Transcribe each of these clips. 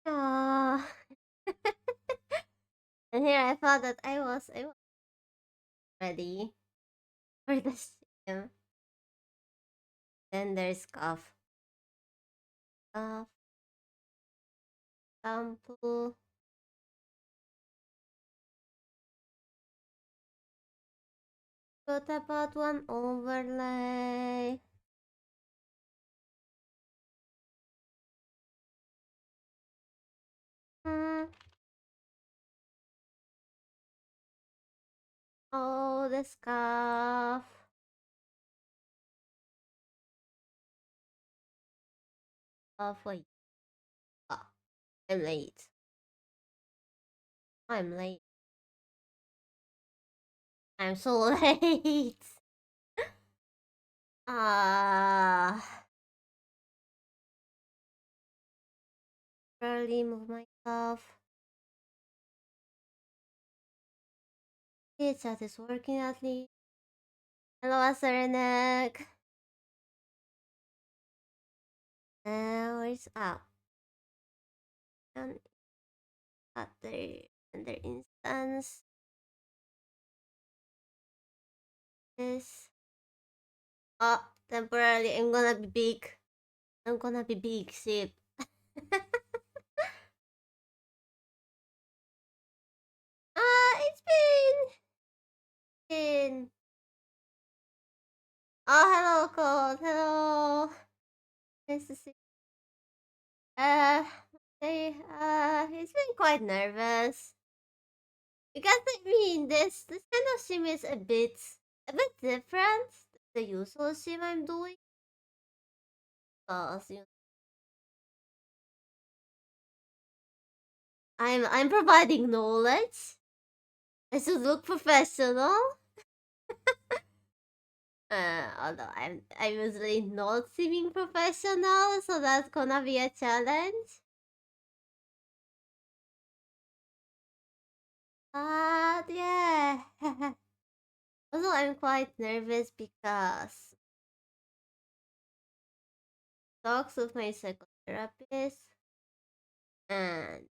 Ah. And here I thought that I was ready for the stream. Then there's cough, sample. What about one overlay? Hmm. Oh, the scarf. Wait. Oh, I'm late. I'm late. I'm so late. Ah. Barely move myself. Chat is working at least. Hello, Asarenek. Where's up? And other instance is temporarily I'm gonna be big. I'm gonna be big ship. It's been. Oh, hello, Cold. Hello. Nice to see. Uh, he's been quite nervous because this kind of sim is a bit different than the usual sim I'm doing. Cause I'm providing knowledge. I should look professional. Although I'm usually not seeming professional, so that's gonna be a challenge. But yeah. Also, I'm quite nervous because talks with my psychotherapist, and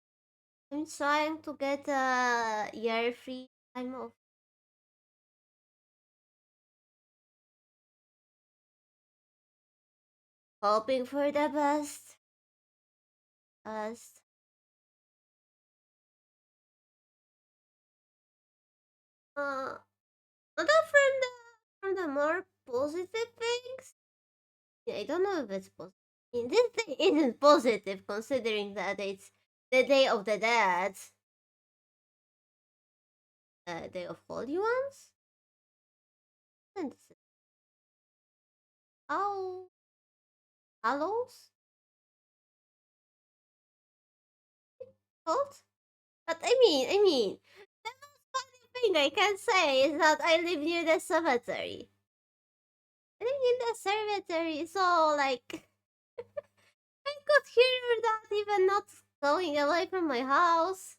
I'm trying to get a year free time off, hoping for the best. Best. Uh, Although from the more positive things, yeah, I don't know if it's positive. I mean, this thing isn't positive considering that it's the Day of the Dead, Day of Holy Ones. And this is how Hallows called. But the most funny thing I can say is that I live near the cemetery. I live near the cemetery, so like I could hear without even not going away from my house.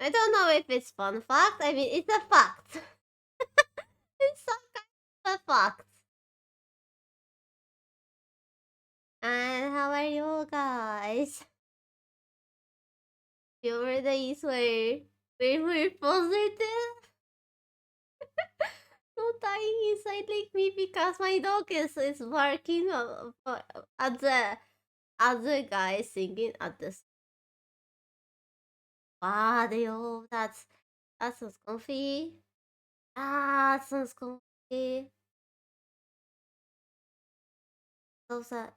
I don't know if it's fun fact. I mean, it's a fact. It's some kind of a fact. And how are you guys? Your days were positive. No dying inside like me because my dog is barking at the other guy singing at the radio. That sounds comfy. That sounds comfy. Those are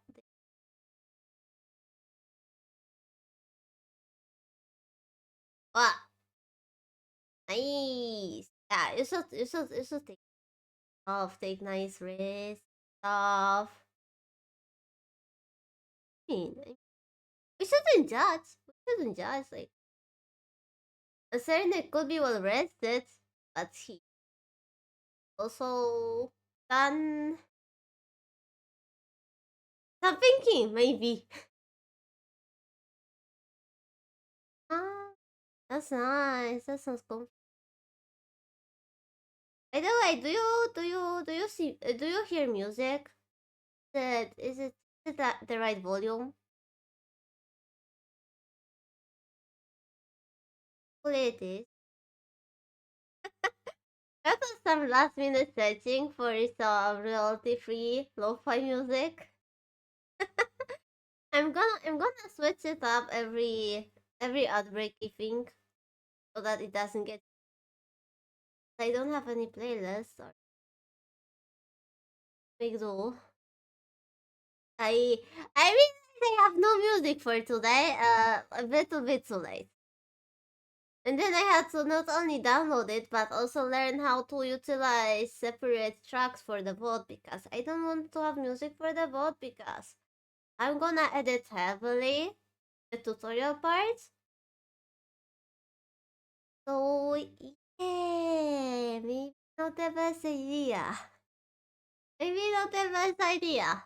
wow, nice. Yeah, you should take nice risks stuff. I mean, we shouldn't judge. We shouldn't judge. Like a certain could be well rested, but he also done some thinking maybe. Ah, that's nice. That sounds cool. By the way, do you hear music? Is it the right volume? Hopefully it is. That was some last minute searching for some royalty free lo-fi music. I'm gonna switch it up every outbreak I think so that it doesn't get I don't have any playlists or big do. I I realized I have no music for today, a little bit too late. And then I had to not only download it but also learn how to utilize separate tracks for the VOD because I don't want to have music for the VOD because I'm gonna edit heavily the tutorial parts. So yeah, maybe not the best idea. Maybe not the best idea.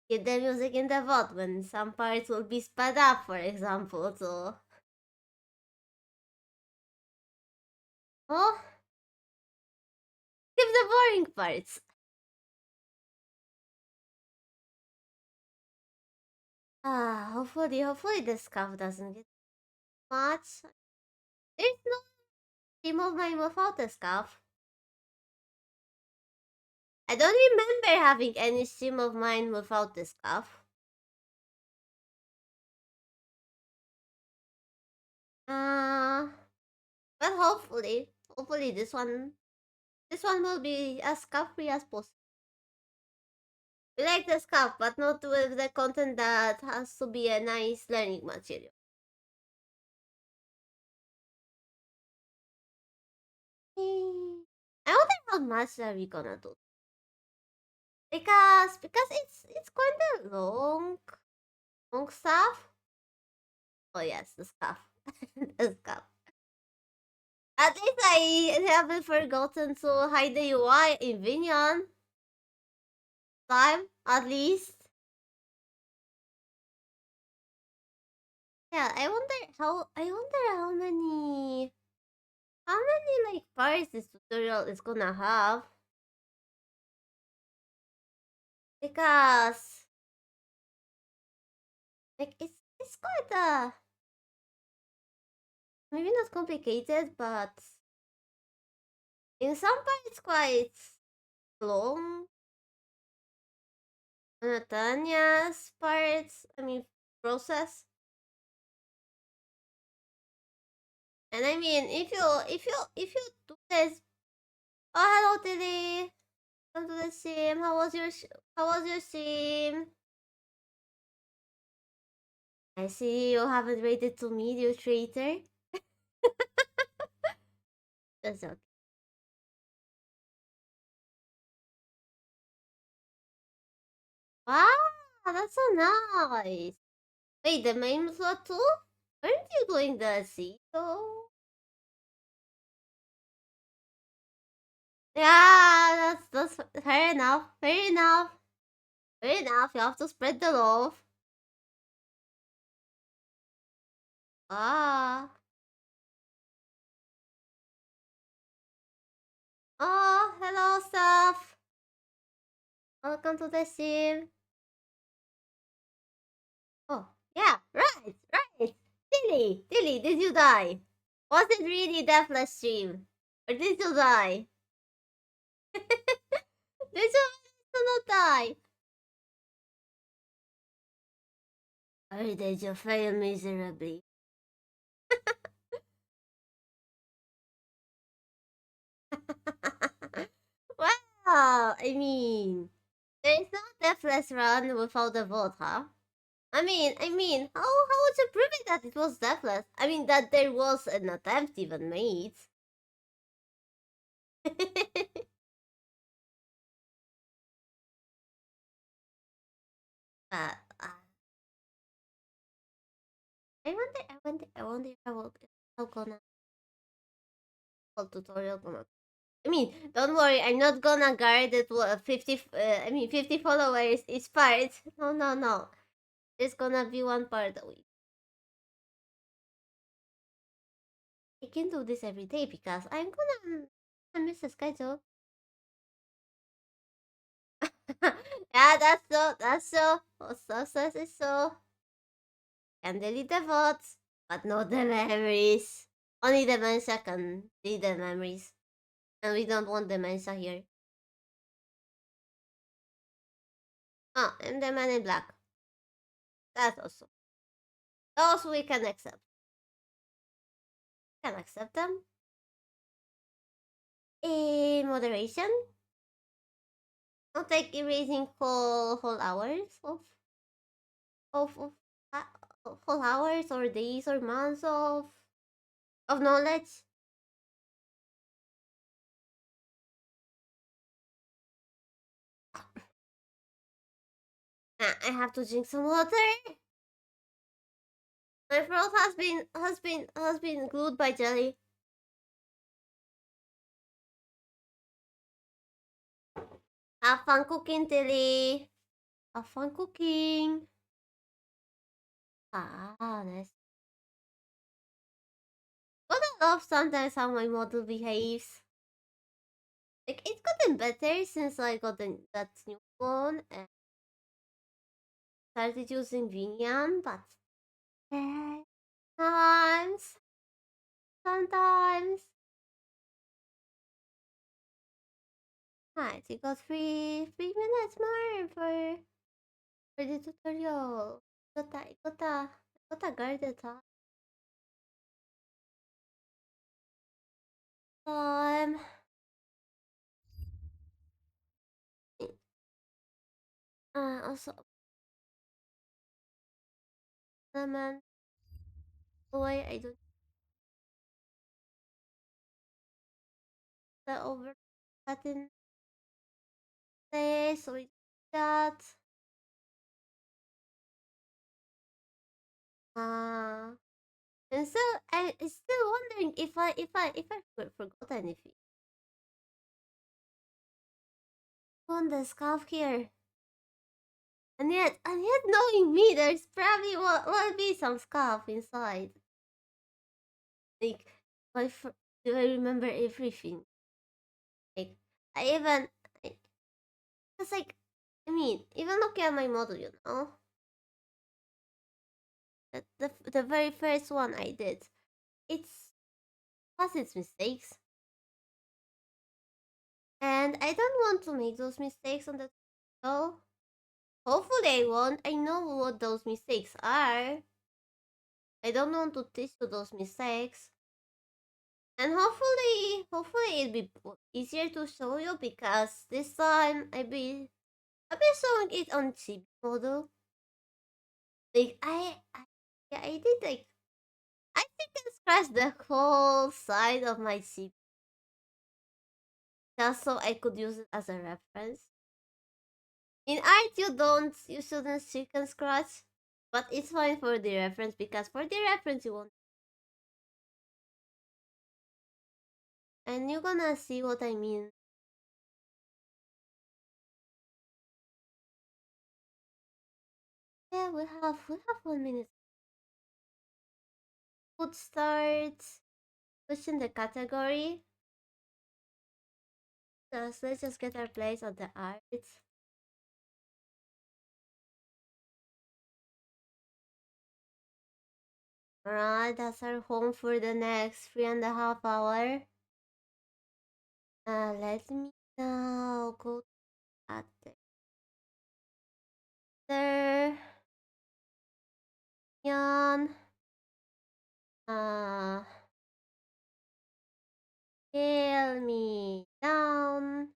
Get the music in the VOD when some parts will be sped up, for example. So, oh, skip the boring parts. Hopefully the scuff doesn't get much. There's no stream of mine without the scuff. I don't remember having any stream of mine without the scuff. Uh, but hopefully this one will be as scuff free as possible. We like the scuff, but not with the content that has to be a nice learning material. I wonder how much are we gonna do because it's quite a long stuff. Oh yes, the stuff, the stuff. At least I haven't forgotten to hide the UI in Vinyan time at least. Yeah, I wonder how many like parts this tutorial is gonna have because like it's quite maybe not complicated but in some parts quite long. Tanya's parts, I mean process. And I mean if you do this, oh hello Tilly, come to the sim. How was your sim? I see you haven't rated to me, you traitor. That's okay. Wow, that's so nice. Wait, the main slot too? Aren't you doing the C though? Yeah, that's fair enough. Fair enough. Fair enough. You have to spread the love. Ah. Oh, hello, Saf. Welcome to the sim. Oh, yeah, right. Tilly, did you die? Was it really Deathless stream? Or did you die? Did you not die? Or did you fail miserably? Well, I mean, there's no Deathless run without a vote, huh? I mean, how would you prove it that it was Deathless? I mean, that there was an attempt even made. But I wonder how gonna how tutorial gonna. I mean, don't worry, I'm not gonna guard it. 50. I mean, 50 followers is part. No, no, no. There's gonna be one part a week. I can do this every day because I miss the schedule. Yeah, that's so. That's so. So. can delete the votes, but not the memories. Only dementia can delete the memories. And we don't want dementia here. Oh, and the man in black. That's also. Those we can accept. Can accept them. In moderation. Not like erasing whole hours of whole hours or days or months of knowledge. I have to drink some water. My throat has been glued by jelly. Have fun cooking, Tilly. Have fun cooking. Ah, nice. But I love sometimes how my model behaves. Like it's gotten better since I got that new phone and started using Vinian, but eh, sometimes, sometimes. Right, you got three minutes more for the tutorial. Got a guarded time. Also, man, boy, I don't the over button place, so we do that. Uh, and so I'm still wondering if I forgot anything on the scarf here. And yet, knowing me, there's probably will be some scarf inside. Like, do I remember everything? Like, I even, it's like, I mean, even looking at my model, the very first one I did, it's has its mistakes, and I don't want to make those mistakes on the tutorial. Hopefully, I won't. I know what those mistakes are. I don't want to teach you those mistakes. And hopefully it'll be easier to show you because this time I'll be showing it on chibi model. Like yeah, I did like I think I scratched the whole side of my chibi just so I could use it as a reference. In art, you shouldn't chicken scratch, but it's fine for the reference because for the reference you won't. And you're gonna see what I mean. Yeah, we have 1 minute. Would start pushing the category. Let's just get our place on the art. Alright, that's our home for the next 3.5 hours. Let me now go at there. Yan. Uh, Kill me down.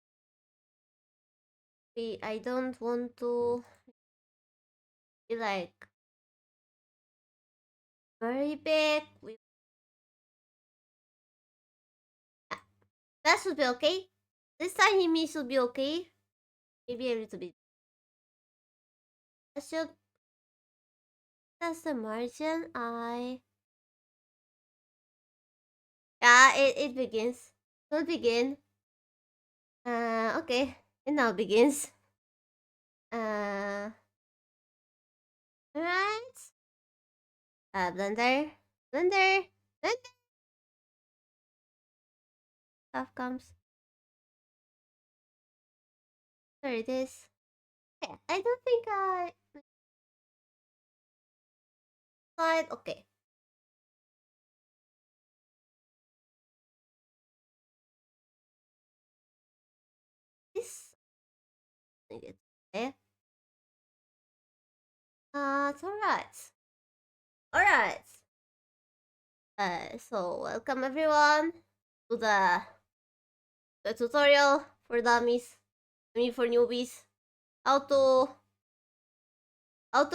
I don't want to be like very big. That should be okay. This tiny me should be okay. Maybe a little bit. I should. That's the margin. Yeah, it begins. Will begin. Okay. It now begins. Uh, right. Blender. Blender. Blender. Stuff comes. There it is. Okay, I don't think side. Okay. This. Okay. It's alright. Alright. So welcome everyone to the tutorial for dummies. I mean for newbies. How to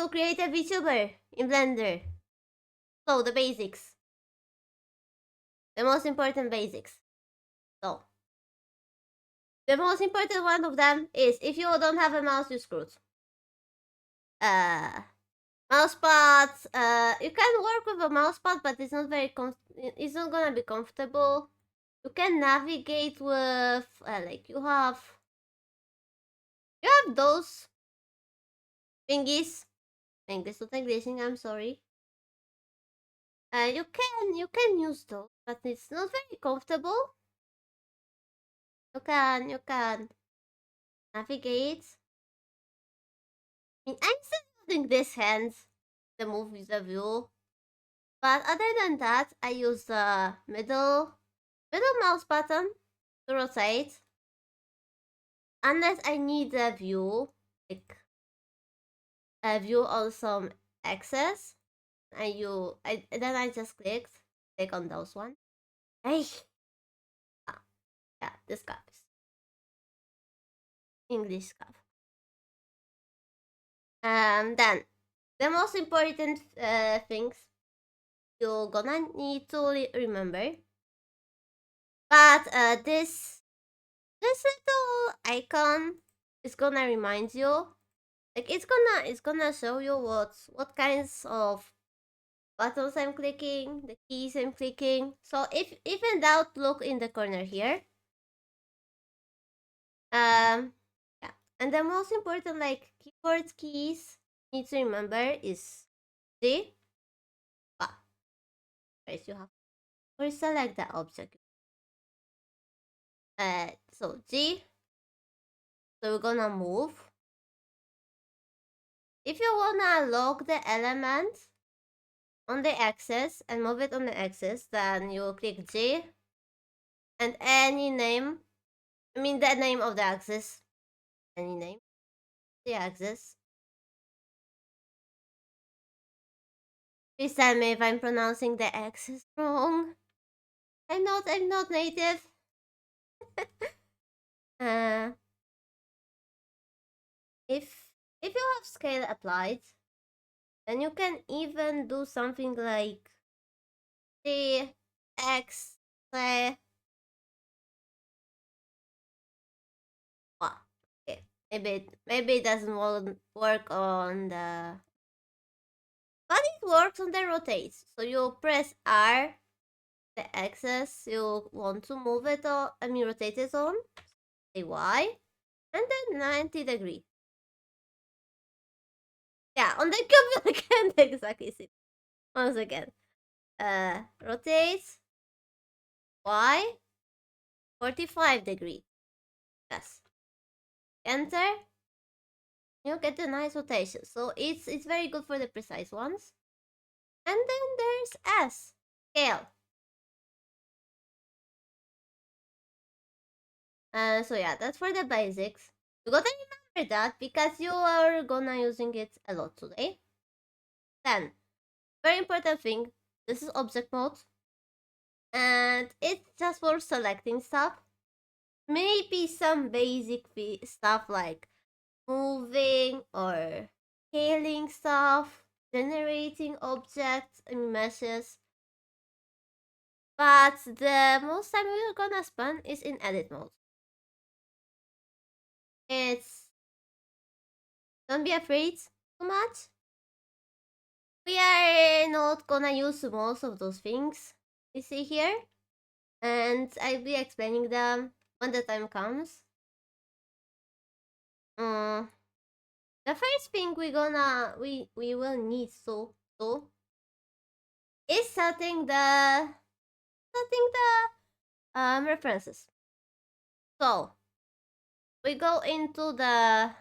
create a VTuber in Blender. So the basics. The most important basics. So the most important one of them is if you don't have a mouse, you screwed. Mouse pads. You can work with a mouse pad, but it's not very it's not gonna be comfortable. You can navigate with like you have those thingies. English not glazing. I'm sorry. You can use those, but it's not very comfortable. You can navigate. I mean, I'm still using this hand to move with the view, but other than that, I use the middle mouse button to rotate. Unless I need a view, like a view on some axis, then I just click on those one. Hey, yeah, this cup is English cup. Then the most important things you're gonna need to remember. But this little icon is gonna remind you, like it's gonna show you what kinds of buttons I'm clicking, the keys I'm clicking. So if in doubt, look in the corner here. Yeah, and the most important like keyboard keys you need to remember is G. First you have to select the object. So G. So we're gonna move. If you wanna lock the element on the axis and move it on the axis, then you click G and any name. I mean the name of the axis. Any name. The axis. Please tell me if I'm pronouncing the axis wrong. I'm not native. uh, if you have scale applied, then you can even do something like the x okay. Maybe it doesn't work on the, but it works on the rotates. So you press R, the axis you want to move it on, I mean rotate it on, say Y, and then 90 degree. Yeah, on the cube you can't exactly see. Once again, rotate Y 45 degree. Yes. Enter. You get a nice rotation. So it's very good for the precise ones. And then there's S, scale. So yeah, that's for the basics. You gotta remember that because you are gonna using it a lot today. Then, very important thing, this is object mode. And it's just for selecting stuff. Maybe some basic stuff like moving or scaling stuff, generating objects and meshes. But the most time we're gonna spend is in edit mode. It's, don't be afraid too much. We are not gonna use most of those things you see here, and I'll be explaining them when the time comes. The first thing we will need to do is setting the references. So we go into the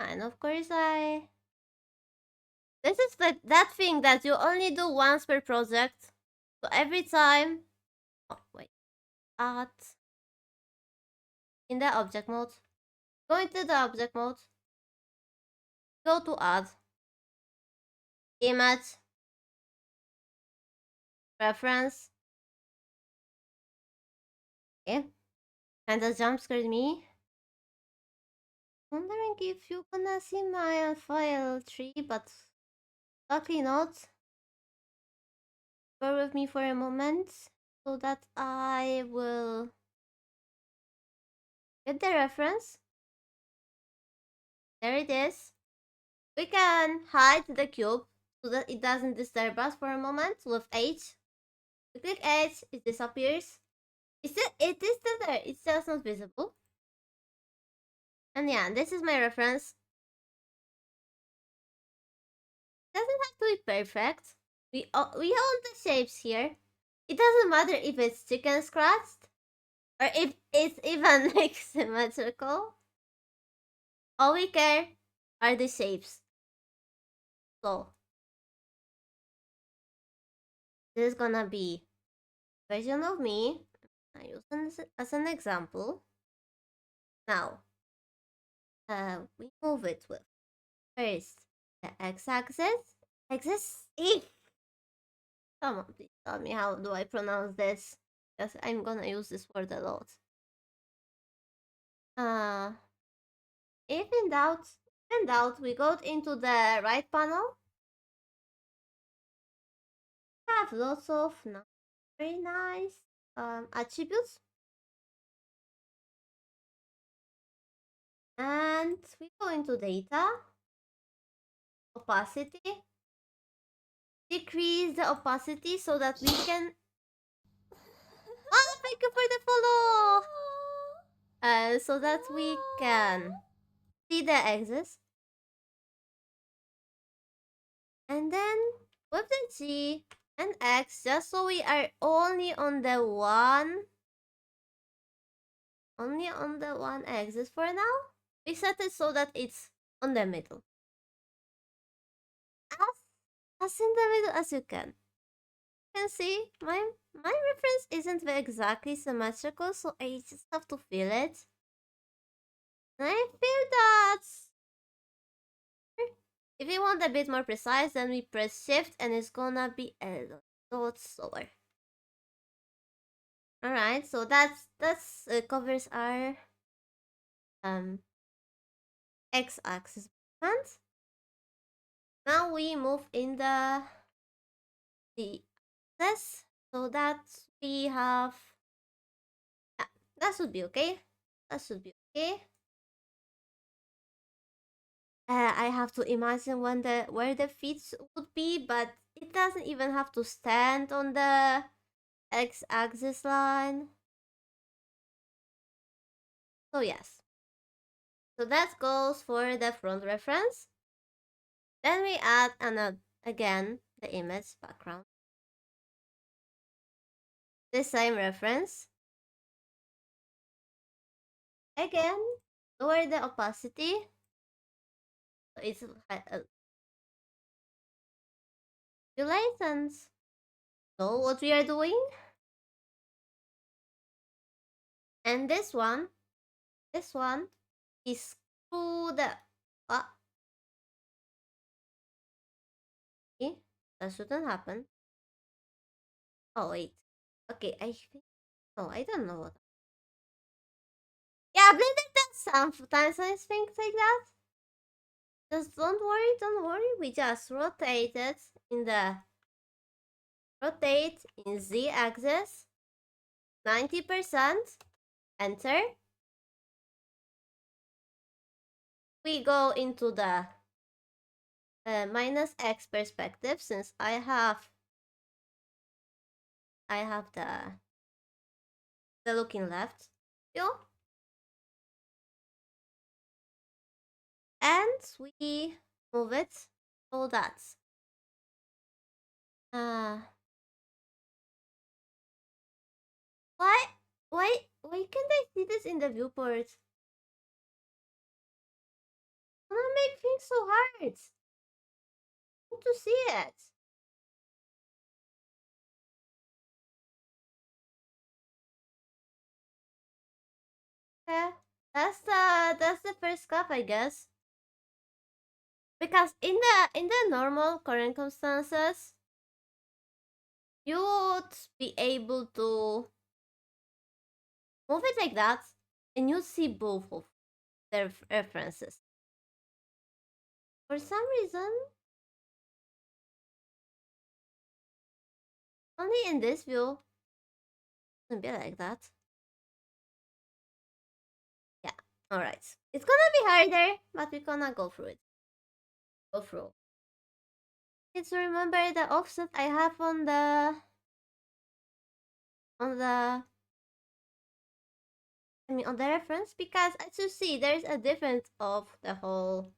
And of course, this is that thing that you only do once per project. So every time. Oh, wait. Add in the object mode. Go into the object mode. Go to add. Image. Reference. Okay. Kinda jump scared me. Wondering if you gonna see my file tree, but luckily not. Bear with me for a moment so that I will get the reference. There it is. We can hide the cube so that it doesn't disturb us for a moment with H. We click H, it disappears. It is still there, it's just not visible. And yeah, this is my reference. Doesn't have to be perfect. We own the shapes here. It doesn't matter if it's chicken scratched or if it's even like symmetrical. All we care are the shapes. So this is gonna be version of me. I use this as an example. Now, we move it with first the x-axis. Axis. Come on, please tell me how do I pronounce this? Because I'm gonna use this word a lot. If in doubt, we go into the right panel. Have lots of very nice attributes. And we go into data, opacity, decrease the opacity so that we can. Oh, thank you for the follow. So that we can see the axis, and then with the G and X, just so we are only on the one axis for now. We set it so that it's on the middle. As in the middle as you can. You can see my reference isn't exactly symmetrical, so I just have to feel it. And I feel that if you want a bit more precise, then we press shift and it's gonna be a lot slower. Alright, so that's covers our x-axis movement. Now we move in the axis so that we have that should be okay. That should be okay. I have to imagine where the feet would be, but it doesn't even have to stand on the x-axis line. So yes. So that goes for the front reference. Then we add again the image background. The same reference. Again, lower the opacity. So it's license. Know what we are doing? And this one is through the okay, that shouldn't happen. Oh wait. Okay, I think I don't know what. Yeah, Blender does sometimes I think like that. Just don't worry. We just rotate it rotate in Z axis 90%. Enter. We go into the minus X perspective since I have the looking left view. And we move it so that why can't I see this in the viewport? I'm gonna so hard? I need to see it. Yeah, that's the first cup, I guess. Because in the normal current circumstances, you would be able to move it like that, and you see both of their references. For some reason, only in this view, it can be like that. Yeah, alright. It's gonna be harder, but we're gonna go through it. Go through. Need to remember the offset I have on the on the reference, because as you see, there's a difference of the whole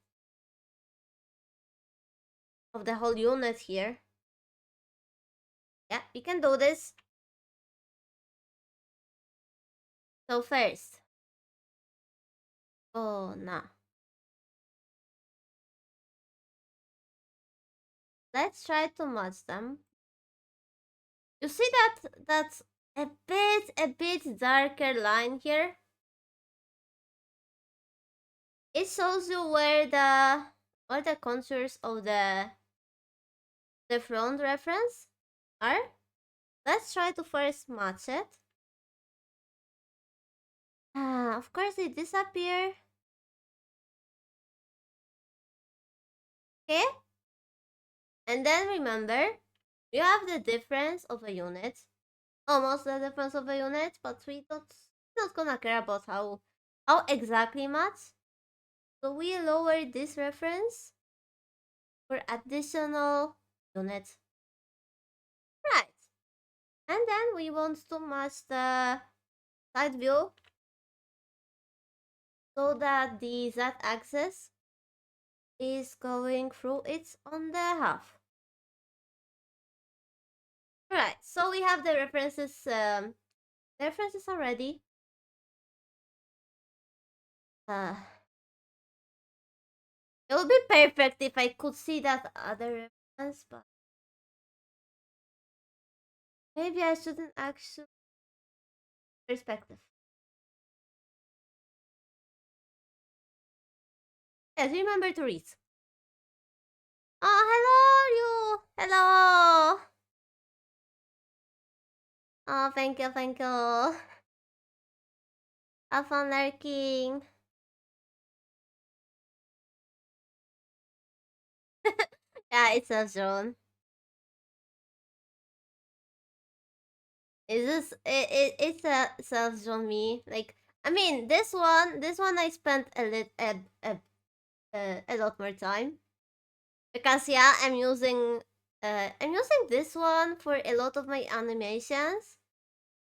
unit here. Yeah, we can do this. So first, oh no, let's try to match them. You see that's a bit darker line here. It shows you where the contours of the front reference are. Let's try to first match it. Of course it disappear. Okay, and then remember, you have the difference of a unit, almost the difference of a unit, but we're not gonna care about how exactly much. So we lower this reference for additional units. Right. And then we want to match the side view so that the z-axis is going through it on the half. Right, so we have the references already. It would be perfect if I could see that other reference, but maybe I shouldn't actually perspective. Yes, remember to read. Oh, hello, you. Hello. Oh, thank you, thank you. Have fun lurking. Yeah, it's a zone. It's a self on me. Like, I mean, this one I spent a lot more time, because yeah, I'm using this one for a lot of my animations,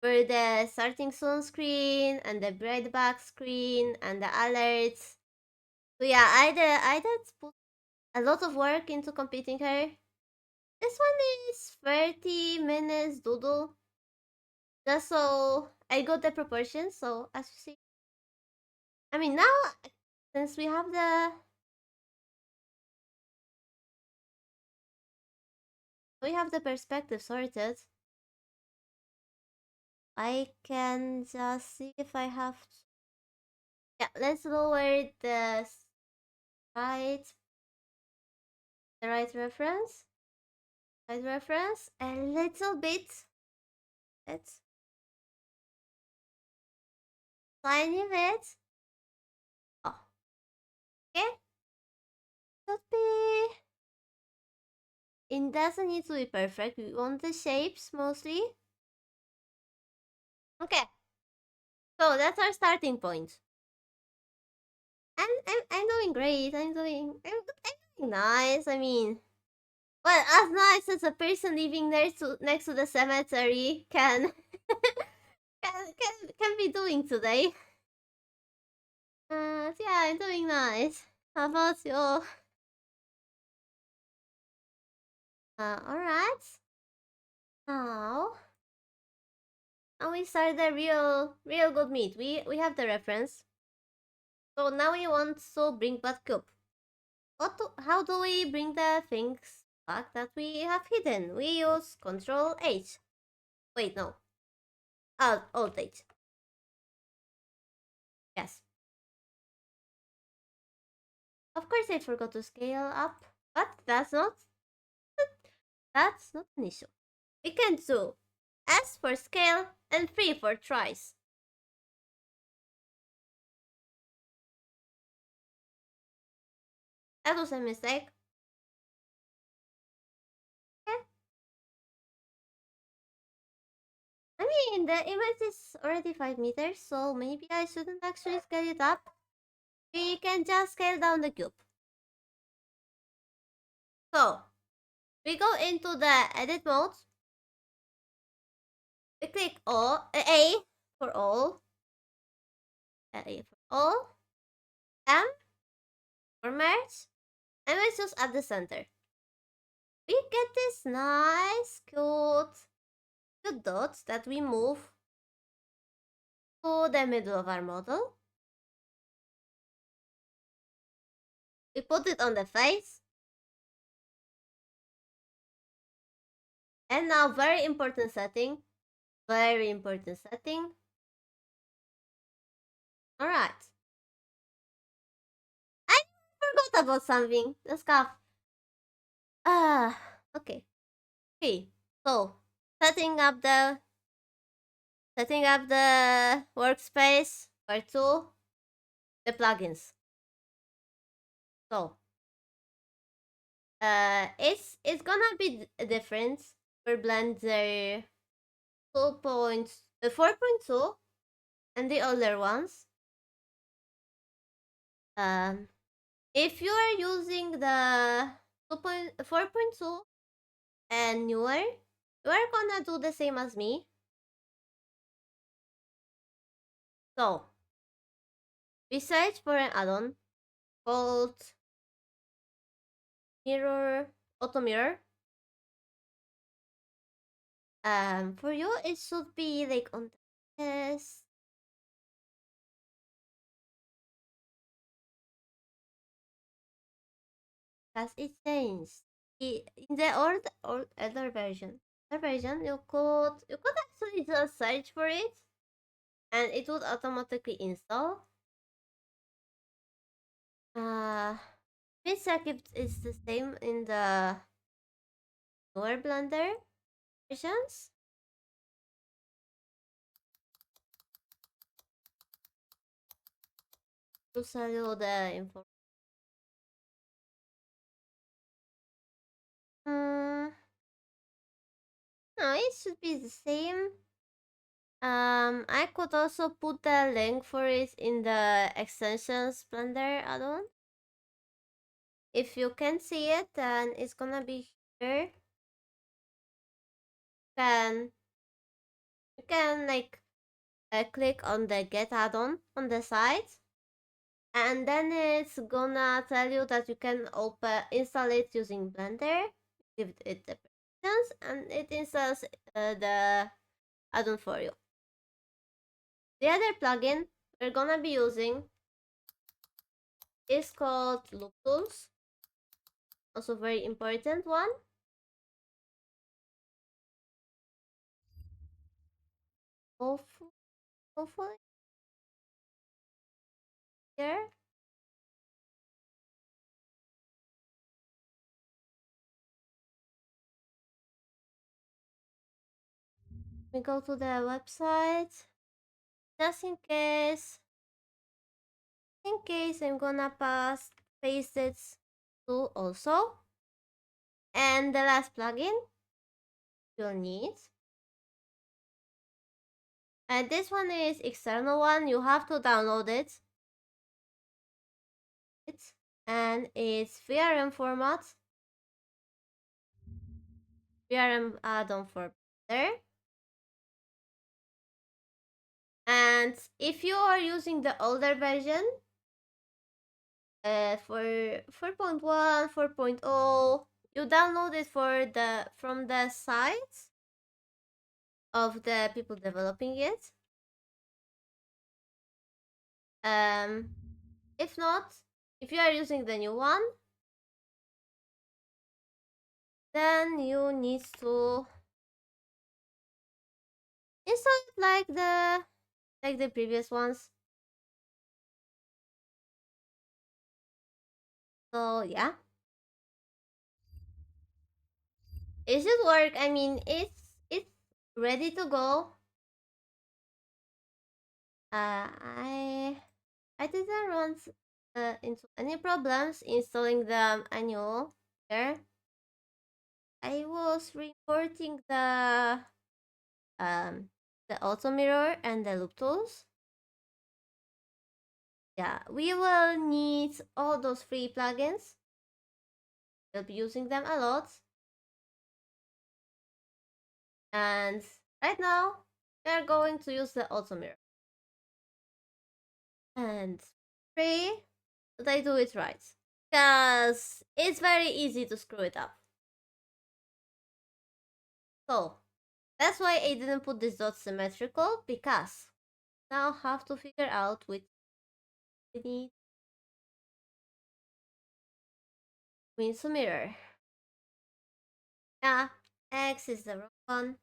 for the starting soon screen and the bright back screen and the alerts. So yeah, I did put a lot of work into completing her. This one is 30 minutes doodle. Just so I got the proportions. So as you see, I mean, now since we have the perspective sorted, I can just see if I have to. Yeah, let's lower right the right reference a little bit. It's tiny bit. Oh, okay. Should be. It doesn't need to be perfect. We want the shapes mostly. Okay. So that's our starting point. I'm doing great. I'm doing nice. I mean, well, as nice as a person living next to the cemetery can can be doing today. Yeah, I'm doing nice. How about you? All right. Now, now we start the real good meat. We have the reference. So now we want to bring back cube. How do we bring the things back that we have hidden? We use Control H. Wait, no. Alt H. Yes. Of course I forgot to scale up, but that's not an issue. We can do S for scale and 3 for tries. That was a mistake. Okay. I mean, the image is already 5 meters, so maybe I shouldn't actually scale it up. We can just scale down the cube. So, we go into the edit mode. We click A for all, A for all, M for merge, and we just at the center. We get this nice, cute dots that we move to the middle of our model. We put it on the face. And now, very important setting. Very important setting. Alright. I forgot about something. The scarf. Okay. Okay. So, setting up the workspace. Part 2. The plugins. So, it's gonna be different for Blender 4.2 and the older ones. If you are using the 4.2 and newer, you are gonna do the same as me. So, we search for an add-on called Auto Mirror. For you, it should be like on this. Because it changed. In the older version, you could actually just search for it, and it would automatically install. Please check if it's the same in the newer Blender versions. To tell you the info. No, it should be the same. I could also put the link for it in the extensions Blender add-on. If you can see it, then it's gonna be here. Then you can like click on the get add-on on the side, and then it's gonna tell you that you can install it using Blender. Give it the permissions, and it installs the add-on for you. The other plugin we're gonna be using is called Loop Tools. Also very important one. Hopefully here. We go to the website. Just in case I'm gonna paste it too also. And the last plugin you'll need. And this one is external one. You have to download it. And it's VRM format. VRM add-on for Blender. And if you are using the older version, for 4.1, 4.0, you download it from the sites of the people developing it. If not, if you are using the new one, then you need to install it like the previous ones. So yeah, it should work. I mean, it's ready to go. I didn't run into any problems installing the annual there. I was reporting um the auto mirror and the loop tools. Yeah, we will need all those free plugins. We'll be using them a lot. And right now, we're going to use the auto mirror. And pray that I do it right. Because it's very easy to screw it up. So, that's why I didn't put this dot symmetrical, because now have to figure out which we need means a mirror. Yeah, X is the wrong one.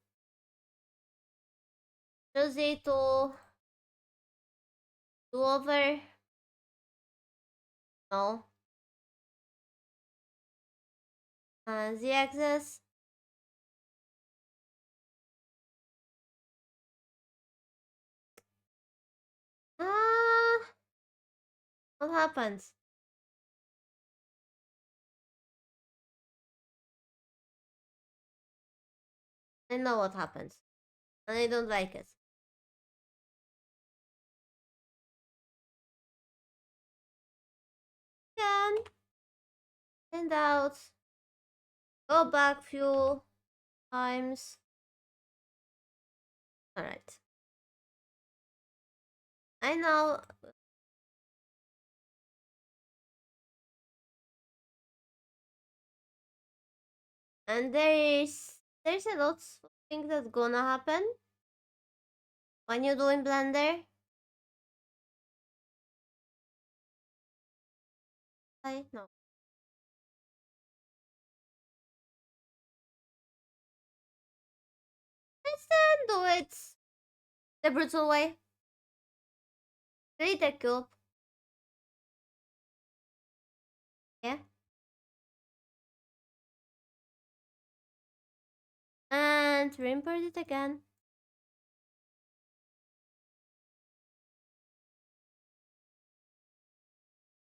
Choose it to do over. No. And Z axis. Ah, what happens? I know what happens. And I don't like it. Can send out. Go back few times. Alright. I know. And there's a lot of things that's gonna happen when you do in Blender. I know. Let's then do it the brutal way. Create a cube. Yeah. And reimport it again.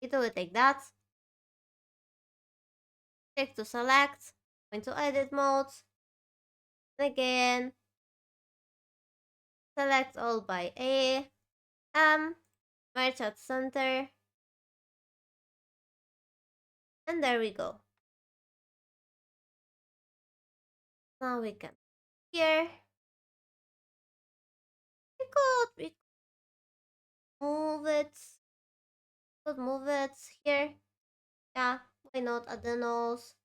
You do it like that. Click to select. Go into edit mode. And again. Select all by A. Merge at center. And there we go. Now we can here. We move it. Could move it here. Yeah, why not at the nose?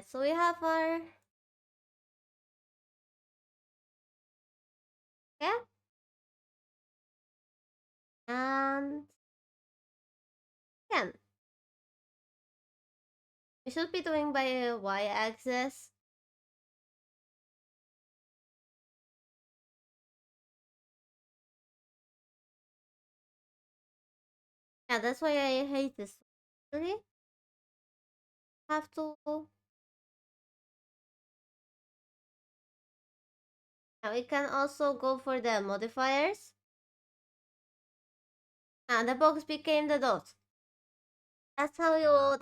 So we have our yeah, and again. We should be doing by a y-axis. Yeah, that's why I hate this. Really? Have to. Now we can also go for the modifiers. And the box became the dot. That's how you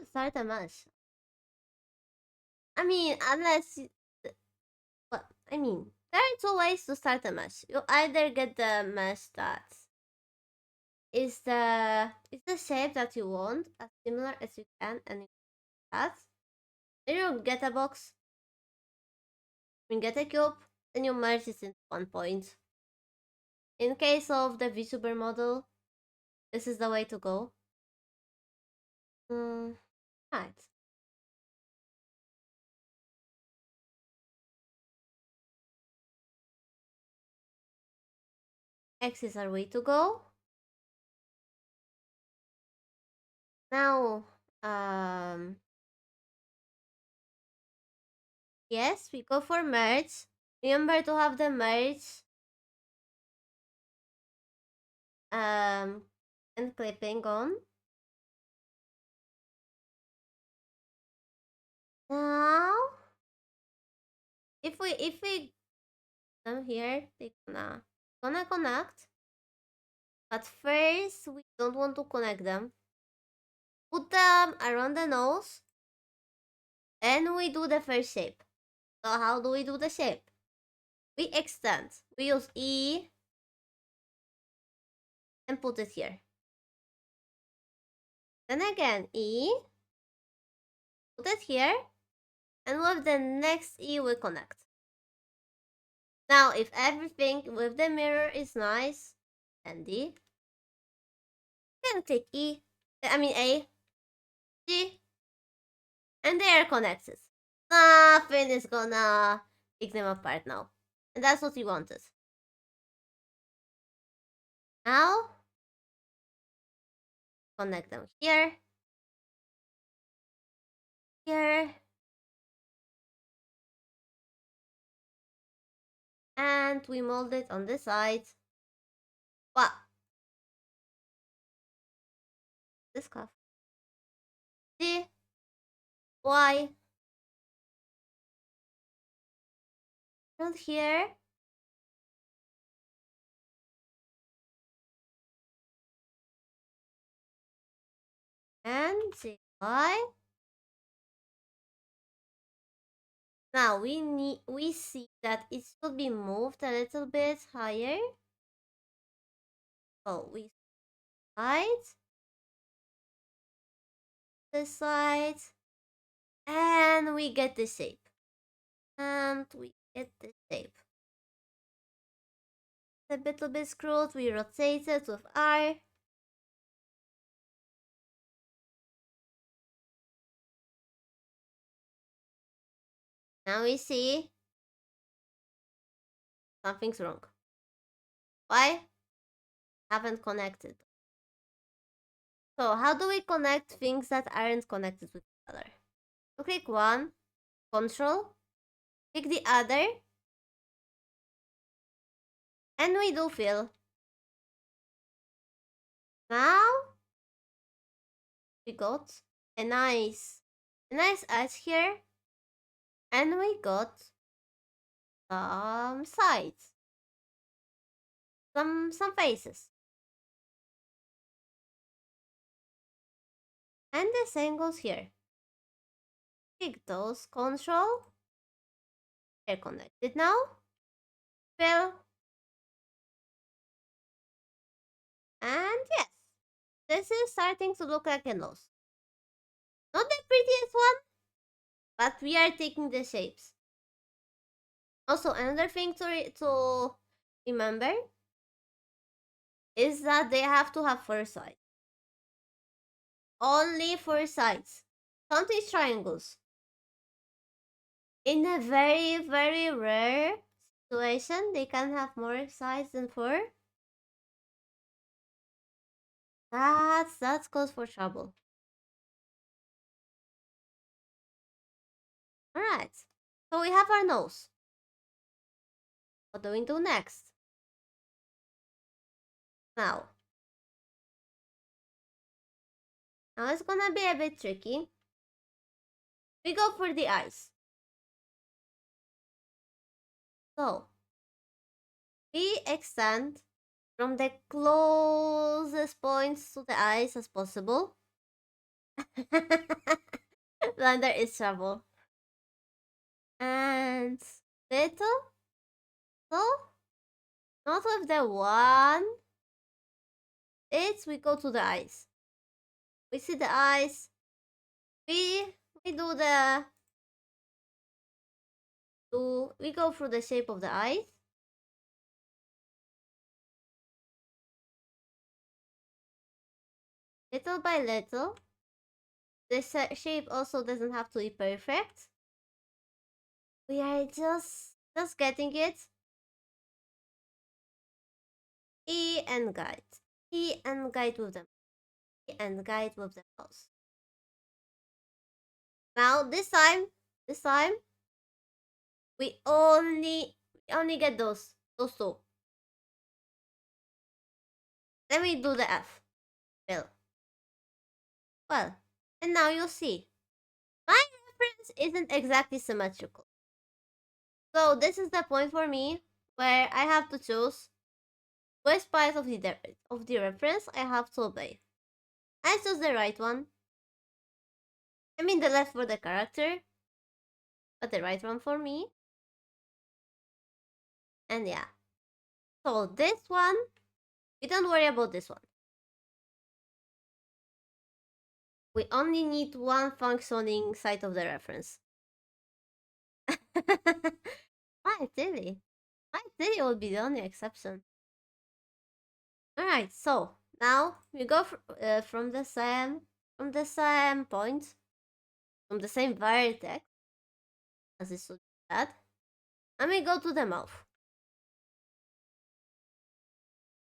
start a mesh. I mean, well, I mean, there are two ways to start a mesh. You either get the mesh that is the shape that you want as similar as you can, and that. Then you get a box, you get a cube, then you merge it into one point. In case of the VTuber model, this is the way to go. Right. X is our way to go. Now Um, yes, we go for merge. Remember to have the merge um and clipping on. Now, if we come here, they gonna connect. But first, we don't want to connect them. Put them around the nose, and we do the first shape. So how do we do the shape? We extend. We use E and put it here. Then again, E, put it here, and with the next E we connect. Now, if everything with the mirror is nice, and D, then click E, I mean A, G, and they are connected. Nothing is gonna take them apart now. And that's what we wanted. Now, connect them here, here, and we mold it on this side. Wow, this cuff. D, Y, and here, and Z, Y. Now we see that it should be moved a little bit higher. So we slide this side, and we get the shape. And we get the shape. A little bit screwed, we rotate it with R. Now we see something's wrong. Why? Haven't connected. So how do we connect things that aren't connected with each other? So click one, Control, click the other, and we do fill. Now we got a nice edge here, and we got some sides, some faces, and the same goes here. Click those, Control, they're connected now. Fill, and yes, this is starting to look like a nose. Not the prettiest one, but we are taking the shapes. Also, another thing to remember is that they have to have four sides. Only four sides. Count these triangles. In a very, very rare situation, they can have more sides than four. That's cause for trouble. Alright. So we have our nose. What do we do next? Now. Now it's gonna be a bit tricky. We go for the eyes. So we extend from the closest points to the eyes as possible. Blender is trouble. And little, so not with the one. We go to the eyes. We see the eyes. We do the we go through the shape of the eyes. Little by little. The shape also doesn't have to be perfect. We are just getting it. E and guide. E and guide with them. E and guide with the mouse. Now this time we only get those two. Then we do the F. Well, and now you'll see. My reference isn't exactly symmetrical. So this is the point for me where I have to choose which part of the reference I have to obey. I choose the right one. I mean the left for the character, but the right one for me. And yeah. So this one, we don't worry about this one. We only need one functioning side of the reference. Why really? Why really will be the only exception? Alright, so now we go from the same point, from the same vertex as it should be that, and we go to the mouth.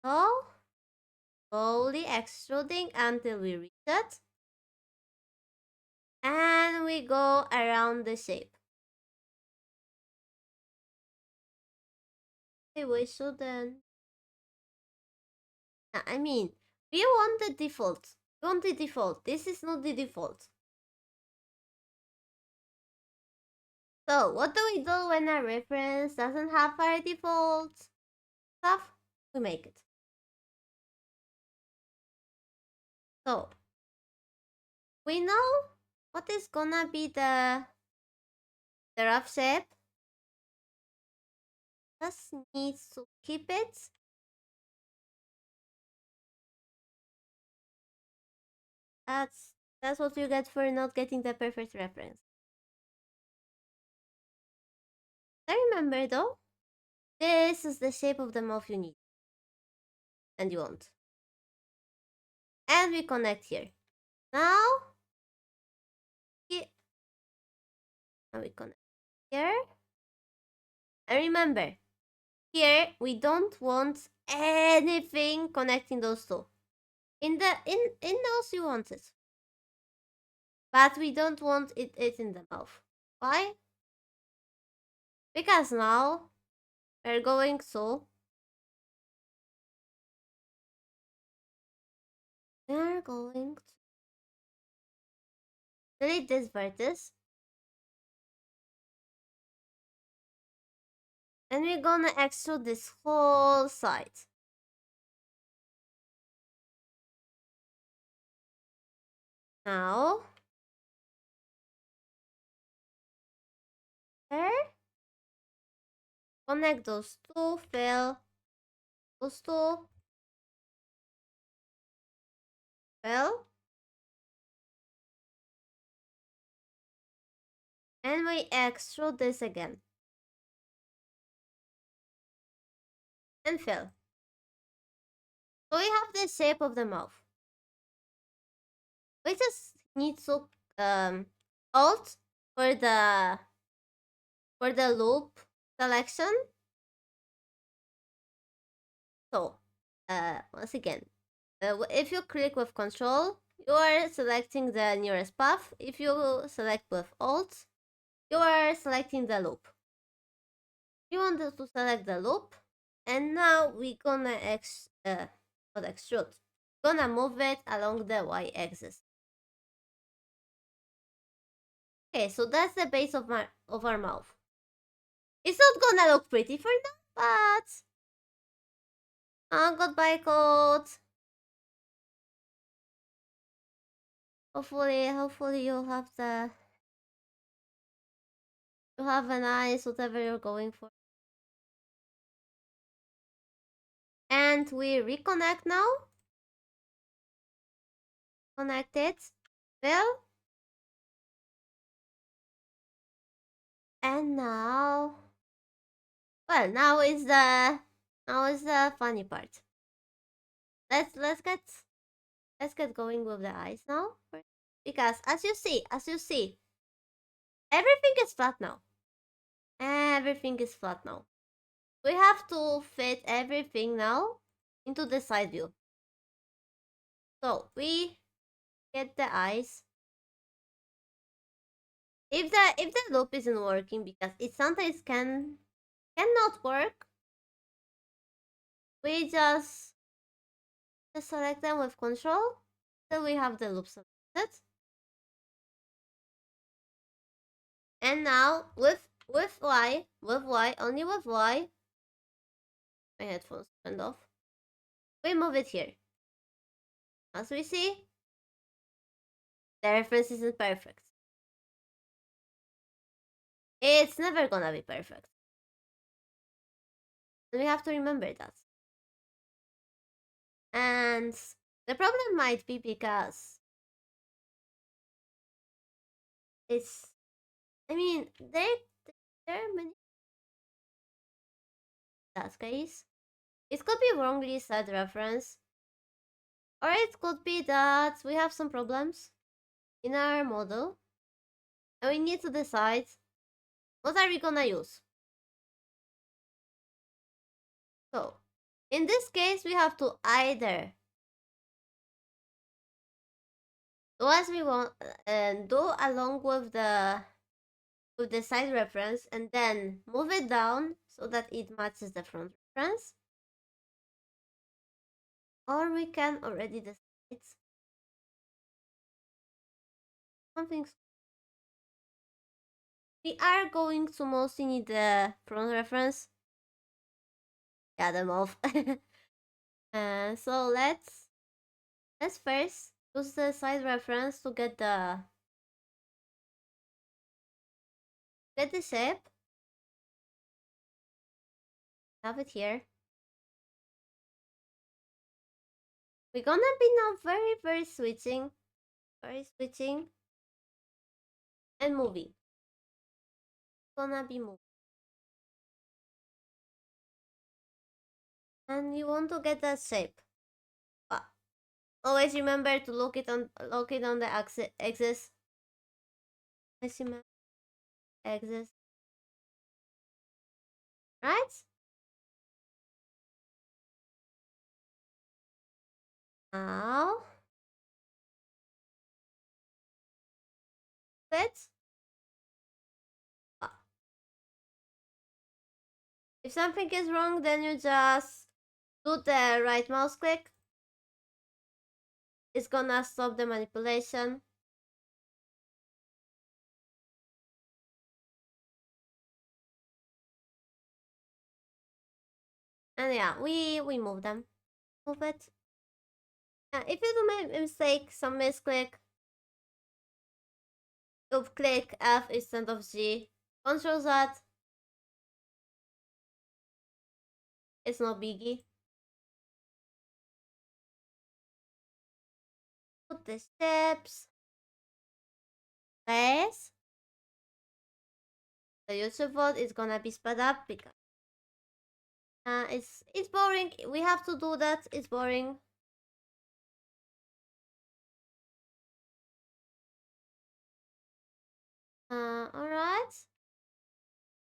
So slowly extruding until we reach it, and we go around the shape. Hey, we shouldn't. I mean, we want the default. We want the default. This is not the default. So what do we do when a reference doesn't have our default stuff? We make it. So we know what is gonna be the rough shape. Just needs to keep it. That's what you get for not getting the perfect reference. I remember though, this is the shape of the mouth you need. And you want. And we connect here. Now, here. Now we connect here. And remember, here we don't want anything connecting those two. In those you want it. But we don't want it in the mouth. Why? Because now we're going to delete this vertex. And we're gonna extrude this whole side. Now, there. Connect those two, fill. Those two. Fill. And we extrude this again. And fill. So we have the shape of the mouth. We just need to alt for the loop selection. So once again, if you click with Control, you are selecting the nearest path. If you select with Alt, you are selecting the loop. You want to select the loop, and now we're gonna extrude. Gonna move it along the y-axis. Okay, so that's the base of our mouth. It's not gonna look pretty for now, but goodbye code. Hopefully you'll have a nice whatever you're going for. And we reconnect now. Connect it. Well. And now, well, now is the funny part. Let's get going with the eyes now, because as you see, everything is flat now. Everything is flat now. We have to fit everything now into the side view. So we get the eyes. If the loop isn't working because it sometimes cannot work, we just select them with control. Then we have the loop selected. And now with Y, only with Y, my headphones turned off. We move it here. As we see, the reference isn't perfect. It's never gonna be perfect. And we have to remember that. And the problem might be because it's, I mean, there are many that case. It could be wrongly set reference, or it could be that we have some problems in our model, and we need to decide what are we gonna use. So, in this case, we have to either do as we want and do along with the side reference, and then move it down so that it matches the front reference, or we can already decide something. We are going to mostly need the front reference. Yeah, them off. So let's first use the side reference to get the shape. Have it here. We're gonna be now very switching and moving. Gonna be moving. And you want to get that shape. But always remember to look it on the axis. Always remember axis. Right? Now fit. If something is wrong, then you just do the right mouse click. It's gonna stop the manipulation. And yeah, we move them. Move it. If you do make a mistake, some misclick, you click F instead of G. Control Z. It's no biggie. Put the steps. Place. The YouTube VOD is gonna be sped up because it's boring. We have to do that. It's boring. Alright.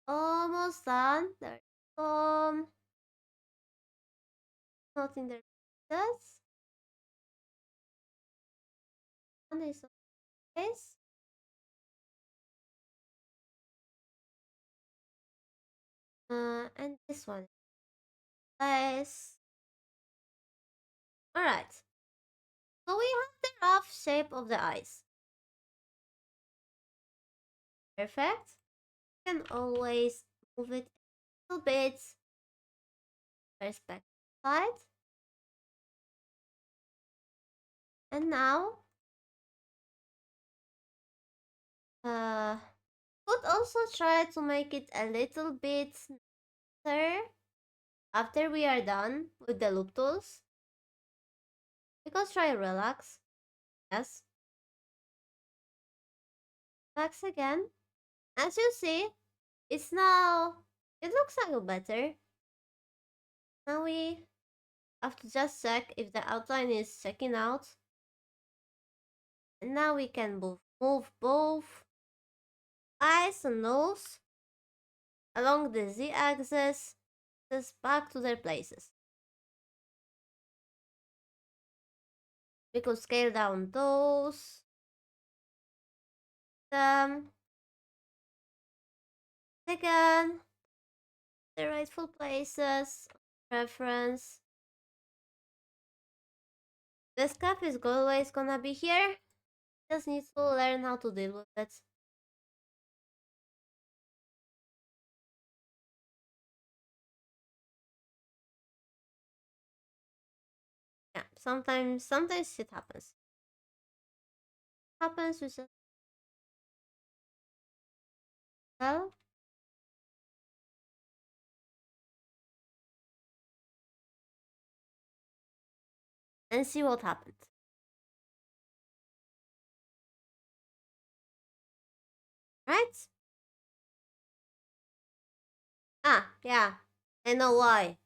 Almost done. There's some not in the pieces. And this place. And this one. Place. Alright. So we have the rough shape of the eyes. Perfect. You can always move it a little bit. Perspective side. And now could also try to make it a little bit smoother after we are done with the loop tools. Because try relax. Yes. Relax again. As you see, it's now it looks a little better. Now we have to just check if the outline is checking out. And now we can move both eyes and nose along the z-axis just back to their places. We could scale down those. Second, the rightful places, preference. The scarf is always gonna be here. Just need to learn how to deal with it. Yeah, sometimes it happens. Happens, you just tell and see what happens. Right? Ah, yeah. I know why.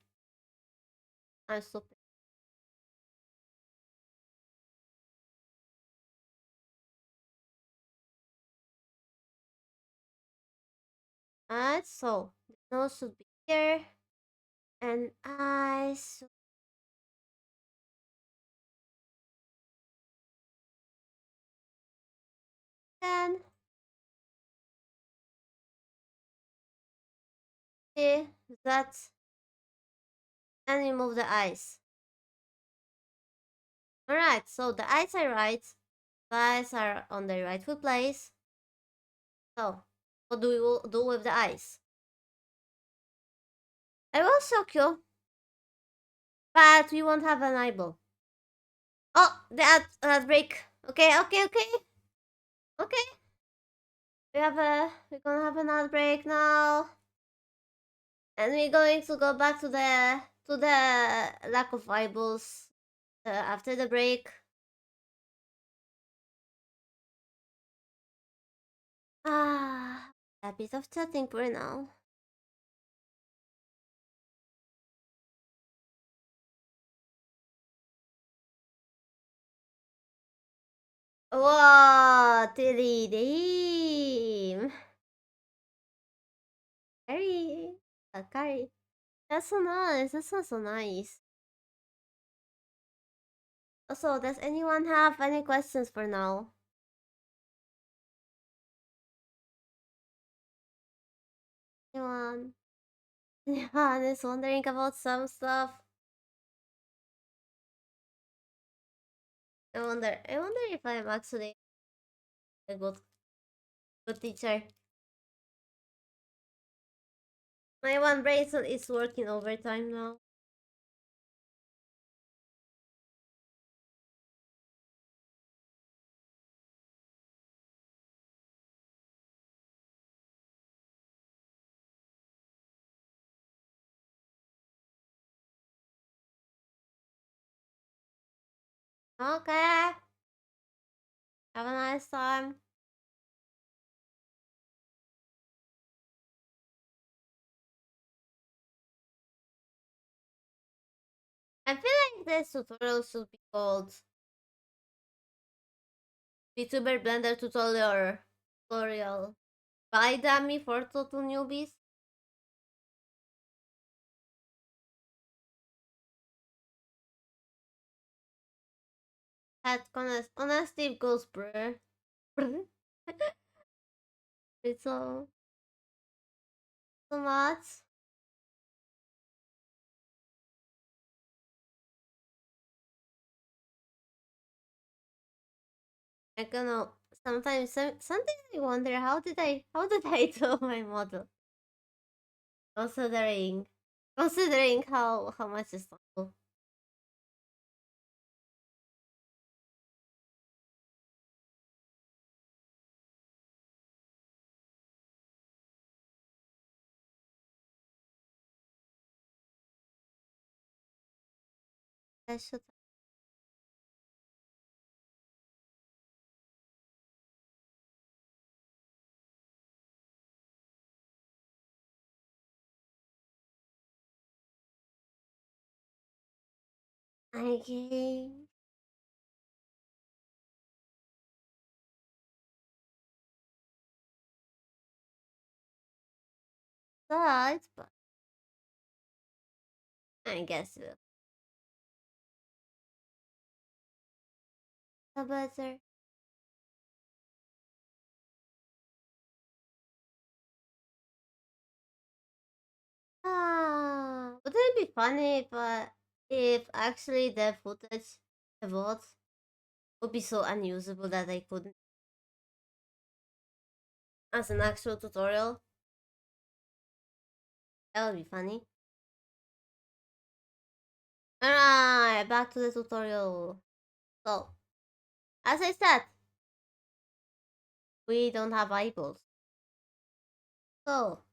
I'm stupid. Alright, so the nose should be here. And eyes should then see that and remove the eyes. Alright, so the eyes are right. The eyes are on the rightful place. So, what do we do with the eyes? I will show you, but we won't have an eyeball. Oh, the ad break. Okay, okay, okay. Okay. We're gonna have an outbreak now. And we're going to go back to the lack of eyeballs after the break. A bit of chatting for now. Whoa, Tiridim. Carrie. Carrie. That's so nice. That sounds so nice. Also, does anyone have any questions for now? Anyone? Anyone is wondering about some stuff? I wonder if I'm actually a good teacher. My one bracelet is working overtime now. Okay. Have a nice time. I feel like this tutorial should be called VTuber Blender tutorial by dummy for total newbies. Had honestly goes bruh. It's so much. I don't know. Sometimes I wonder how did I do my model? Considering considering how much is total. I should okay. But I guess we'll better. Wouldn't it be funny if actually the footage, the VODs, would be so unusable that I couldn't as an actual tutorial? That would be funny. Alright, back to the tutorial. So, as I said, we don't have eyeballs. So,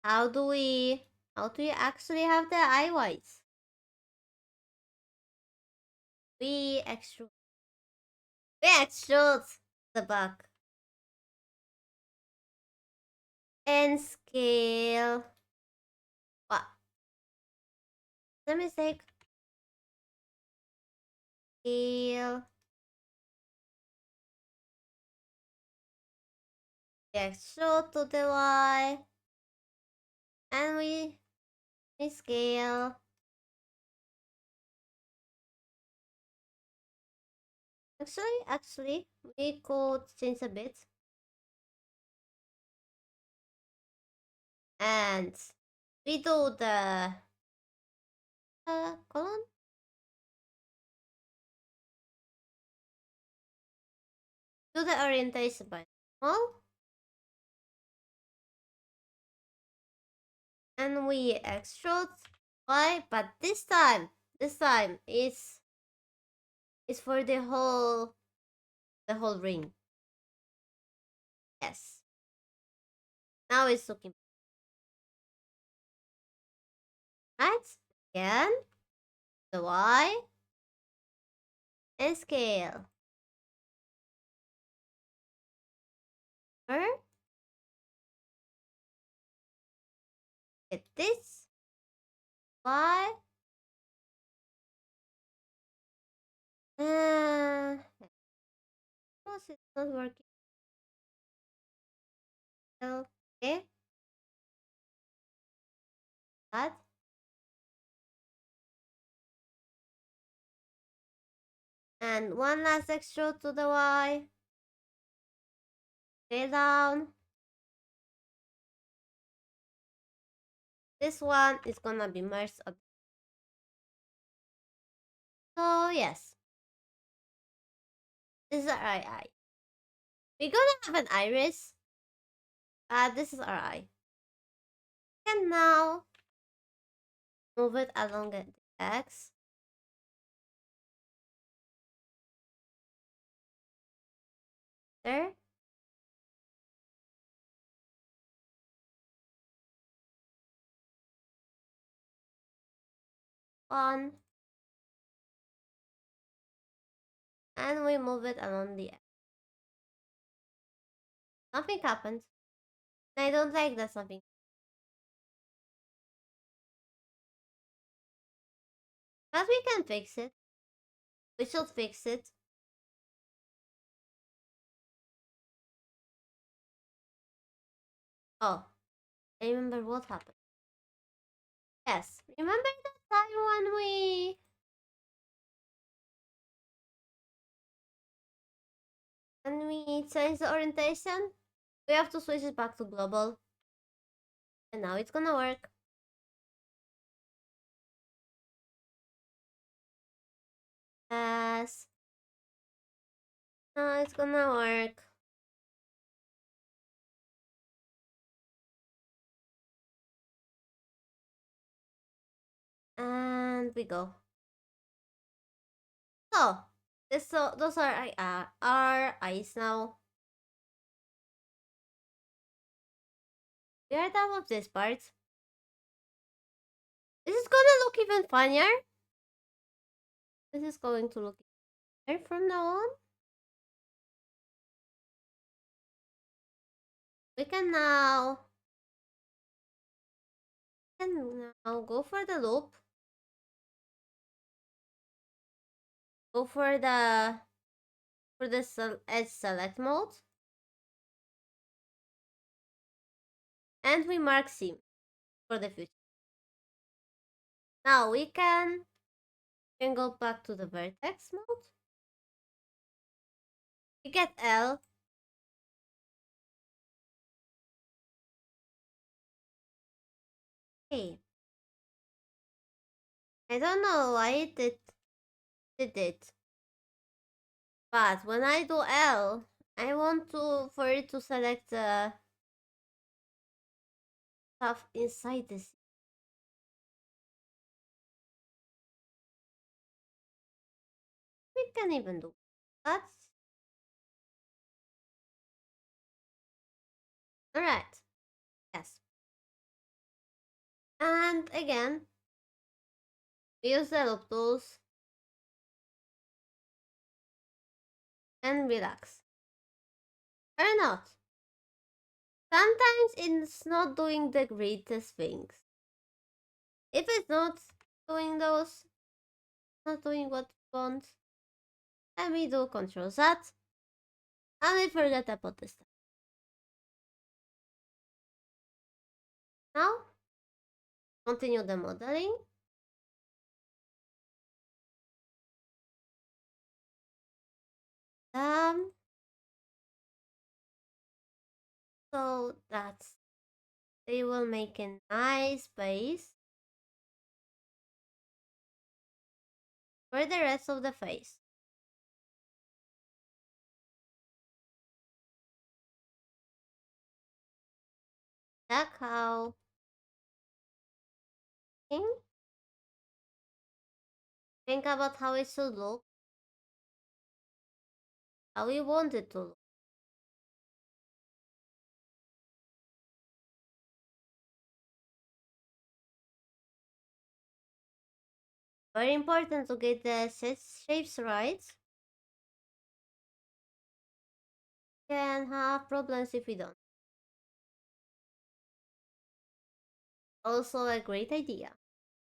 how do we actually have the eye whites? We extrude. We extrude the back. And scale. What? The mistake. Scale. We extrude to the Y. And we scale. Actually, we could change a bit. And we do the colon. Do the orientation by small. And we extrude Y, but this time is for the whole ring. Yes. Now it's looking right. Again, the Y and scale. Or get this Y. It's not working. Okay. That. And one last extrude to the Y. Scale down. This one is gonna be merged up. So yes, this is our eye. We're gonna have an iris. This is our eye. And now move it along the X. There. On. And we move it along the X. Nothing happened. I don't like that something. But we can fix it. We should fix it. Oh, I remember what happened. Yes, remember that time when we changed the orientation? We have to switch it back to global. And now it's gonna work. Yes. Now it's gonna work. And we go. So those are our eyes now. We are done with this part. This is gonna look even funnier. This is going to look better from now on. We can now go for the loop. Go for the edge select mode. And we mark seam for the future. Now we can go back to the vertex mode. We get L. Hey, I don't know why did it, but when I do L, I want to for it to select the stuff inside this. We can even do that. Alright, yes. And again, we use the loop tools and relax. Or not. Sometimes it's not doing the greatest things. If it's not doing those, not doing what we want, then we do Control Z and we forget about this stuff. Now, continue the modeling. Um, so that's they will make a nice base for the rest of the face. Check how think about how it should look, how we want it to look. Very important to get the shapes right. Can have problems if we don't. Also a great idea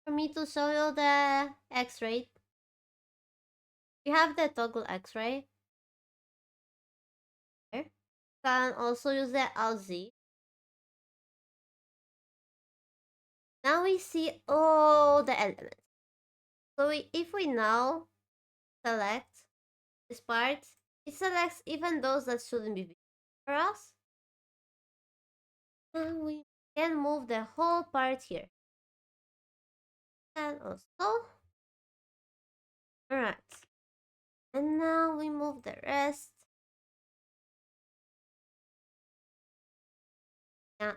for me to show you the X-ray. We have the toggle X-ray here. Can also use the LZ. Now we see all the elements. So if we now select this part, it selects even those that shouldn't be visible for us. And we can move the whole part here. And also, alright. And now we move the rest. Yeah,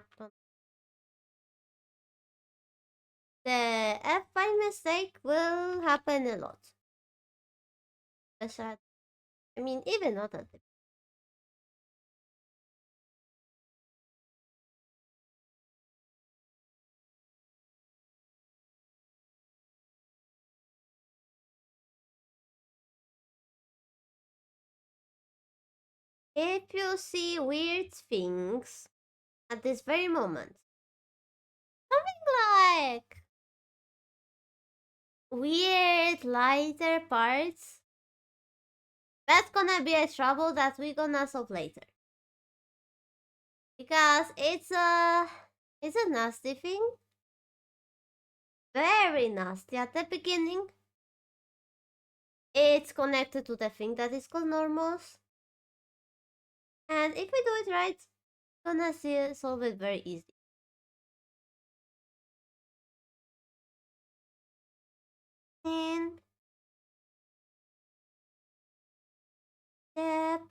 the F5 mistake will happen a lot. I mean, even not at the if you see weird things at this very moment, something like weird lighter parts, that's gonna be a trouble that we're gonna solve later. Because it's a nasty thing. Very nasty at the beginning. It's connected to the thing that is called normals. And if we do it right, gonna see solve it very easy. And step.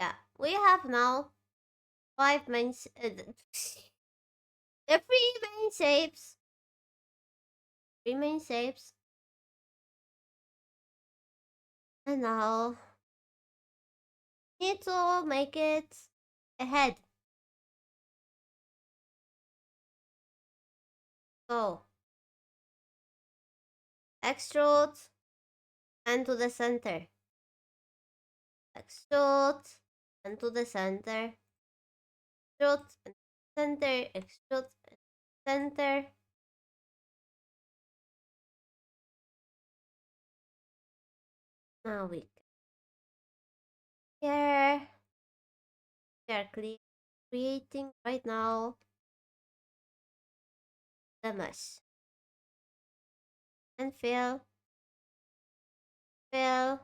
Yeah, we have now five main the three main shapes. Three main shapes. And now need to make it a head. So extrude and to the center. Extrude and to the center. Extrude and center. Extrude and center. Now here we are creating right now the mesh. And fill. Wait,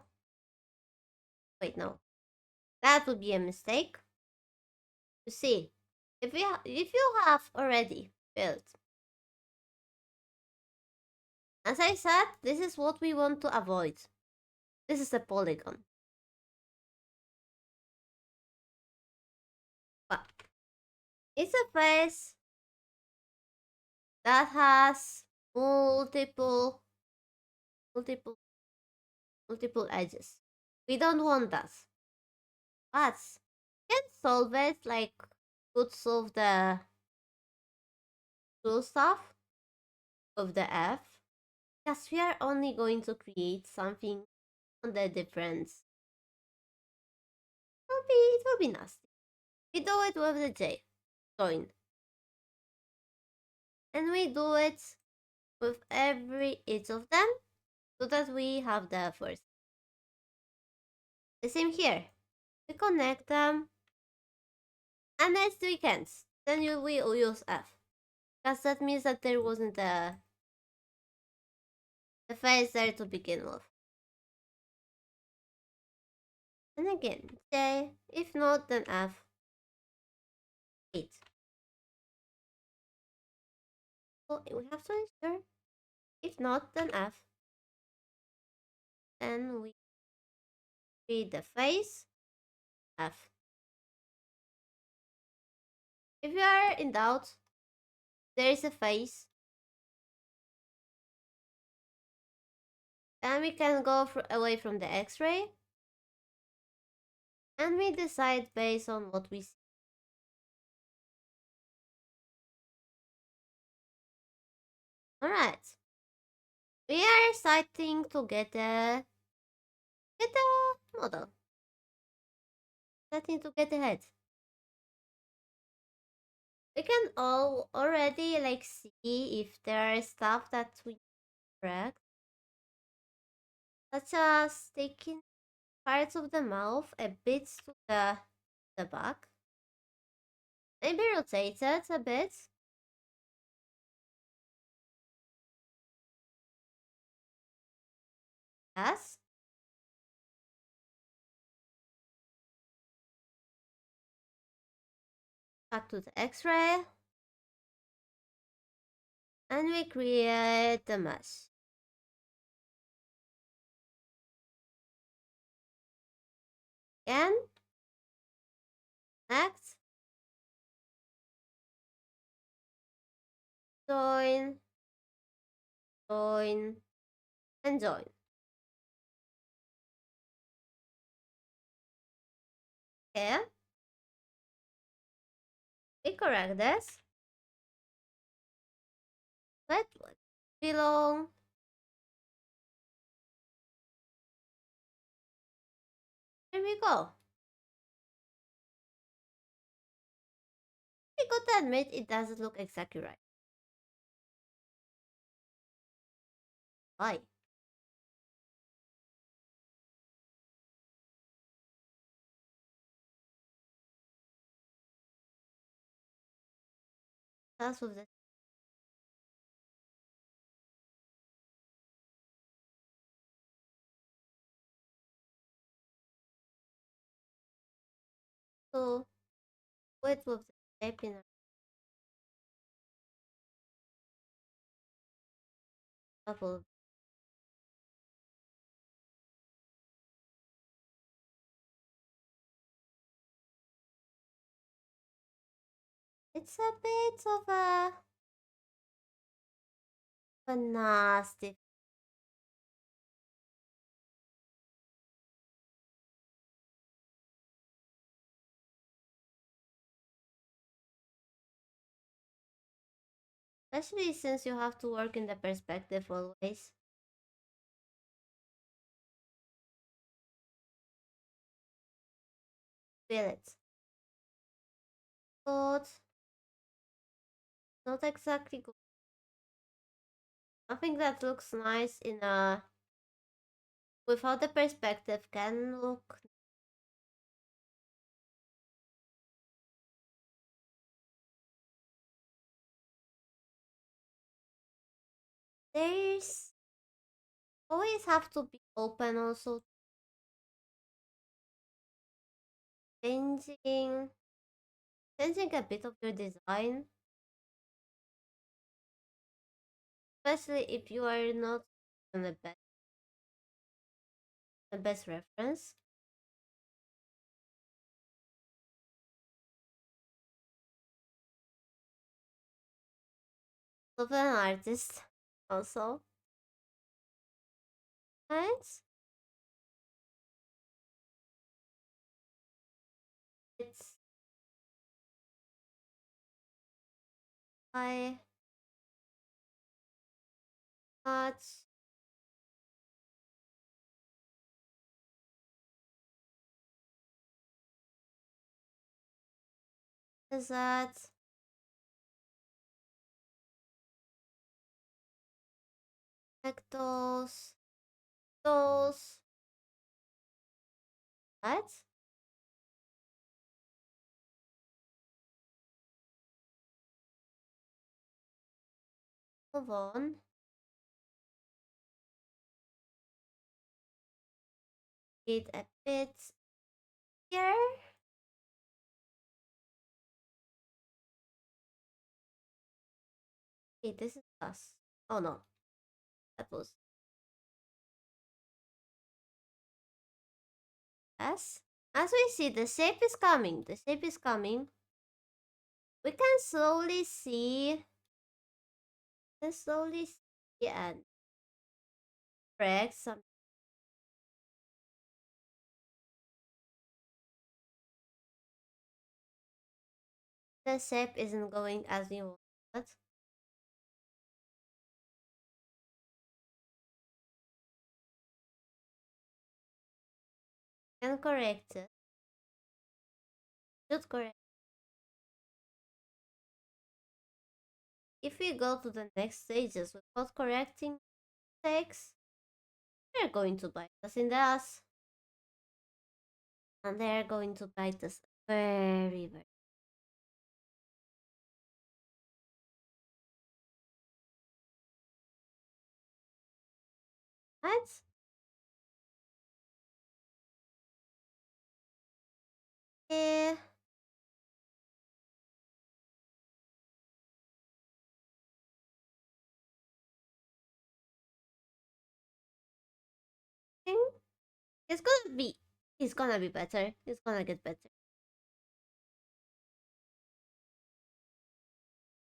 no. That would be a mistake. You see, if you have already built, as I said, this is what we want to avoid. This is a polygon. But it's a face that has multiple, multiple, multiple edges. We don't want that. But can solve it like could solve the cool stuff of the F. Because we are only going to create something on the difference. It will be nasty. We do it with the J. Join. And we do it with every each of them so that we have the first. The same here. We connect them and next we can't. Then we will use F. Because that means that there wasn't a face there to begin with. And again, J. If not, then F. 8. So we have to ensure. If not, then F. Then we create the face. F. If you are in doubt, there is a face. Then we can go away from the X-ray. And we decide based on what we see. Alright. We are starting to get a model. Starting to get ahead. We can all already like see if there are stuff that we correct. Such as taking parts of the mouth a bit to the back. Maybe rotate it a bit. Yes. Back to the X-ray. And we create the mesh. Again. Next. Join. Join. And join. Okay. We correct this. Let what belong. Here we go. We got to admit it doesn't look exactly right. Why? That's with the so wait with the shape in a couple. It's a bit of a nasty, especially since you have to work in the perspective always. Feel it. But not exactly good. Something that looks nice in a without the perspective can look. There's always have to be open also changing changing a bit of your design, especially if you are not on the best reference of an artist also, right? It's I much is that like those right? Move on. It a bit here. Okay, this is us. Oh no, that was us. As we see, the shape is coming. The shape is coming. We can slowly see and correct some. The shape isn't going as we want. Can correct it. Should correct. If we go to the next stages without correcting mistakes, they're going to bite us in the ass. And they're going to bite us very, very hard. Eh, think it's gonna be it's gonna be better. It's gonna get better.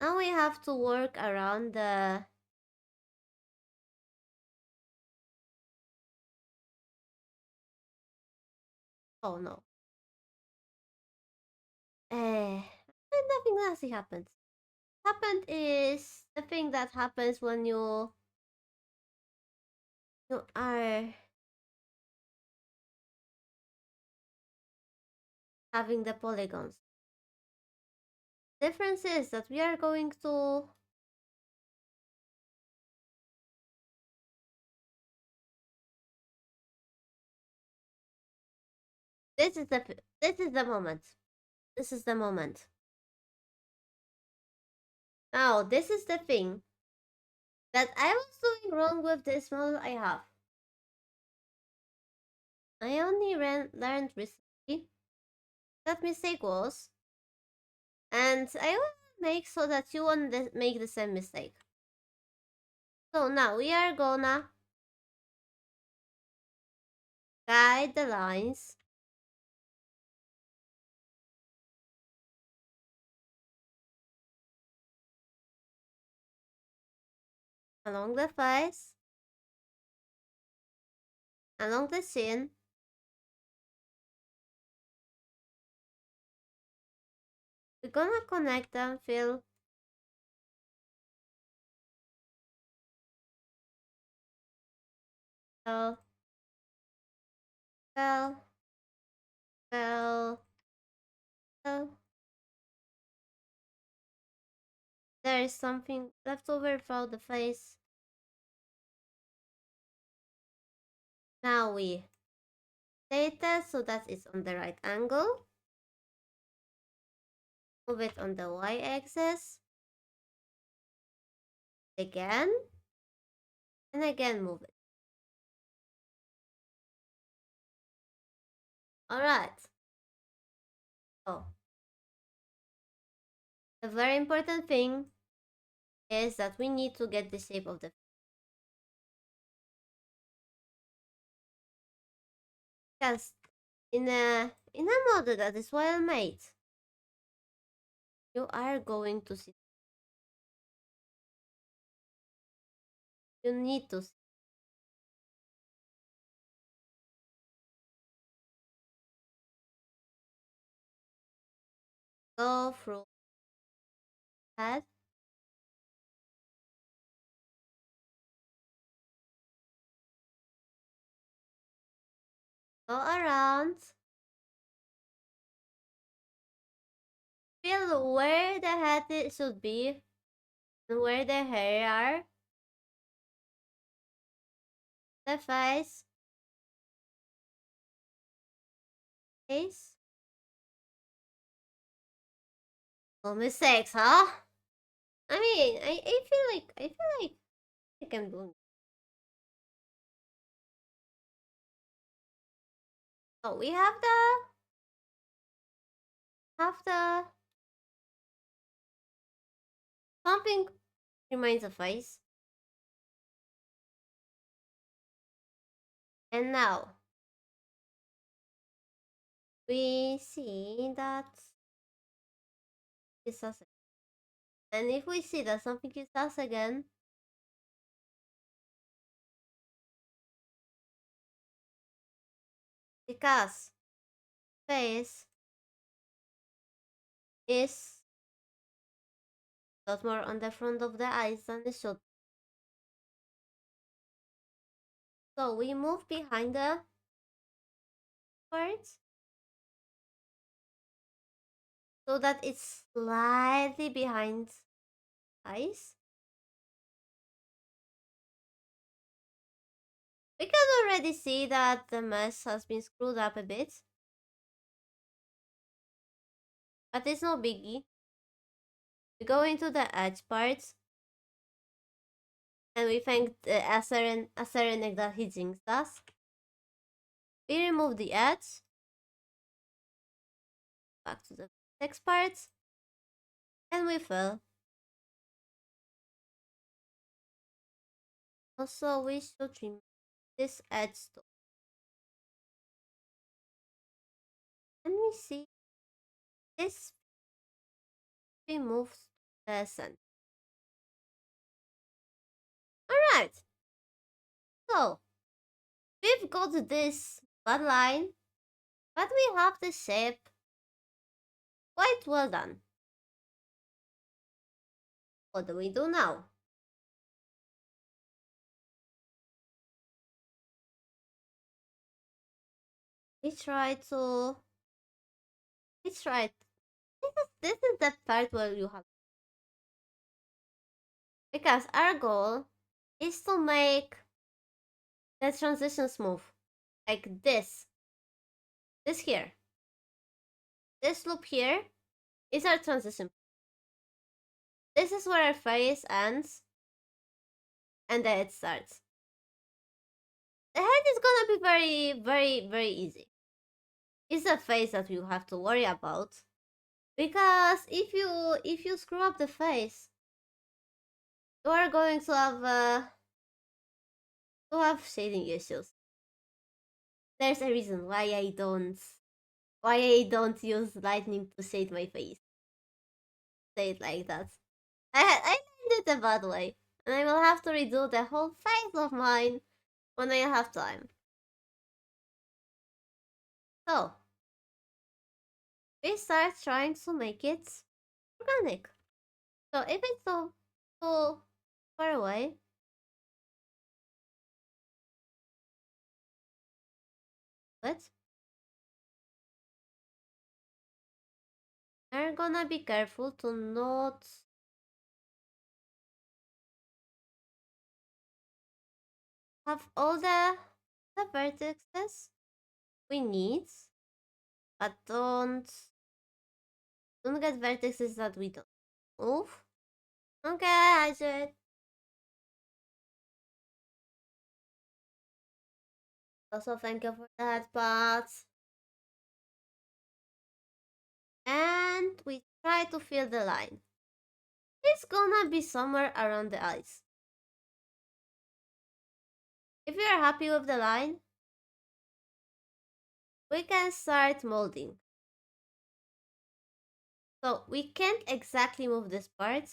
Now we have to work around the oh no. Nothing nasty happens. Happened is the thing that happens when you are having the polygons. Difference is that we are going to this is the moment. This is the moment. Now this is the thing that I was doing wrong with this model I have. I only learned recently that mistake was, and I will make so that you won't make the same mistake. So now we are gonna guide the lines along the face, along the chin, we're gonna connect them, fill, fill, fill, fill, fill. There is something left over for the face. Now we rotate it so that it's on the right angle. Move it on the y-axis. Again. And again move it. Alright. Oh, the very important thing is that we need to get the shape of the because in a model that is well made, you are going to see. You need to see. Go through that. Go around. Feel where the head should be and where the hair are. The face. No mistakes, huh? I feel like I can do. Oh, we have the something reminds of face. And now we see that it's us. And if we see that something is us again, because face is a lot more on the front of the eyes than it should. So we move behind the words so that it's slightly behind eyes. We can already see that the mesh has been screwed up a bit, but it's no biggie. We go into the edge parts and we thank the Aserenek that he jinxed us. We remove the edge, back to the text parts, and we fill. Also, we should remove this edge too. And we see this removes the center. Alright, so we've got this bad line, but we have the shape quite well done. What do we do now? We try to. We try. This is the part where you have because our goal is to make the transition smooth, like this. This here. This loop here is our transition. This is where our face ends, and the head starts. The head is gonna be very, very, very easy. It's the face that you have to worry about. Because if you screw up the face, you are going to have shading issues. There's a reason why I don't use lightning to shade my face. Say it like that. I learned it a bad way, and I will have to redo the whole face of mine when I have time. So we start trying to make it organic. So if it's so far away, but we're gonna be careful to not have all the vertices we need, but don't get vertices that we don't move. Okay, I should. Also, thank you for that, but And we try to fill the line. It's gonna be somewhere around the eyes. If we are happy with the line, we can start molding. So we can't exactly move this part.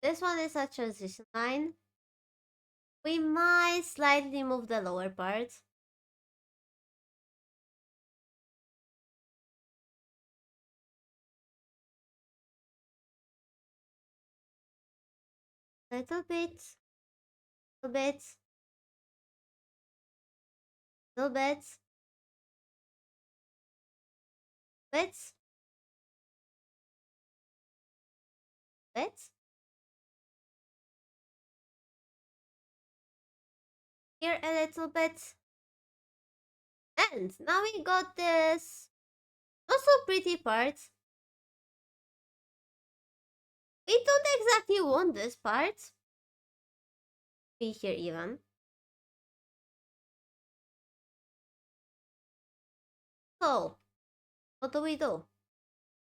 This one is a transition line. We might slightly move the lower part. Little bit, little bit, little bit, bit, bit. Here a little bit. And now we got this also pretty part. We don't exactly want this part. Be here even. So, what do?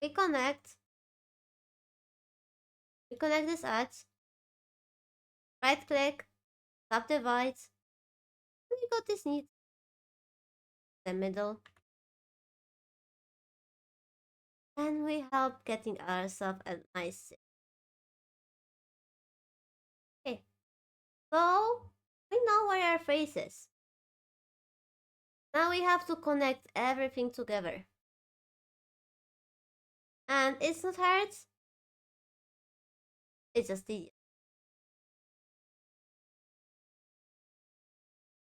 We connect. We connect this edge. Right click. Tap divide. And we got this neat. The middle. And we help getting ourselves a nice. Okay. So, we know where our face is. Now we have to connect everything together. And it's not hard. It's just tedious.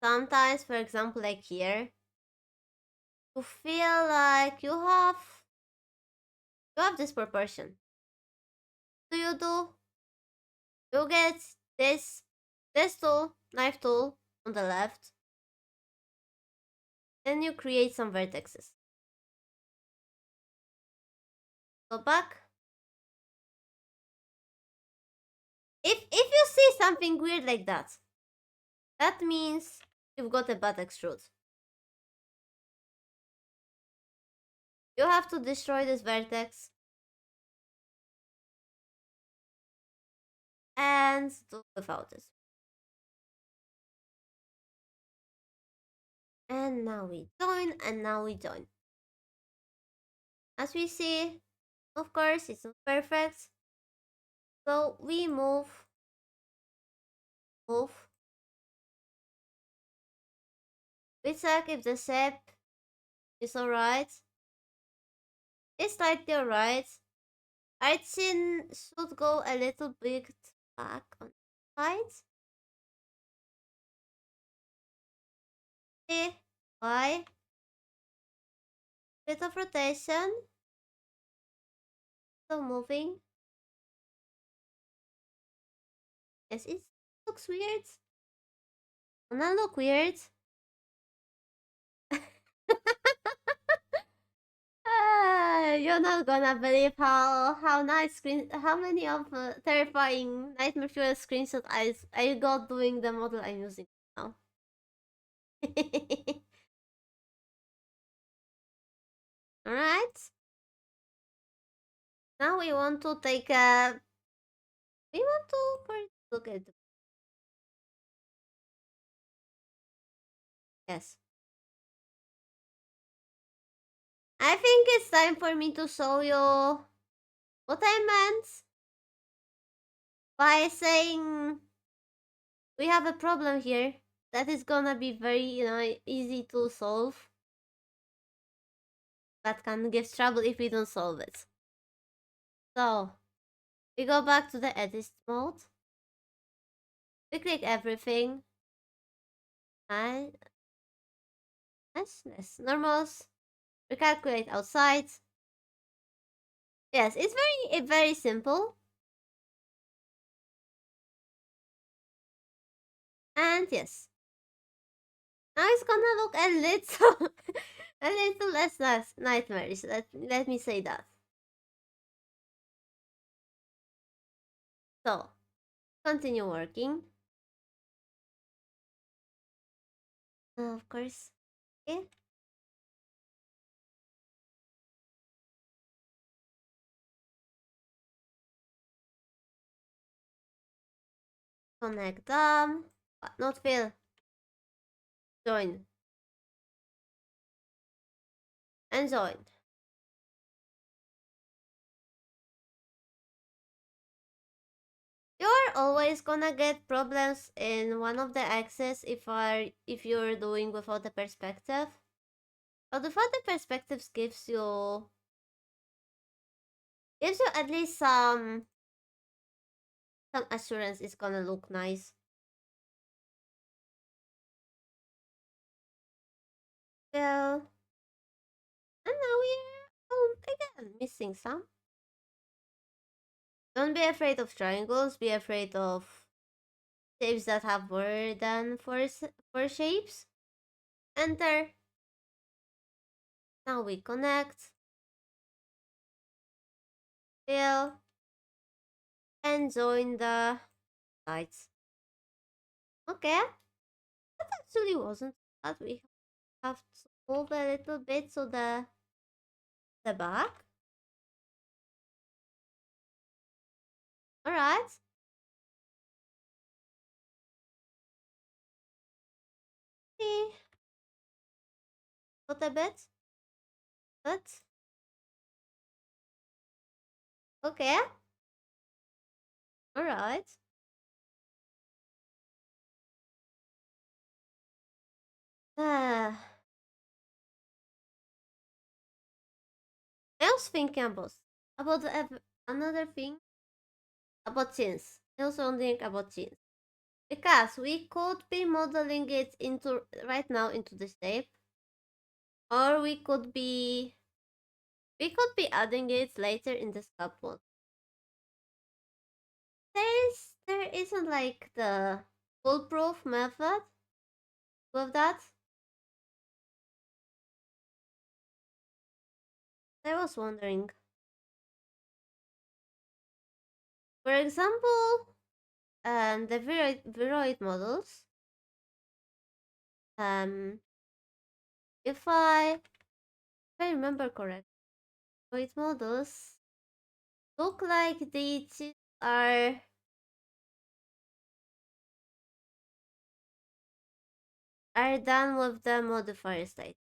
Sometimes, for example, like here, you feel like you have this proportion. What do? You get this tool, knife tool on the left, and you create some vertices. Go back. If you see something weird like that, that means you've got a bad extrude. You have to destroy this vertex and do without this. And now we join, and now we join. As we see, of course, it's not perfect. So we move. We check if the shape is alright. It's slightly alright. Our chin should go a little bit back on the sides. See why? Bit of rotation. So moving. Yes, it looks weird. Gonna look weird. You're not gonna believe how many of terrifying nightmare fuel screenshots I got doing the model I'm using now. Alright. Now we want to take a. We want to first look at. Yes. I think it's time for me to show you what I meant by saying we have a problem here that is gonna be very, easy to solve. That can give trouble if we don't solve it. So, we go back to the edit mode. We click everything. And nice. Normals. Recalculate outside. Yes, it's very simple. And yes. Now it's gonna look a little a little less nightmarish. Let me say that. So continue working. Of course. Okay. Connect them. Not fill. Join. And join. You're always gonna get problems in one of the axes if you're doing without the perspective. But without the perspectives gives you at least some assurance it's gonna look nice. Well, and now we're again missing some. Don't be afraid of triangles. Be afraid of shapes that have more than four shapes. Enter. Now we connect. Fill. And join the sides. Okay. That actually wasn't bad. We have to move a little bit so the back. Alright. See. Got a bit. But okay. Alright. I was thinking about another thing about chins. I was wondering about chins. Because we could be modeling it into right now into the shape. Or we could be adding it later in the scaffold. There isn't like the foolproof method with that. I was wondering. For example, the viroid models. Um, if I remember correct, viroid models look like the chips are done with the modifier state.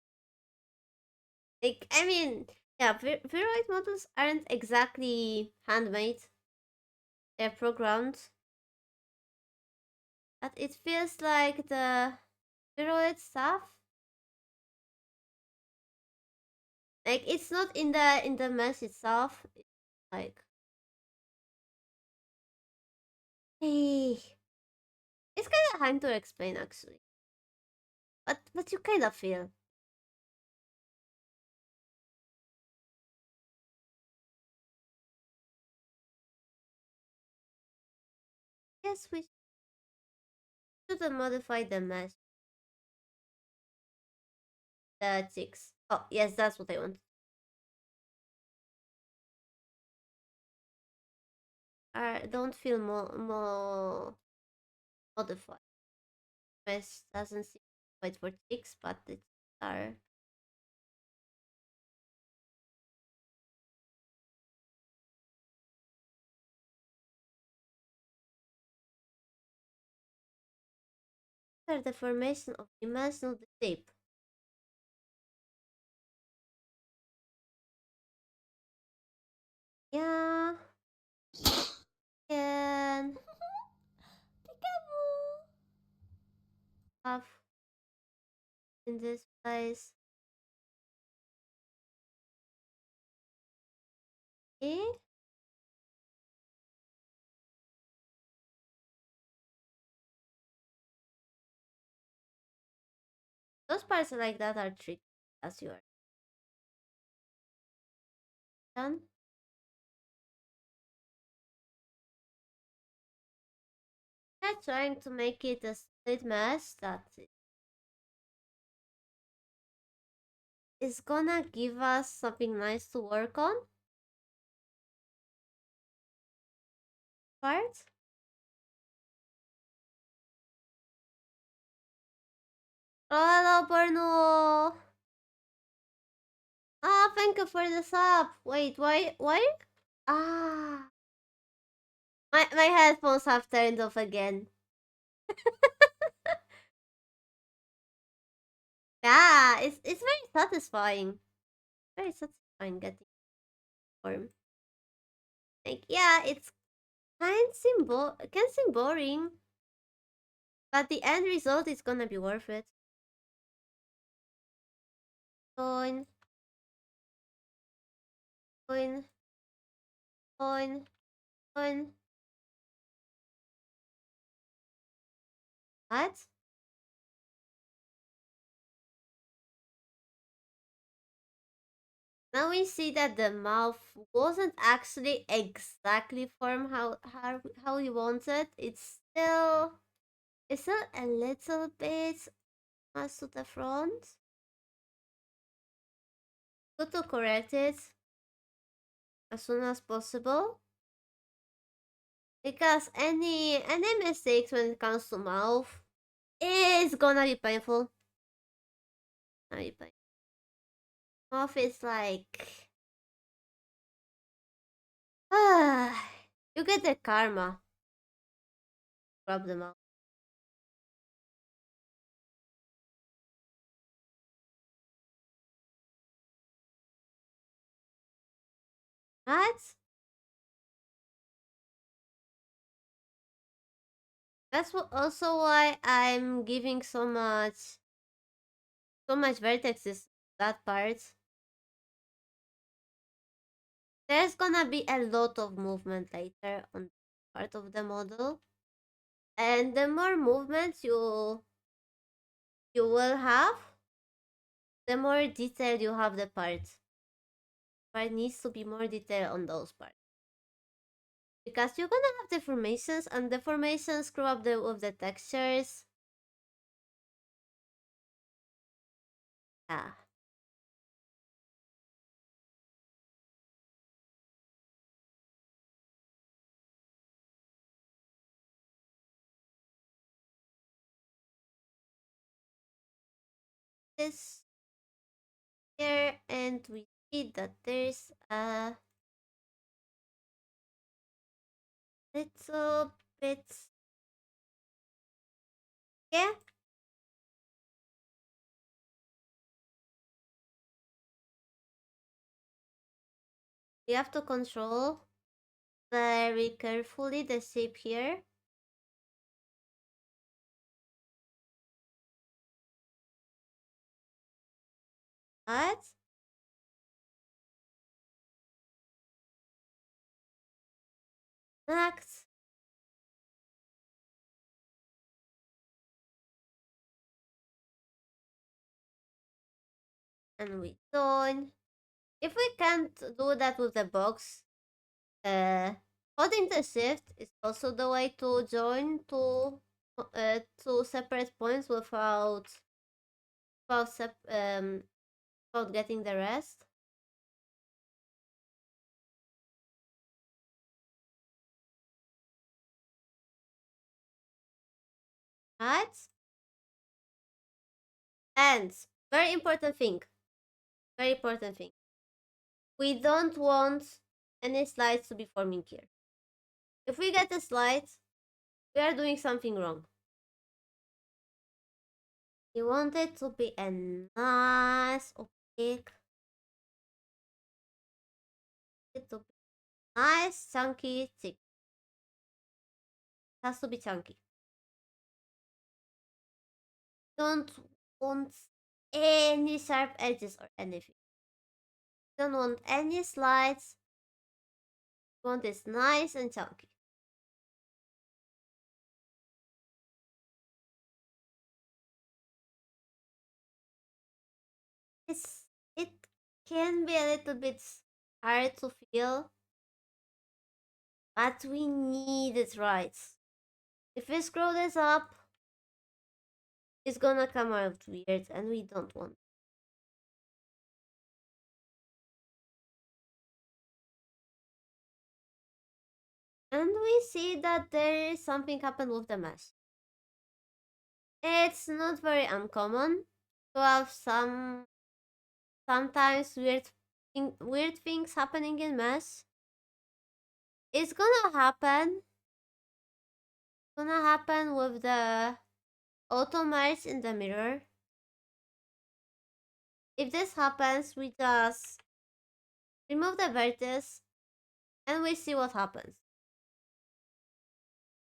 Like, I mean, yeah, viroid models aren't exactly handmade. They're programmed, but it feels like the viroid stuff. Like, it's not in the mesh itself. It's like, hey, it's kind of hard to explain actually, but you kind of feel. Yes, we should modify the mesh, the cheeks. Oh, yes, that's what I want. Don't feel more modified. Mesh doesn't seem quite for cheeks, but it's are. Are the formation of the mesh, not the shape. Yeah, can have in this place. Eh? Those parts like that are tricky as you are done. I'm trying to make it a split mesh that is gonna give us something nice to work on. Part. Hello, Porno. Ah, thank you for the sub. Wait, why? Why? Ah, my headphones have turned off again. Yeah, it's very satisfying. Very satisfying getting form. Like yeah, it's can seem boring, but the end result is gonna be worth it. Coin, coin, coin, coin. What? Now we see that the mouth wasn't actually exactly formed how we wanted. It's still a little bit as to the front. Good to correct it as soon as possible. Because any mistakes when it comes to mouth is gonna be painful. Gonna be painful. Mouth is like you get the karma from the mouth. Right? Also why I'm giving so much vertexes that part. There's gonna be a lot of movement later on part of the model. And the more movements you will have, the more detailed you have the part. Part needs to be more detailed on those parts. Because you're gonna have deformations and deformations screw up with the textures. Yeah. This here and we see that there's a little bit, yeah, we have to control very carefully the shape here. But next, and we done. If we can't do that with the box, uh, holding the shift is also the way to join two separate points without without getting the rest. Right? And very important thing. We don't want any slides to be forming here. If we get a slide, we are doing something wrong. You want it to be a nice opaque, it to be nice, chunky, thick. It has to be chunky. Don't want any sharp edges or anything. Don't want any slides. Want this nice and chunky. It's it can be a little bit hard to feel, but we need it right. If we scroll this up, it's gonna come out weird and we don't want. And we see that there is something happened with the mesh. It's not very uncommon to have sometimes weird things happening in mesh. It's gonna happen gonna happen with the auto merge in the mirror. If this happens, we just remove the vertex and we see what happens.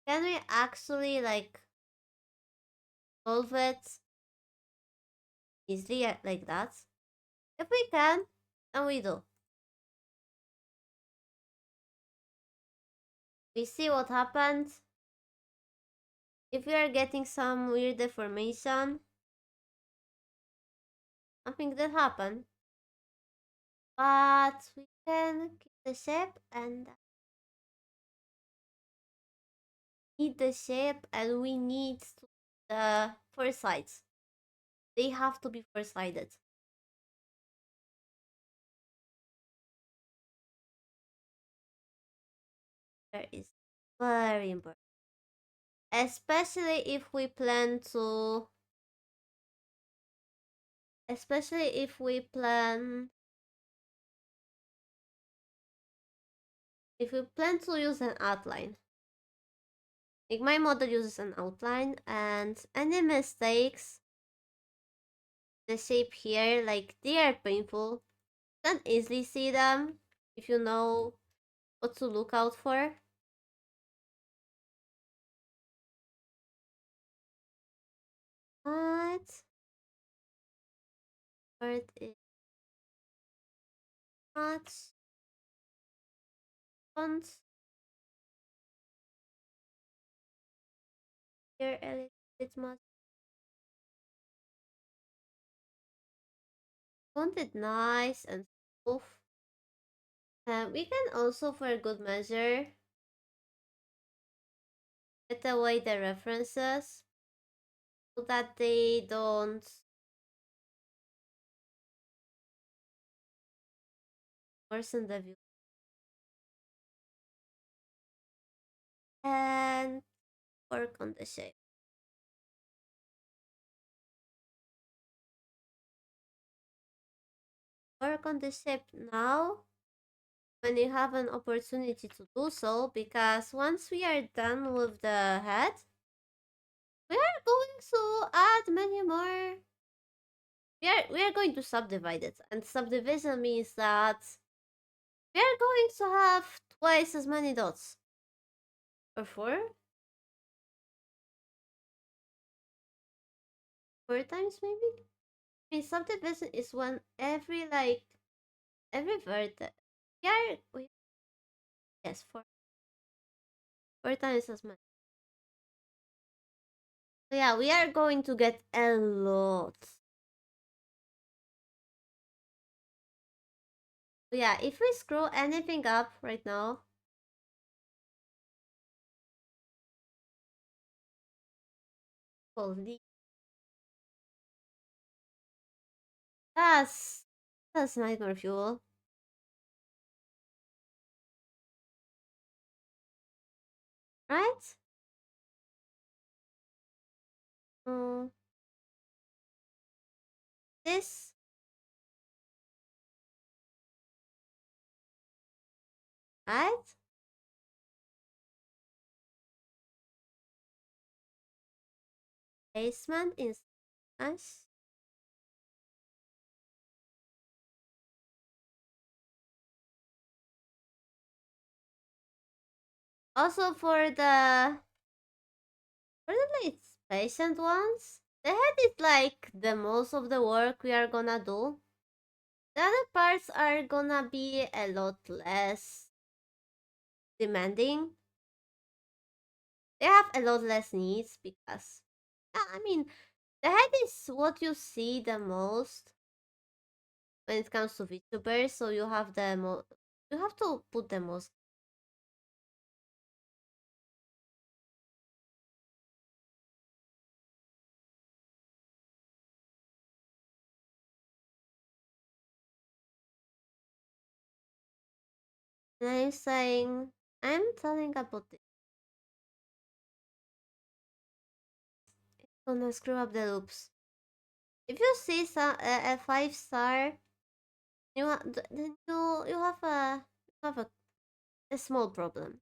Can we actually like solve it easily like that? If we can, then we do. We see what happens. If we are getting some weird deformation, something did happen. But we can keep the shape and need the shape and we need the four sides. They have to be four-sided. That is very important. Especially if we plan to especially if we plan to use an outline. Like my model uses an outline and any mistakes the shape here, like they are painful. You can easily see them if you know what to look out for. But part is not font here a little bit much. Font it nice and smooth. We can also, for good measure, get away the references so that they don't worsen the view. And work on the shape. Work on the shape now when you have an opportunity to do so, because once we are done with the head, we are going to add many more. We are going to subdivide it, and subdivision means that we are going to have twice as many dots. Or four times maybe? I mean, subdivision is when every vertex. Yes, four times as much. So yeah, we are going to get a lot. So yeah, if we screw anything up right now, holy, that's that's nightmare fuel, right? Mm, this right? Basement is nice. Also for the like patient ones, the head is like the most of the work we are gonna do. The other parts are gonna be a lot less demanding. They have a lot less needs because, I mean, the head is what you see the most when it comes to VTubers. So you have to put the most. And I'm telling about this. It's gonna screw up the loops. If you see a 5-star, then you have a small problem.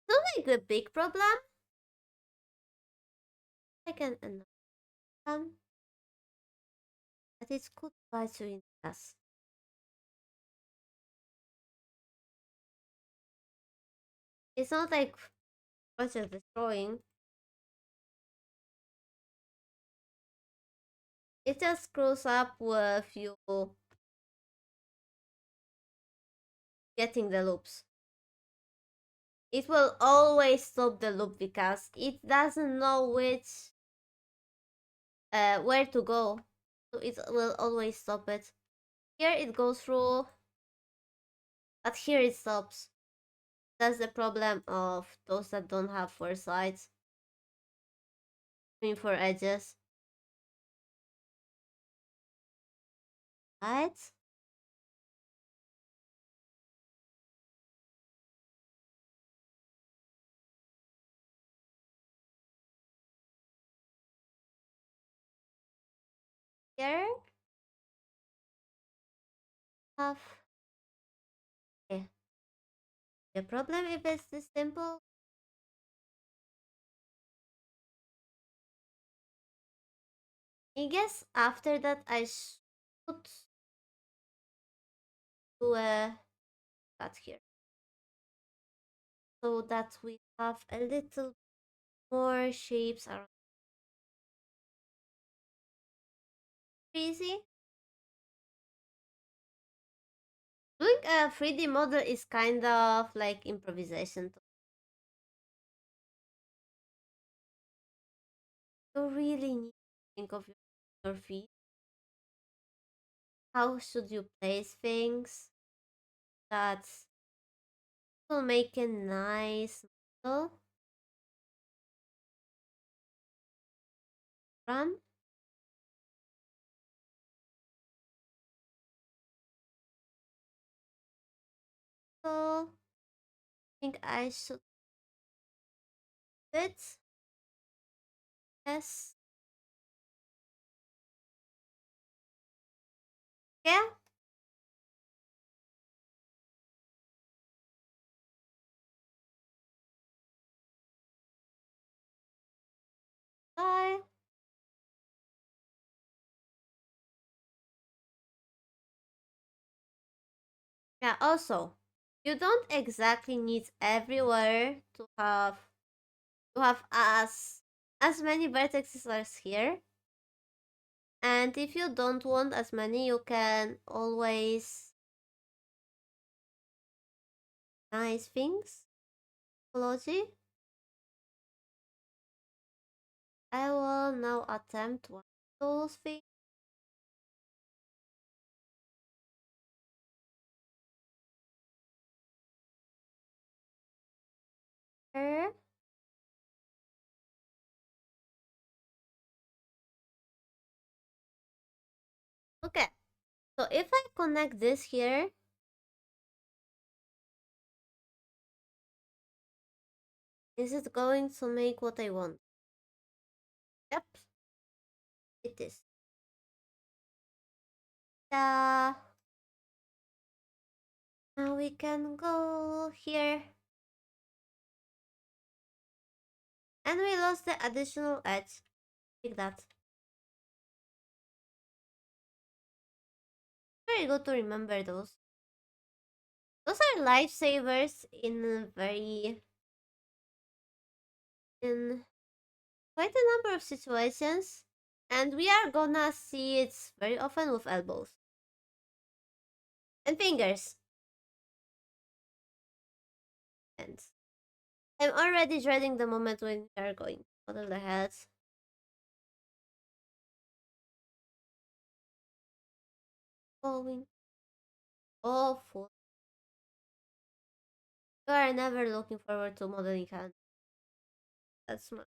Not like a big problem, I can annoy them, but it's good advice to in class. It's not like project destroying. It just screws up with you getting the loops. It will always stop the loop because it doesn't know where to go. So it will always stop it. Here it goes through, but here it stops. That's the problem of those that don't have four sides. I mean, four edges. Right? Here have, okay. The problem if it's this simple, I guess after that I should do a cut here. So that we have a little more shapes around. Easy. Doing a 3D model is kind of like improvisation. You really need to think of your feet. How should you place things? That will make a nice model. Run. So I think I should fit. Yes. Yeah. Bye. Yeah, also, you don't exactly need everywhere to have as many vertices as here. And if you don't want as many, you can always nice things. Apology. I will now attempt one of those things. Here. Okay. So if I connect this here, is it going to make what I want? Yep, it is. Yeah. Now we can go here. And we lost the additional edge. Like that. Very good to remember those. Those are lifesavers in quite a number of situations. And we are gonna see it very often with elbows. And fingers. And I'm already dreading the moment when we are going to model the heads. Going awful. You are never looking forward to modeling hands. That's my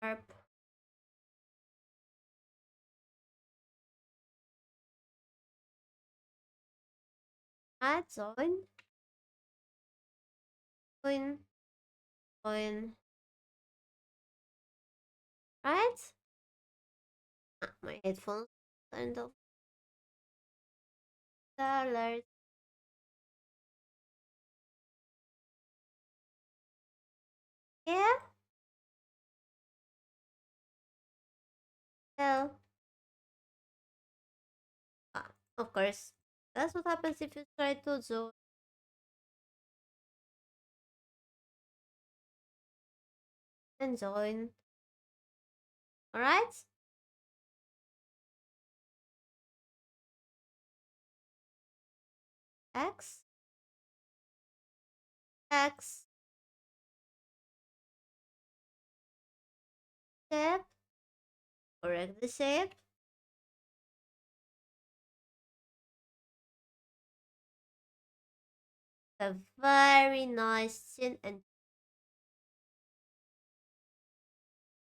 sharp. Add join, join. Right? Ah, my headphones. kind of salad. Yeah, well, of course. That's what happens if you try to do and join. Alright? X, X, shape, correct the shape. A very nice chin, and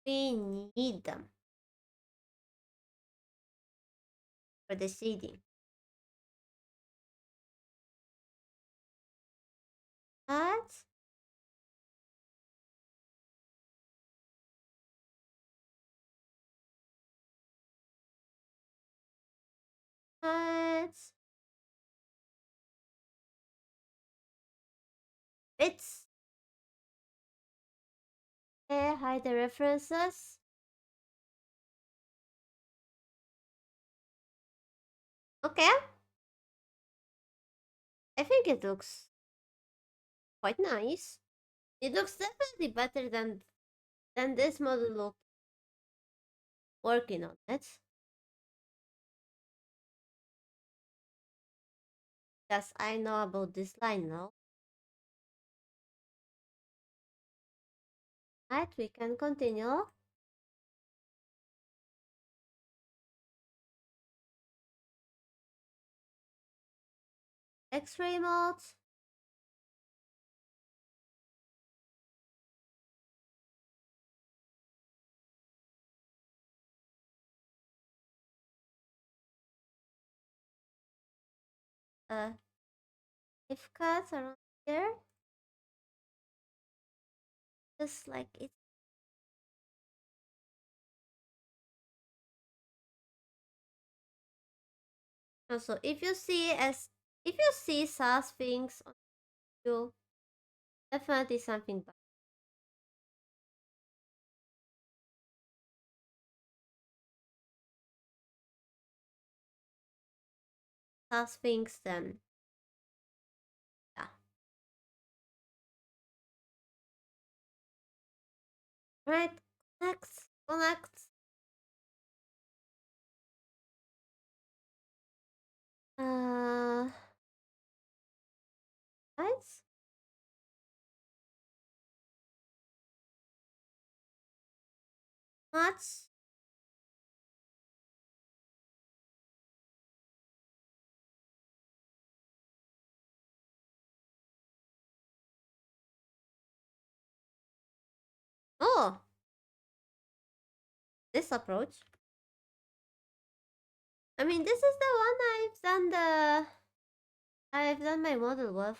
we need them for the shading. What? What? It's hide the references. Okay, I think it looks quite nice. It looks definitely better than this model look working on it. Yes, I know about this line now. Right, we can continue. X-ray mode. Uh, if cuts around here, just like it. Also, if you see sus things on you, definitely something bad. Sus things, then yeah. Right, connect. Uh, right. Match. Oh, this approach. I mean, this is the one I've done my model with.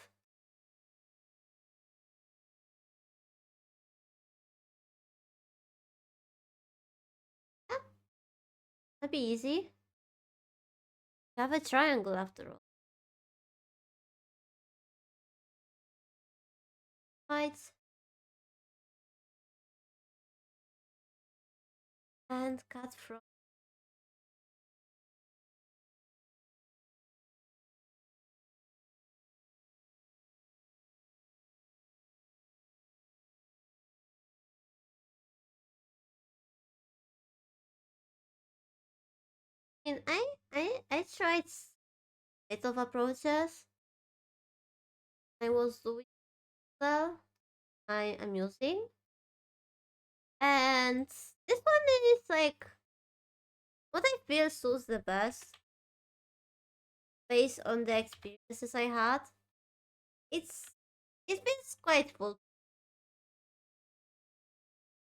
Yeah, that'd be easy. You have a triangle after all. Right. And cut from. And I tried bit of approaches. I was doing well. I am using. And this one is like what I feel suits the best based on the experiences I had. It's it feels quite full.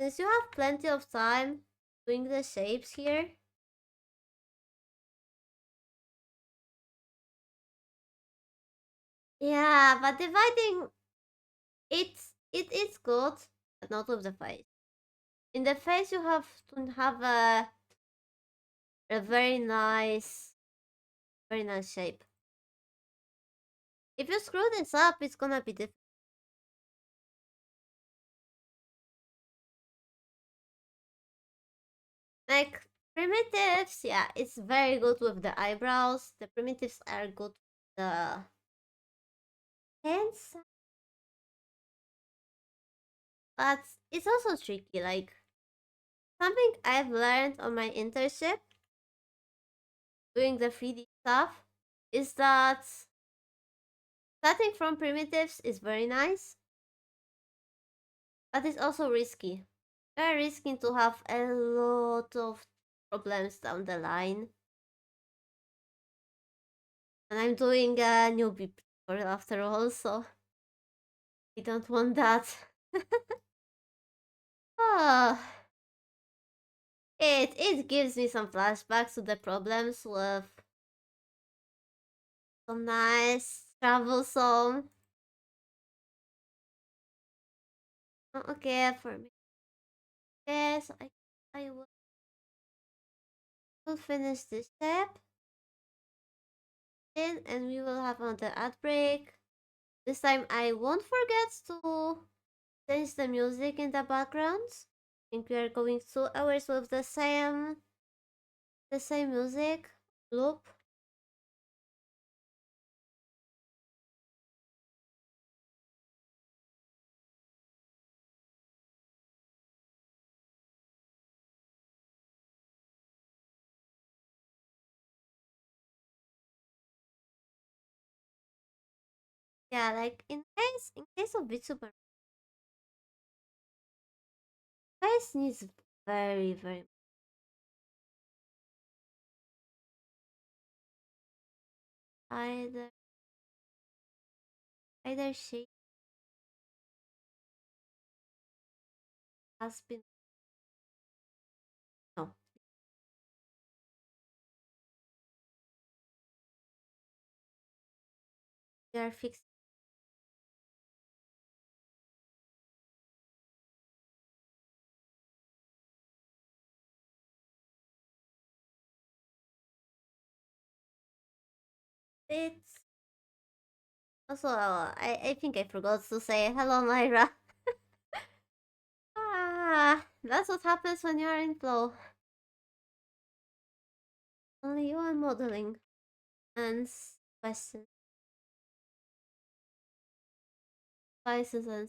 Since you have plenty of time doing the shapes here. Yeah, but dividing it's good, but not with the face. In the face you have to have a A very nice shape. If you screw this up, it's gonna be different. Like primitives, yeah, it's very good with the eyebrows. The primitives are good with the hands, but it's also tricky. Like something I've learned on my internship doing the 3D stuff is that starting from primitives is very nice, but it's also risky. Very risky to have a lot of problems down the line. And I'm doing a newbie tutorial after all, so we don't want that. Ah, it gives me some flashbacks to the problems with some nice troublesome. Okay, for me. Yes, I will finish this step. In and we will have another ad break. This time I won't forget to change the music in the background. I think we are going 2 hours with the same music loop. Yeah, like in case of VTuber, face needs very either either shape has been no. They are fixed. It's also I think I forgot to say hello, Myra. That's what happens when you're in flow. Only you and modeling and questions, spices and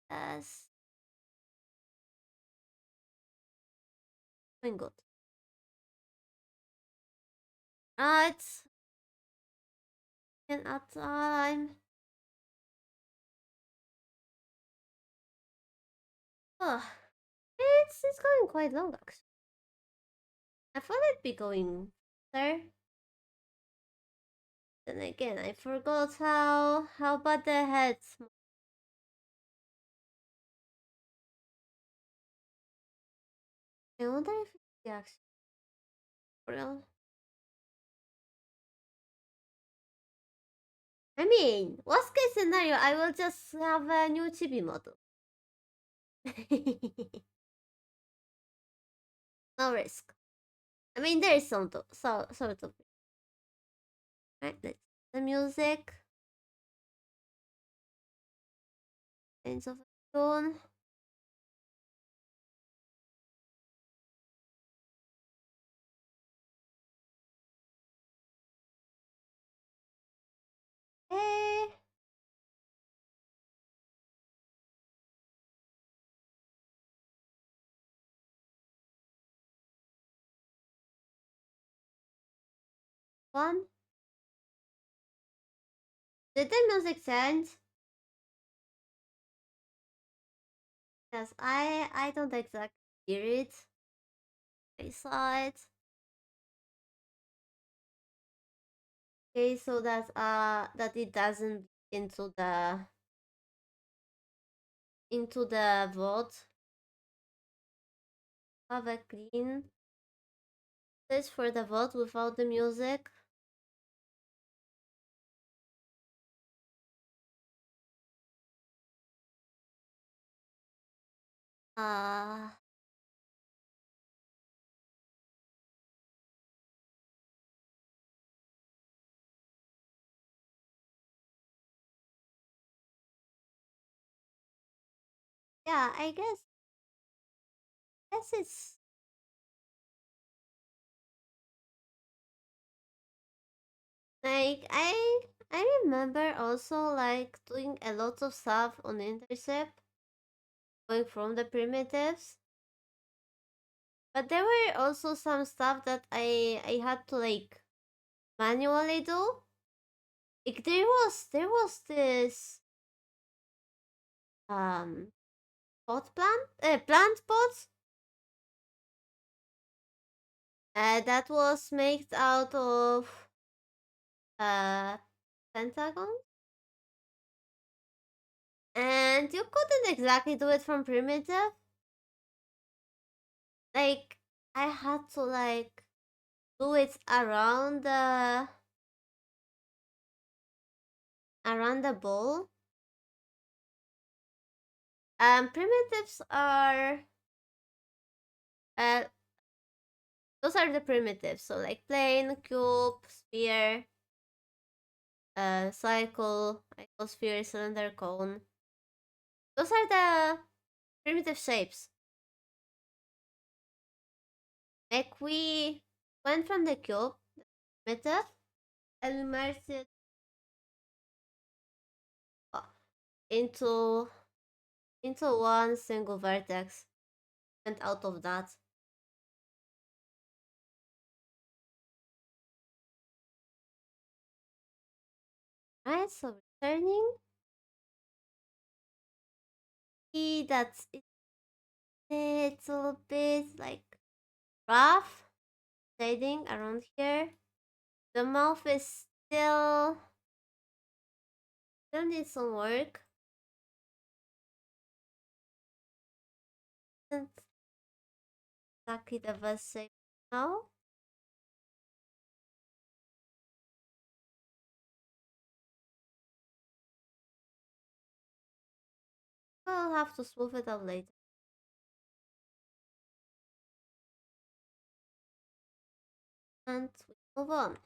that's doing good. It's in a time. Oh, it's going quite long actually. I thought it'd be going there. Then again, I forgot how bad the heads. I wonder if it's the actual real. I mean, worst case scenario, I will just have a new chibi model. No risk. I mean, there is some sort of. Right, let's the music. Ends of tone. Hey, one. Did the music change? Yes, I don't exactly hear it. I saw it. Okay, so that it doesn't into the vote. Have a clean place for the vote without the music. Uh, yeah, I guess it's like I remember also like doing a lot of stuff on intercept, going from the primitives. But there were also some stuff that I had to like manually do. Like there was this um plant pots that was made out of uh pentagon, and you couldn't exactly do it from primitive. Like I had to like do it around the bowl. Primitives are uh those are the primitives. So like plane, cube, sphere, cycle, icosphere, cylinder, cone. Those are the primitive shapes. Like we went from the cube, primitive, and we merged it uh, into one single vertex. And out of that, right? So returning, see that's it. It's a little bit like rough shading around here. The mouth is still needs some work. Isn't exactly the best shape now. We'll have to smooth it out later. And we move on.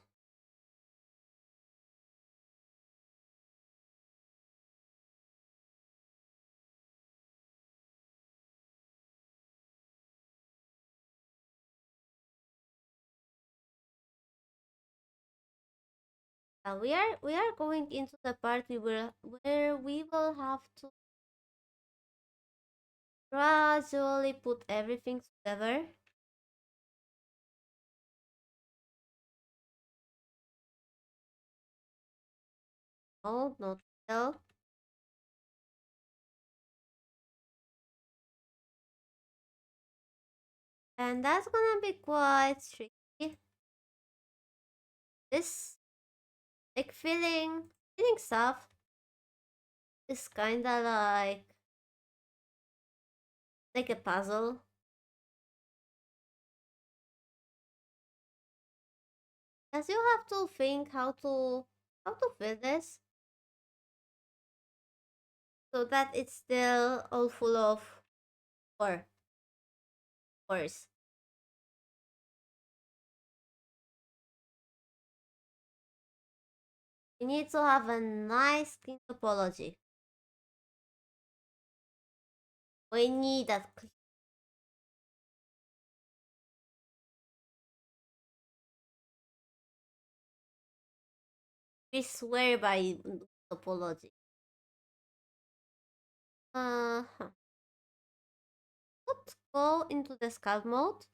We are going into the part where we will have to gradually put everything together. Oh, not well. And that's gonna be quite tricky. This like feeling stuff is kinda like a puzzle. Because you have to think how to fit this so that it's still all full of core cores. We need to have a nice clean topology. We need that we swear by topology. Uh-huh. Let's go into the scout mode.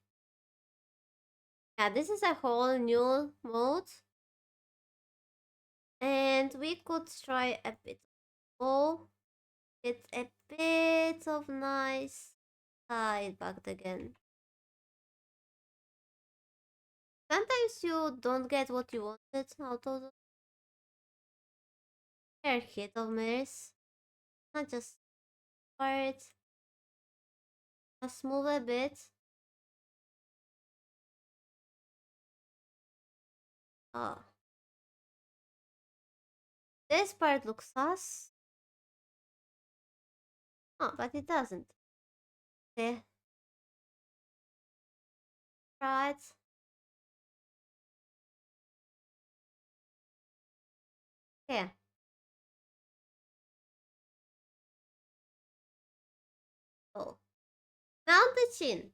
Yeah, this is a whole new mode. And we could try a bit. Oh, it's a bit of nice side back again. Sometimes you don't get what you wanted out of the fair hit of mirrors. Not just part, just move a bit. Oh, this part looks sus. Oh, but it doesn't. Okay. Right. Okay. Oh. Now the chin.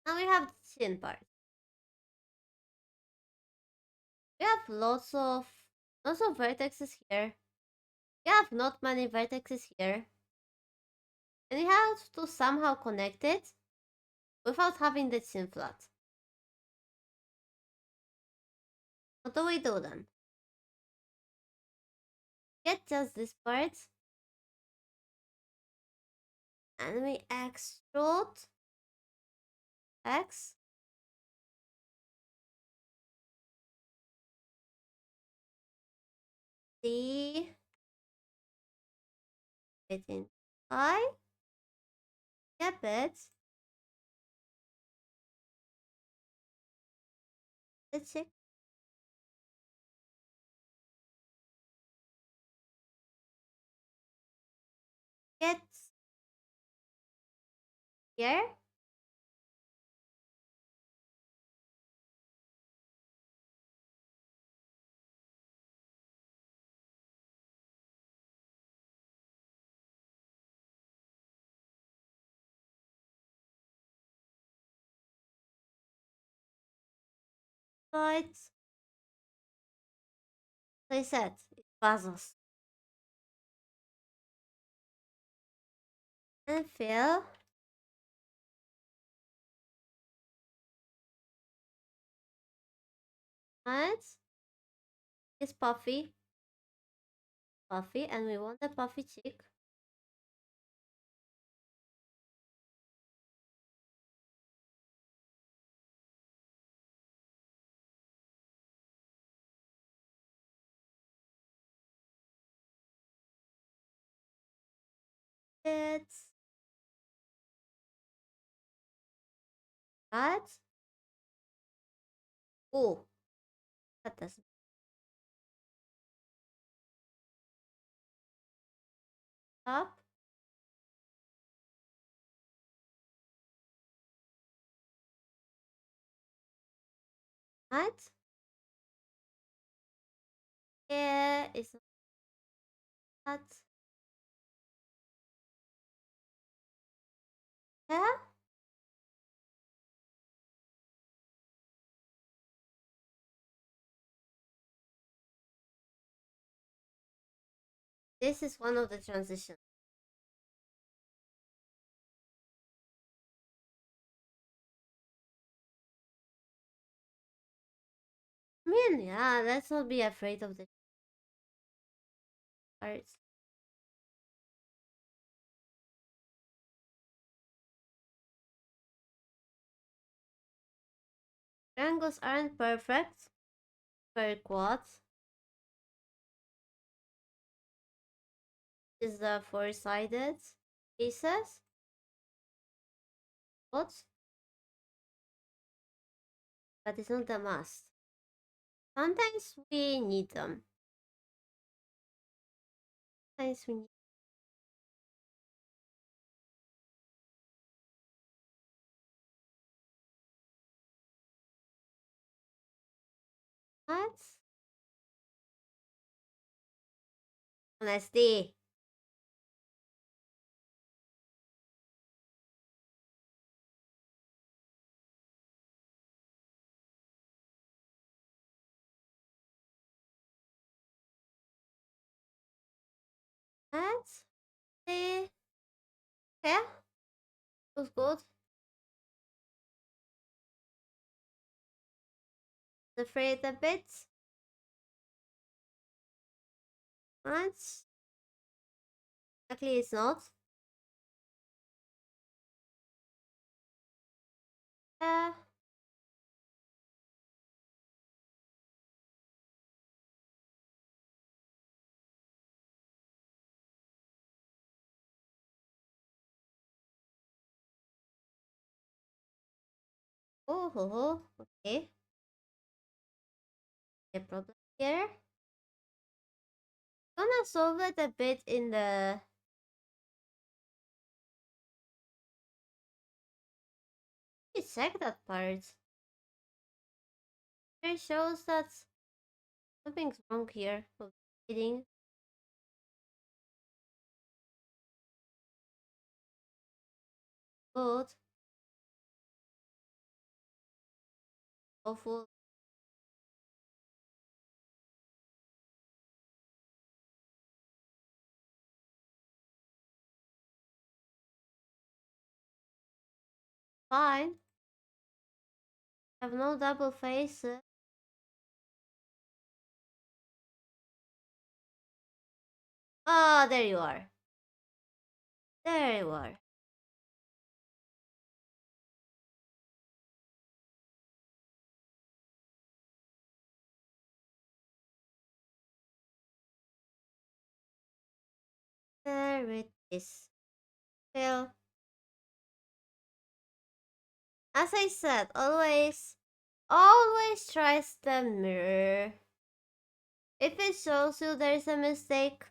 Now we have the chin part. We have lots of vertices here. We have not many vertices here. And we have to somehow connect it without having the chin flat. What do we do then? Get just this part. And we extrude X. D. It in I. Yep, it. Let's check. Get here. Right. So I said, it puzzles. And fill. Right. It's puffy. Puffy. And we want a puffy cheek. It's right. Oh, that doesn't. Up. Right. Here is that. Yeah. This is one of the transitions. I mean, yeah, let's not be afraid of the parts. Triangles aren't perfect. Very quads. Is the four-sided pieces. What? But it's not a must. Sometimes we need them. Sometimes we need what? Honesty. Let's see. Yeah, looks good. Afraid a bit. Much. Actually, it's not. Uh, oh, ho, ho. Okay. A problem here. Gonna solve it a bit in the me check that part. It shows that something's wrong here. With reading. Good. Awful. Fine. Have no double faces. Ah, there you are. There you are. There it is. Well, as I said, always trust the mirror. If it shows you there's a mistake.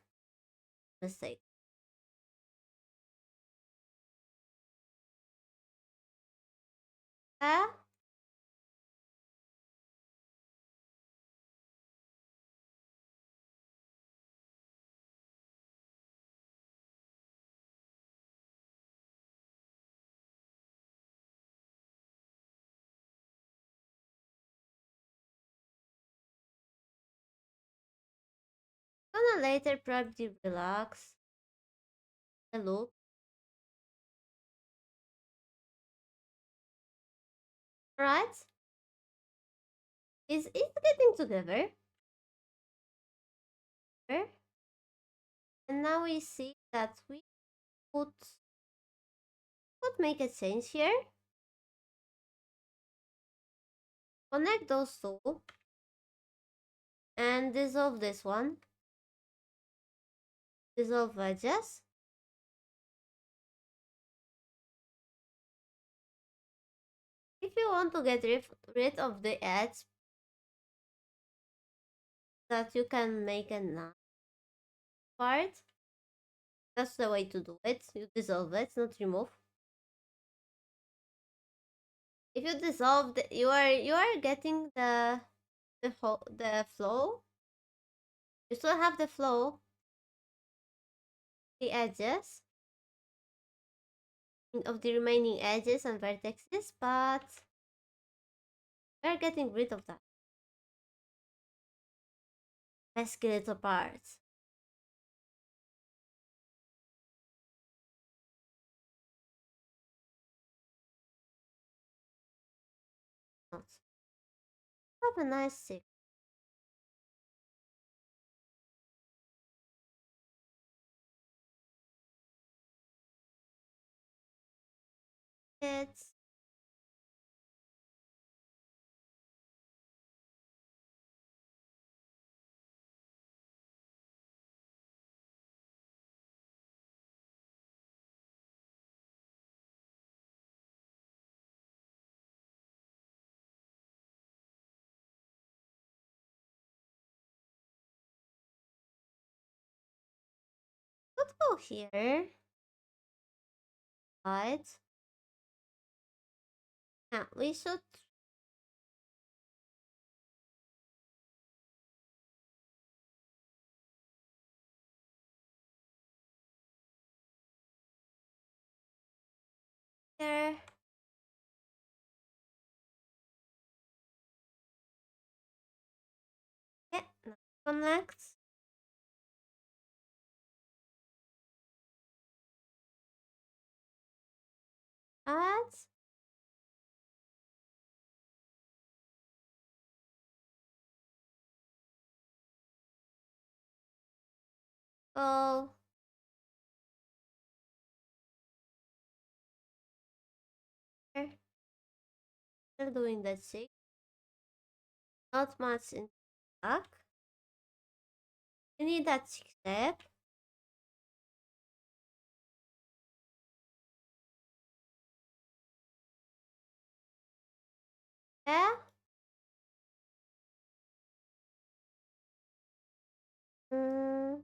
Huh? Gonna later probably relax the loop, right? Is it getting together? And now we see that we could could make a change here. Connect those two and dissolve this one. Dissolve edges. If you want to get rid of the edge that you can make a nice part, that's the way to do it. You dissolve it, not remove. If you dissolve, you are getting the flow. You still have the flow, the edges of the remaining edges and vertices, but we're getting rid of that pesky little parts. Have a nice sip. It's let's go here. Right. Now we should here. Yeah, now connect. Add. Go. Here. Still doing that shake. Not much in back. We need that step. Yeah. Mm,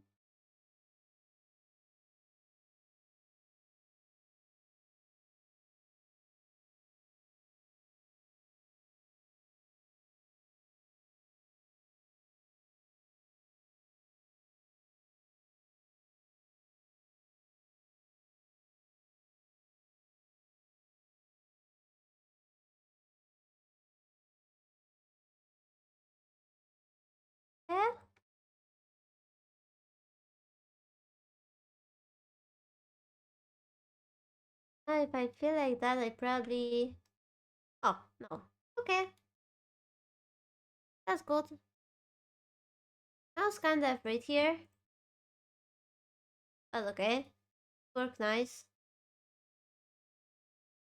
Yeah. If I feel like that, I probably. Oh no. Okay, that's good. I was kind of afraid here, but okay. Work nice.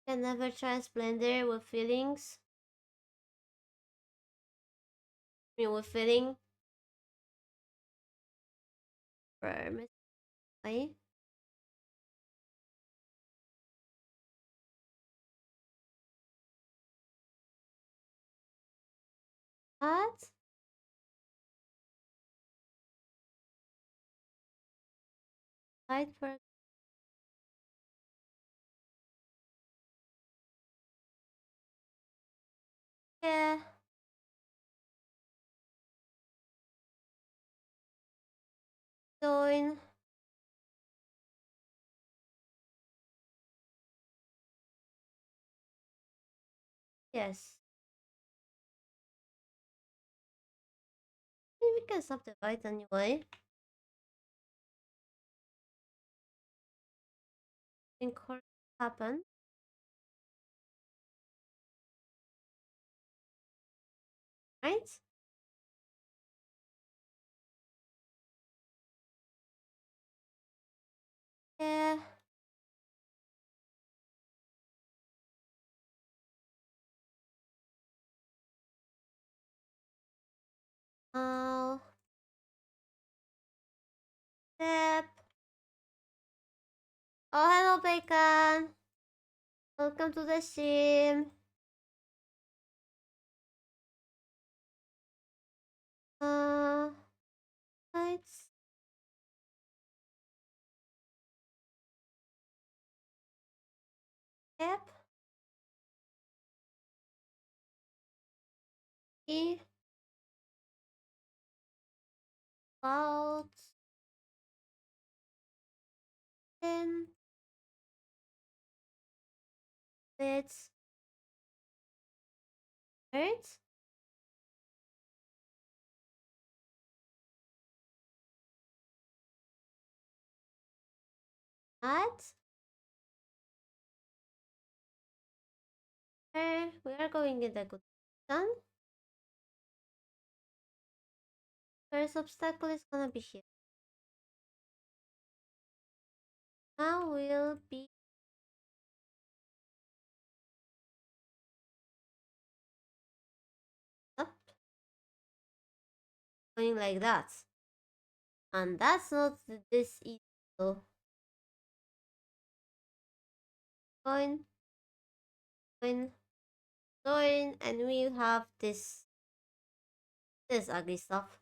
Can never trust Blender with feelings. I mean, with feeling. Permanently. What? Fight for. Yeah. Join. Yes. Maybe we can stop the fight anyway. Think horror happen. Right? Yeah. Oh. Step. Oh, hello, Bacon. Welcome to the stream. Uh, lights. Step. E. Clouds. In. Lids. Birds. What? We are going in the good direction. First obstacle is gonna be here. Now will be up. Going like that. And that's not this easy. So join, join, join, and we have this ugly stuff.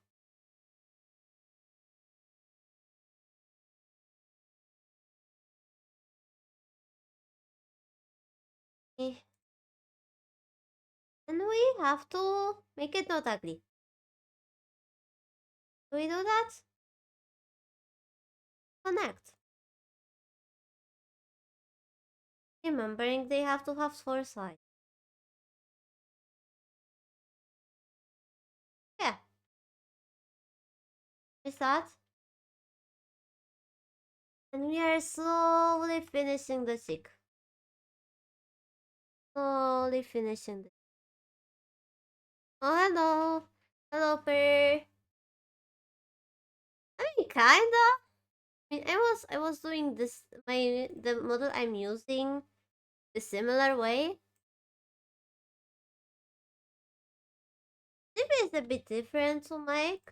Eh, and we have to make it not ugly. Do we do that? Connect. Remembering they have to have foresight. Yeah, is that? And we are slowly finishing the stick. Slowly finishing the. Oh, hello. Hello, Pear. I mean, kinda. I mean, I was doing this the model I'm using the similar way. Maybe it's a bit different to make.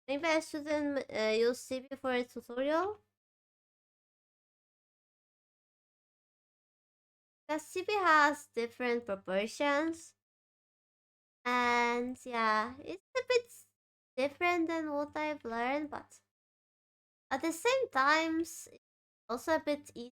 Maybe I shouldn't use CP for a tutorial. Because CP has different proportions. And yeah, it's a bit different than what I've learned, but at the same time, it's also a bit easier.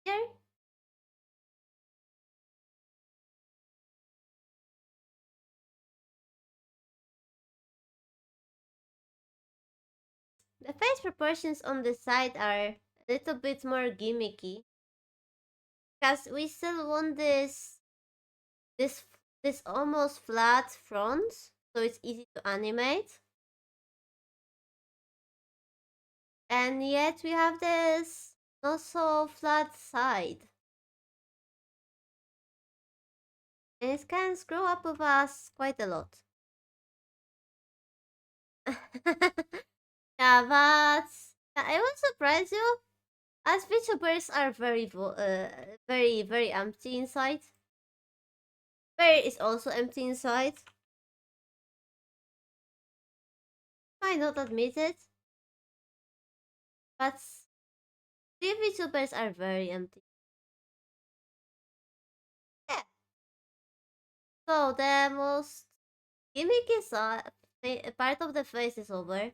The face proportions on the side are a little bit more gimmicky. Because we still want this this almost flat front, so it's easy to animate. And yet we have this not so flat side. And it can screw up with us quite a lot. Yeah, but I will surprise you. As VTubers are very empty inside. Very is also empty inside. Might not admit it, but VTubers are very empty. Yeah. So the most gimmicky part of the face is over.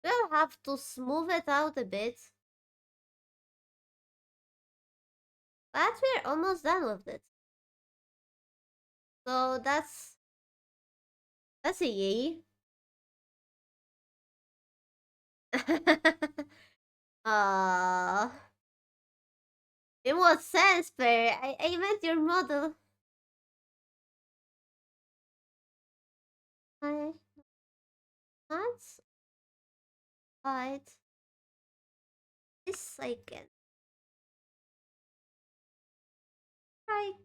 We'll have to smooth it out a bit, but we're almost done with it. So that's a yay. uh, in what sense, Per? I meant your model. I not hide this I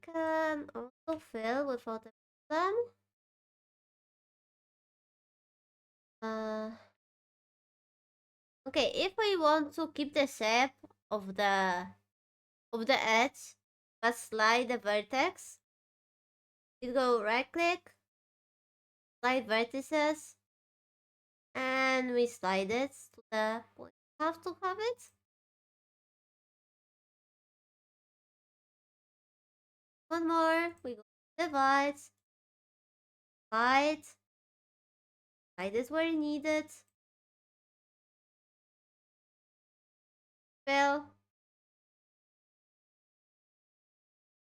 can also fill without a problem. Uh, okay, if we want to keep the shape of the edge, but slide the vertex, we go right click, slide vertices, and we slide it to the point we have to have it. One more, we go divide, slide, slide it where needed, fill,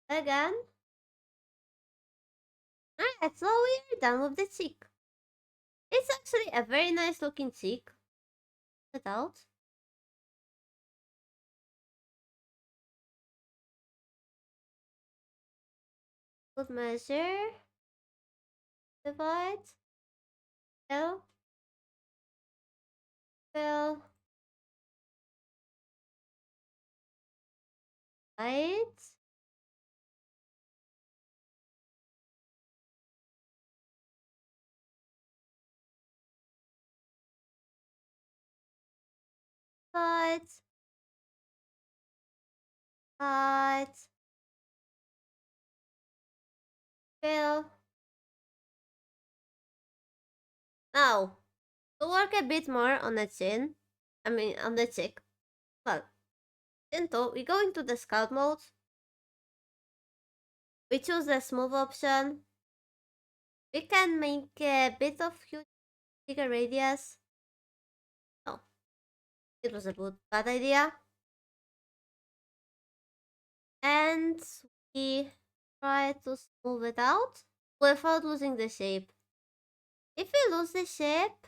again. Alright, so we are done with the cheek. It's actually a very nice looking cheek. Check it out. Good measure, divide, fill, fill, right, right, right, fill. Now, to work a bit more on the chin, on the cheek, well, chin we go into the scout mode, we choose the smooth option, we can make a bit of bigger radius. Oh, it was a bad idea. And we try to smooth it out without losing the shape. If we lose the shape,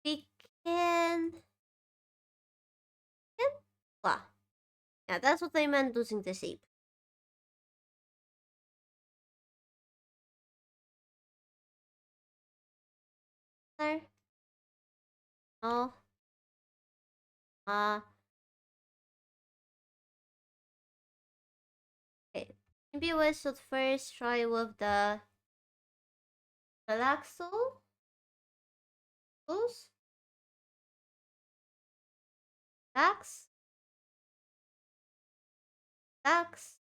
we can... Well, yeah, that's what I meant losing the shape. There. Oh. Okay. Maybe we should first try with the relaxo. Loose. Relax. Relax.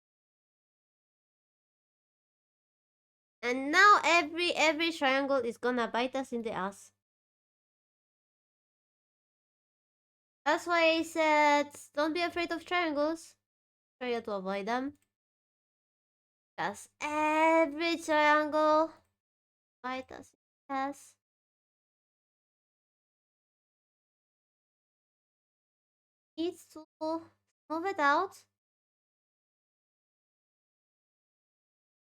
And now every triangle is gonna bite us in the ass. That's why I said don't be afraid of triangles. Try to avoid them. Because every triangle bite us in the ass. Needs to move it out.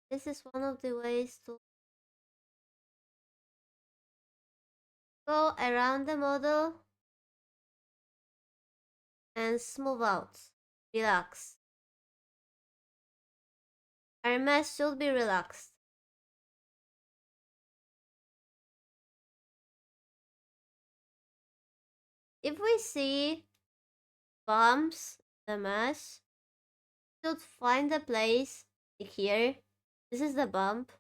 This is one of the ways to go around the model and smooth out. Relax. Our mesh should be relaxed. If we see bumps, the mesh, should find a place like here. This is the bump.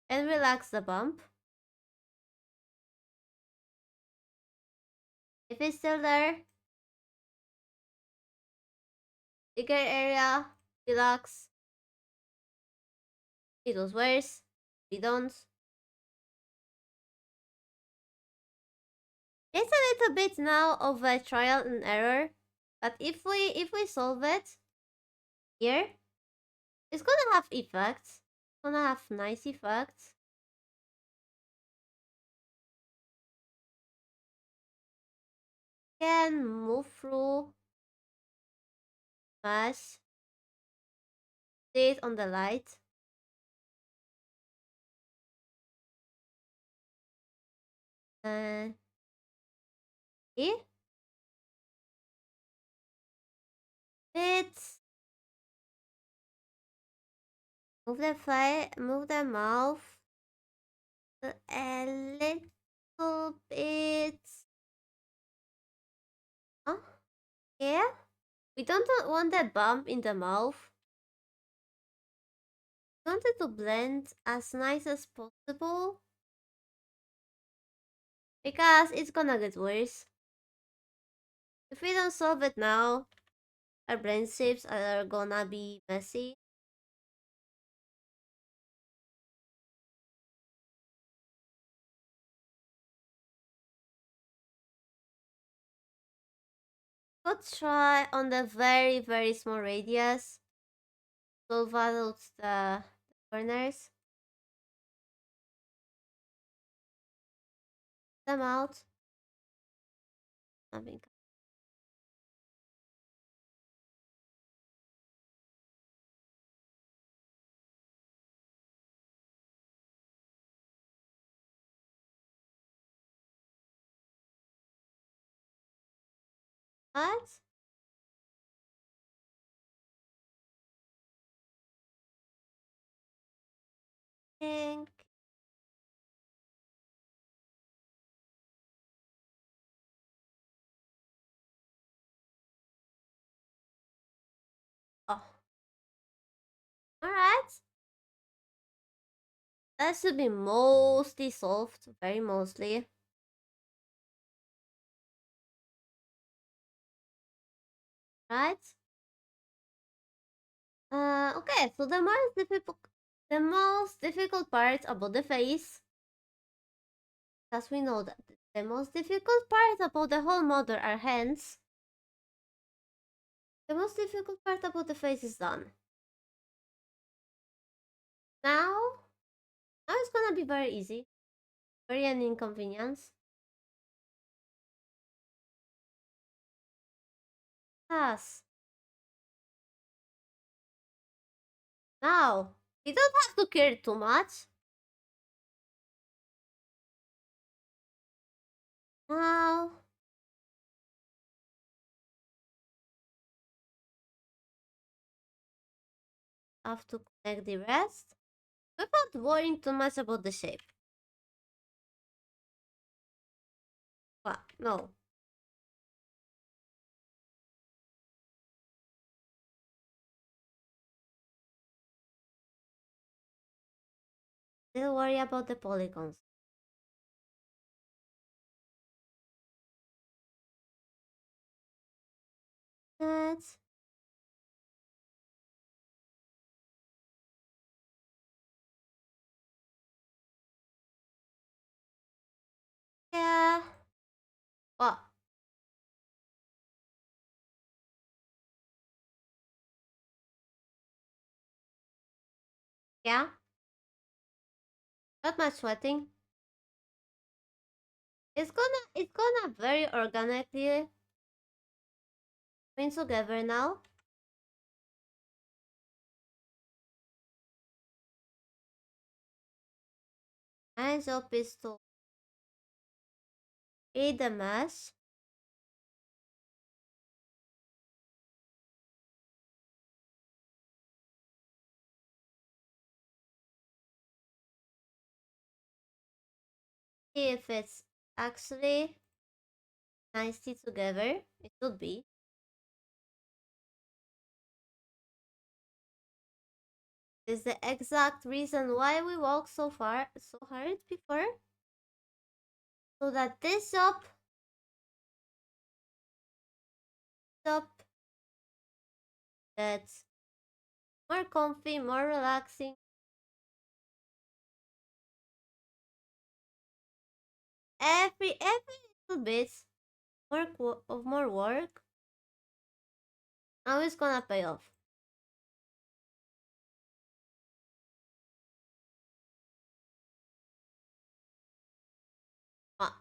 And relax the bump. If it's still there, bigger area, relax. It was worse. We don't. It's a little bit now of a trial and error, but if we solve it here, it's gonna have effects. It's gonna have nice effects. Can move through mesh, see it on the light. Uh, here, it's move the mouth a little bit. Oh, yeah. We don't want that bump in the mouth. We want it to blend as nice as possible because it's gonna get worse. If we don't solve it now, our blend shapes are gonna be messy. Let's try on the very small radius. Solve out the corners. Them out. Nothing. What? Think. Oh. Alright. That should be mostly solved. Very mostly. Right? Okay, so the most difficult part about the face, because we know that the most difficult part about the whole model are hands. The most difficult part about the face is done. Now, now it's gonna be very easy. Very an inconvenience. Yes. Now, you don't have to care too much. Now, have to connect the rest without worrying too much about the shape. Well, no. Still worry about the polygons. That's yeah. Well, yeah. Not much sweating. It's gonna very organically bring together now. My job is to create the mesh. See if it's actually nicely together. It should be. Is the exact reason why we walked so hard before. So that this up that's more comfy, more relaxing. Every little bit more work. Now it's gonna pay off. Ah,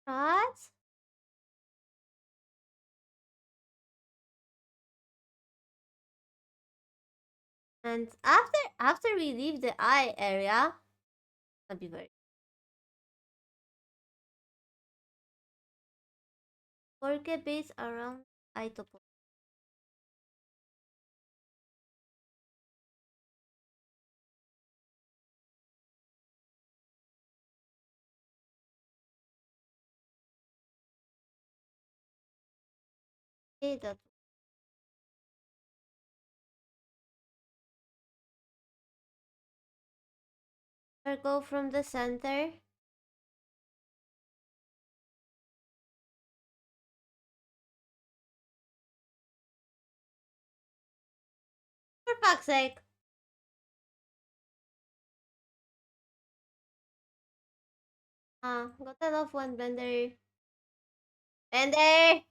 right? And after we leave the eye area, I'll be very work a bit around eye top. Okay, that will go from the center. For fuck's sake. Got that off one blender. Blender!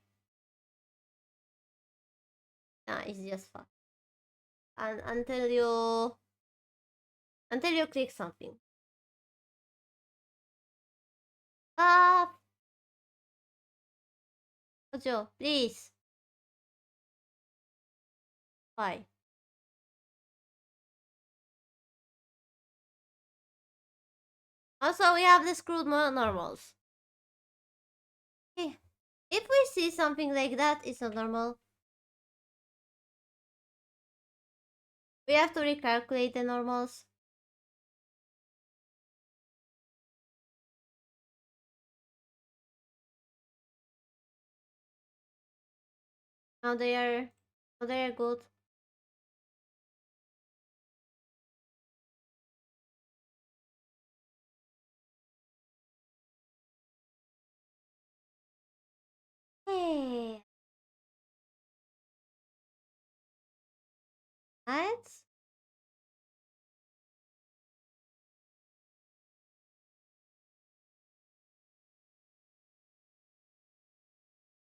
Nah, it's just fun. And until you click something. Ah, Ojo, please. Why? Also, we have the screwed normals. Okay. If we see something like that, it's not normal. We have to recalculate the normals. Now they are good. Hey, right?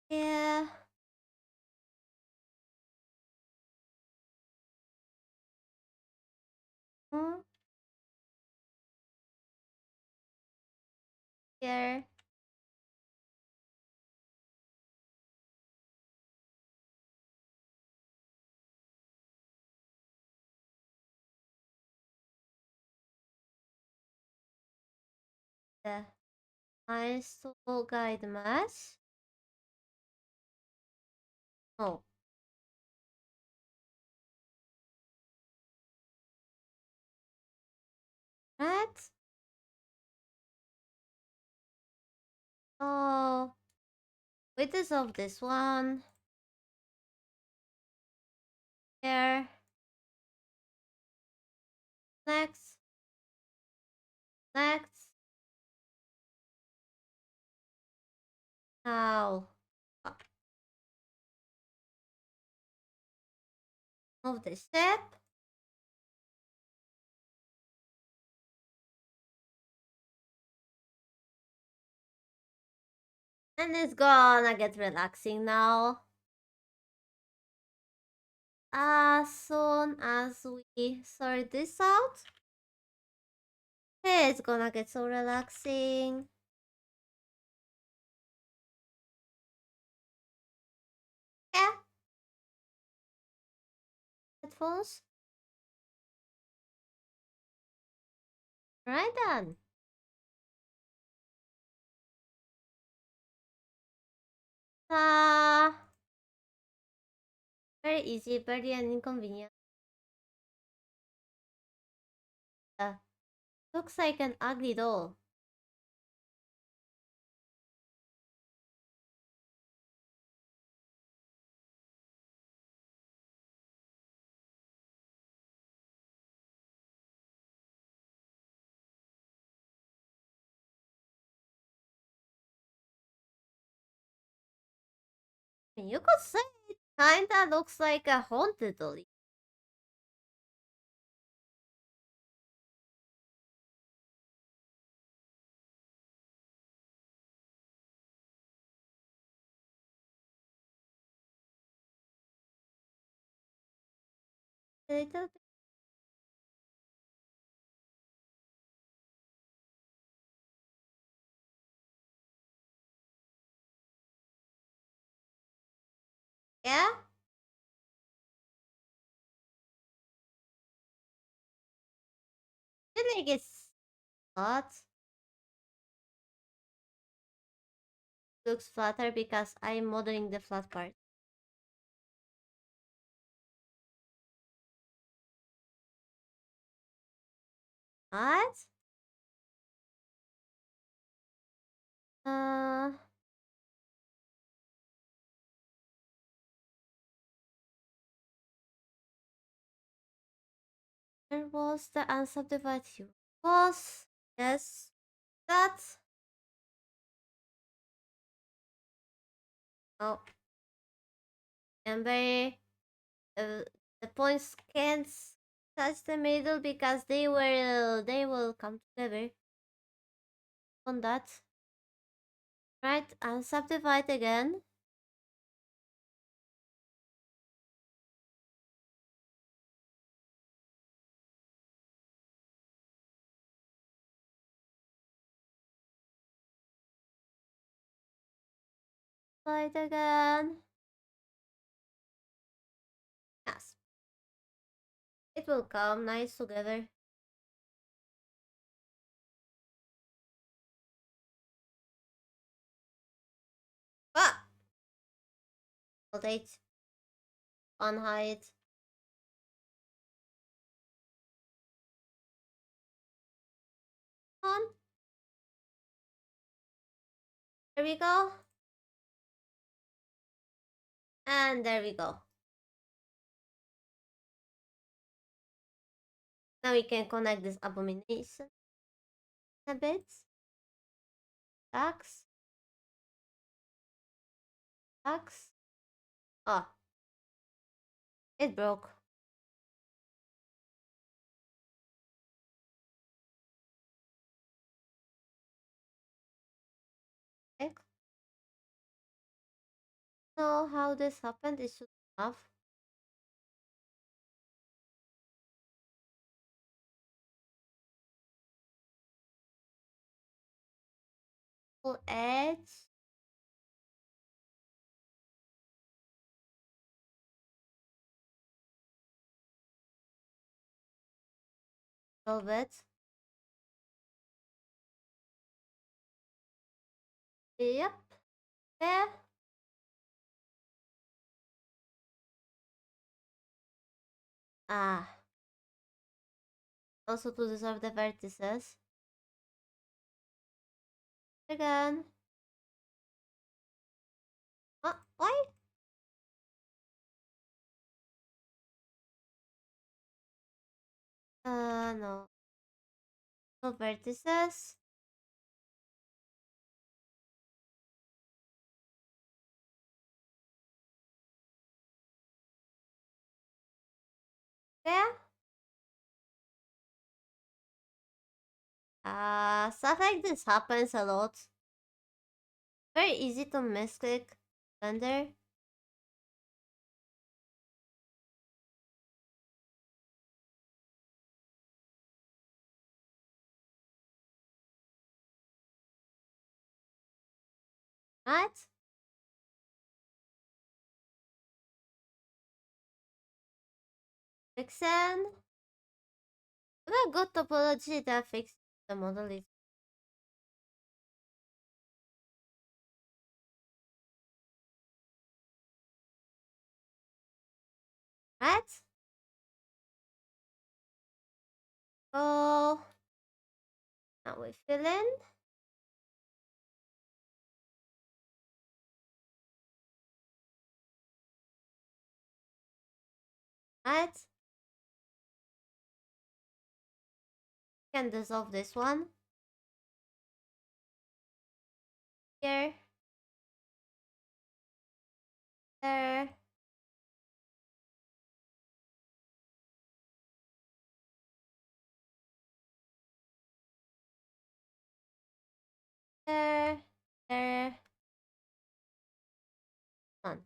Yeah. Hmm. Here. The nice to guide mass. Oh, right? Oh, we dissolve this one. Here. Next. Next. Now. Move the step. And it's gonna get relaxing now. As soon as we sort this out, it's gonna get so relaxing. Yeah, headphones. Right then. Very easy, very inconvenient. Looks like an ugly doll. You could say it kinda looks like a haunted dolly. A little bit. Yeah? I feel like it's not. Looks flatter because I'm modeling the flat part. What? Uh, where was the unsubdivided? Was yes, that. Oh, and very the points can't touch the middle because they will come together on that. Right, and subdivide again. Divide again. Yes, it will come nice together. Ah, rotate on height. On. There we go. And there we go. Now we can connect this abomination a bit. Tax. Tax. Oh, it broke. I don't know how this happened. It should have. Full edge. Velvet. Yep. There. Ah. Also to deserve the vertices. Again. Why? No. No vertices. Yeah. Stuff like this happens a lot. Very easy to misclick Blender. Right? Vixen. A good topology that fixes the model is right. Go. we fill in. Right? Can dissolve this one. Here. There. There. There. Done.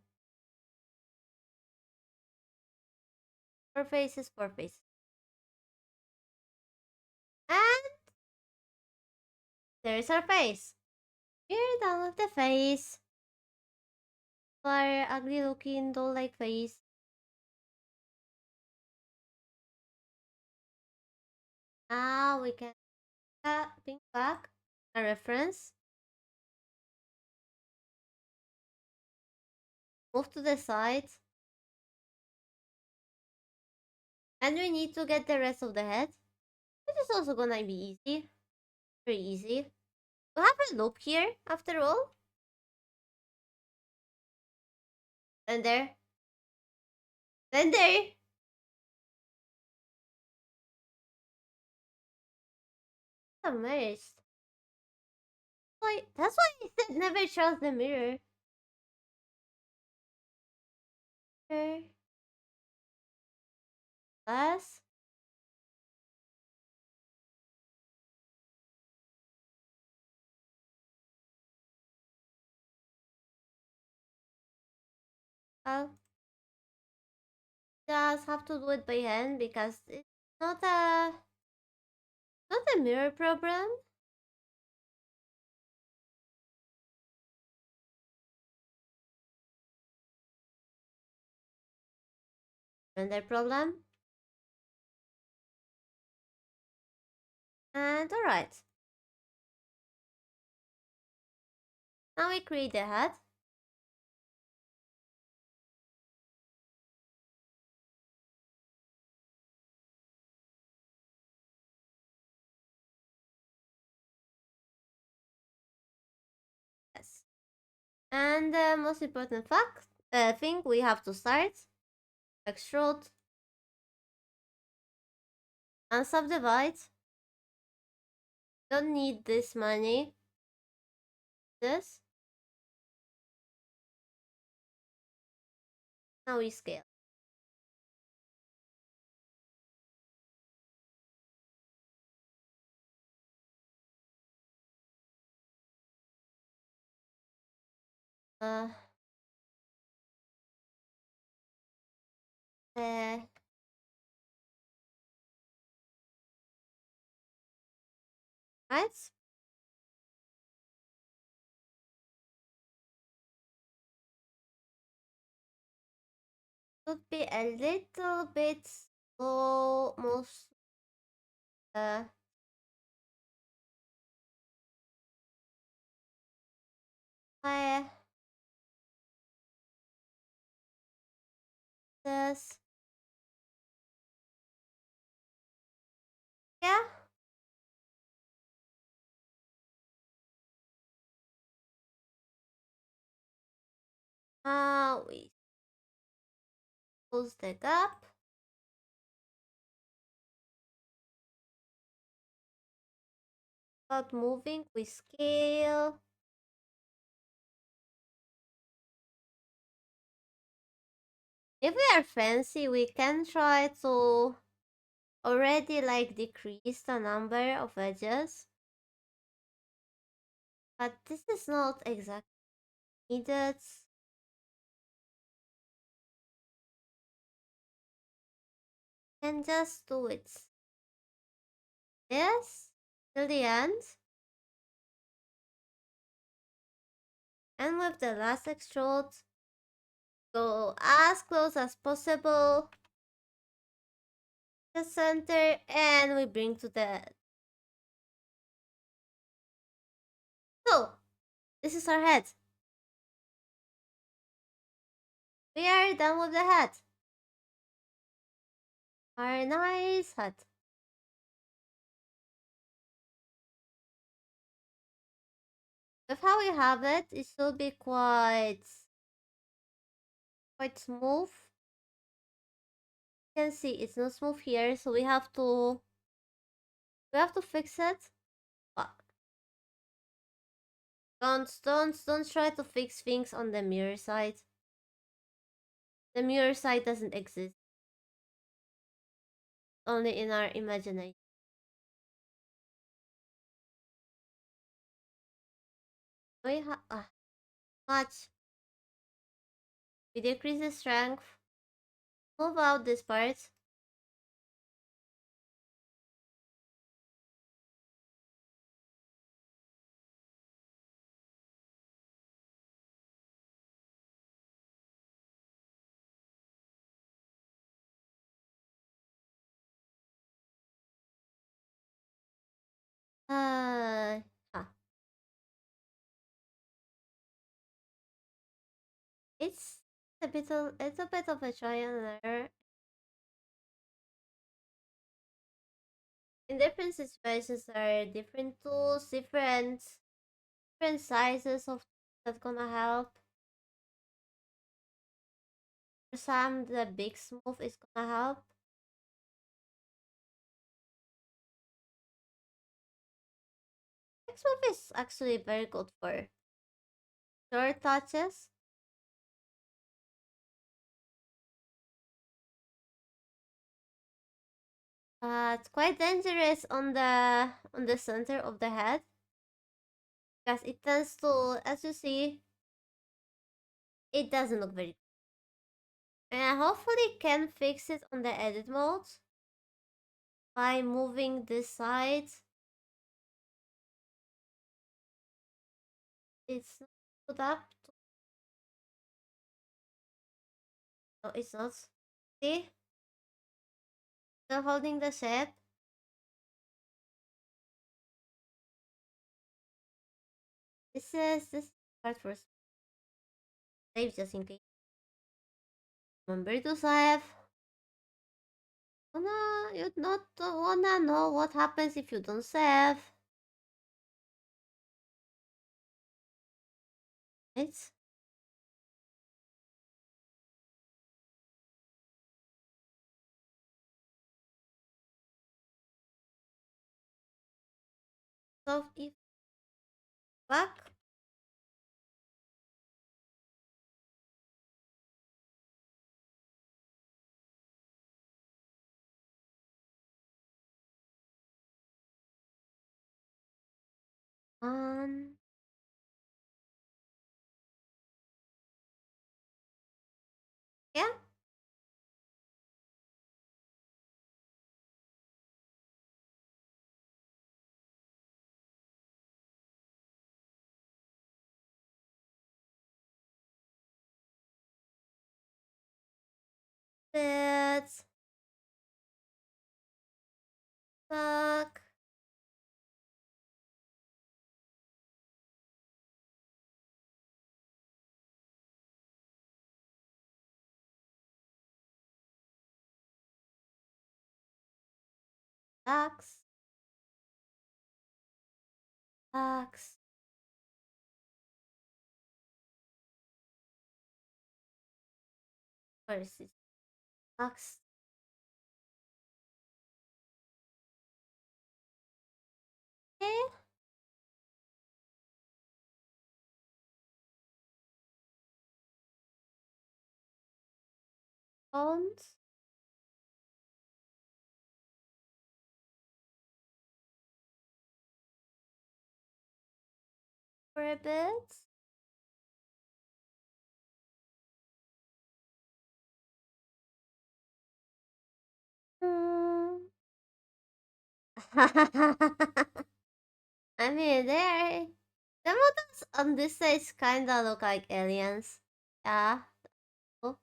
4 faces, 4 faces. And there's our face. We're done with the face. Our ugly looking doll-like face. Now we can ping back a reference. Move to the side. And we need to get the rest of the head. This is also gonna be easy. Very easy. We have a loop here, after all. And there. And there. Amazed. That's why I said never trust the mirror. There. Glass. I'll just have to do it by hand because it's not a mirror problem. Render problem. And alright. Now we create the head. Yes. And the most important thing we have to start. Extrude. And subdivide. Don't need this many. This. Now we scale. Uh, uh, right? Could be a little bit slow, most uh uh, this. Yeah. We close the gap. About moving, we scale. If we are fancy, we can try to already like decrease the number of edges. But this is not exactly needed. And just do it. Yes, till the end. And with the last extrude, go as close as possible. The center, and we bring to the. So, this is our head. We are done with the head. Our nice head. With how we have it, it should be quite smooth. You can see it's not smooth here, so we have to fix it. But don't try to fix things on the mirror side. The mirror side doesn't exist. Only in our imagination. Much. We decrease the strength. Move out this part. Uh, ah, it's it's a bit of a trial and error. In different situations, there are different tools, different sizes of that gonna help. For some, the big smooth is gonna help. Big smooth is actually very good for short touches. It's quite dangerous on the center of the head because it tends to, as you see, it doesn't look very. And I hopefully can fix it on the edit mode by moving this side. It's not put up. No, it's not. See? Still holding the shape. This part for save just in case. Remember to save. You not wanna know what happens if you don't save. It's so if back on yeah, bits back backs backs. Where is it? Backs. Okay. Bones for a bit. Hmm. I mean, the models on this side kinda look like aliens. Yeah. Oh,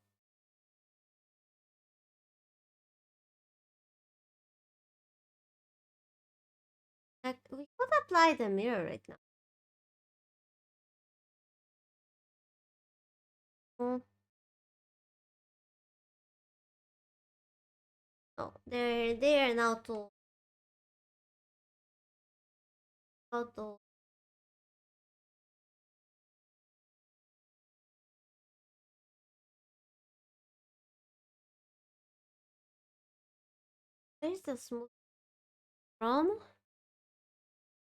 like we could apply the mirror right now. Hmm. Oh, they're now to how to Where is the smooth from?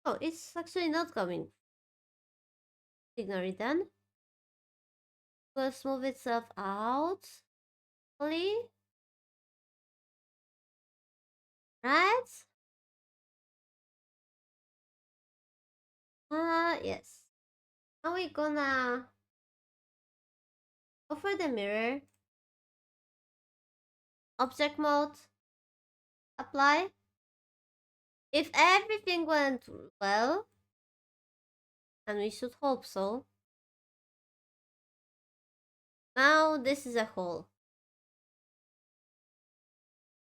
Oh, it's actually not coming. Ignore it then. Will smooth itself out. Slowly. Right? Yes. Now we're gonna go for the mirror. Object mode. Apply. If everything went well, and we should hope so, now this is a hole.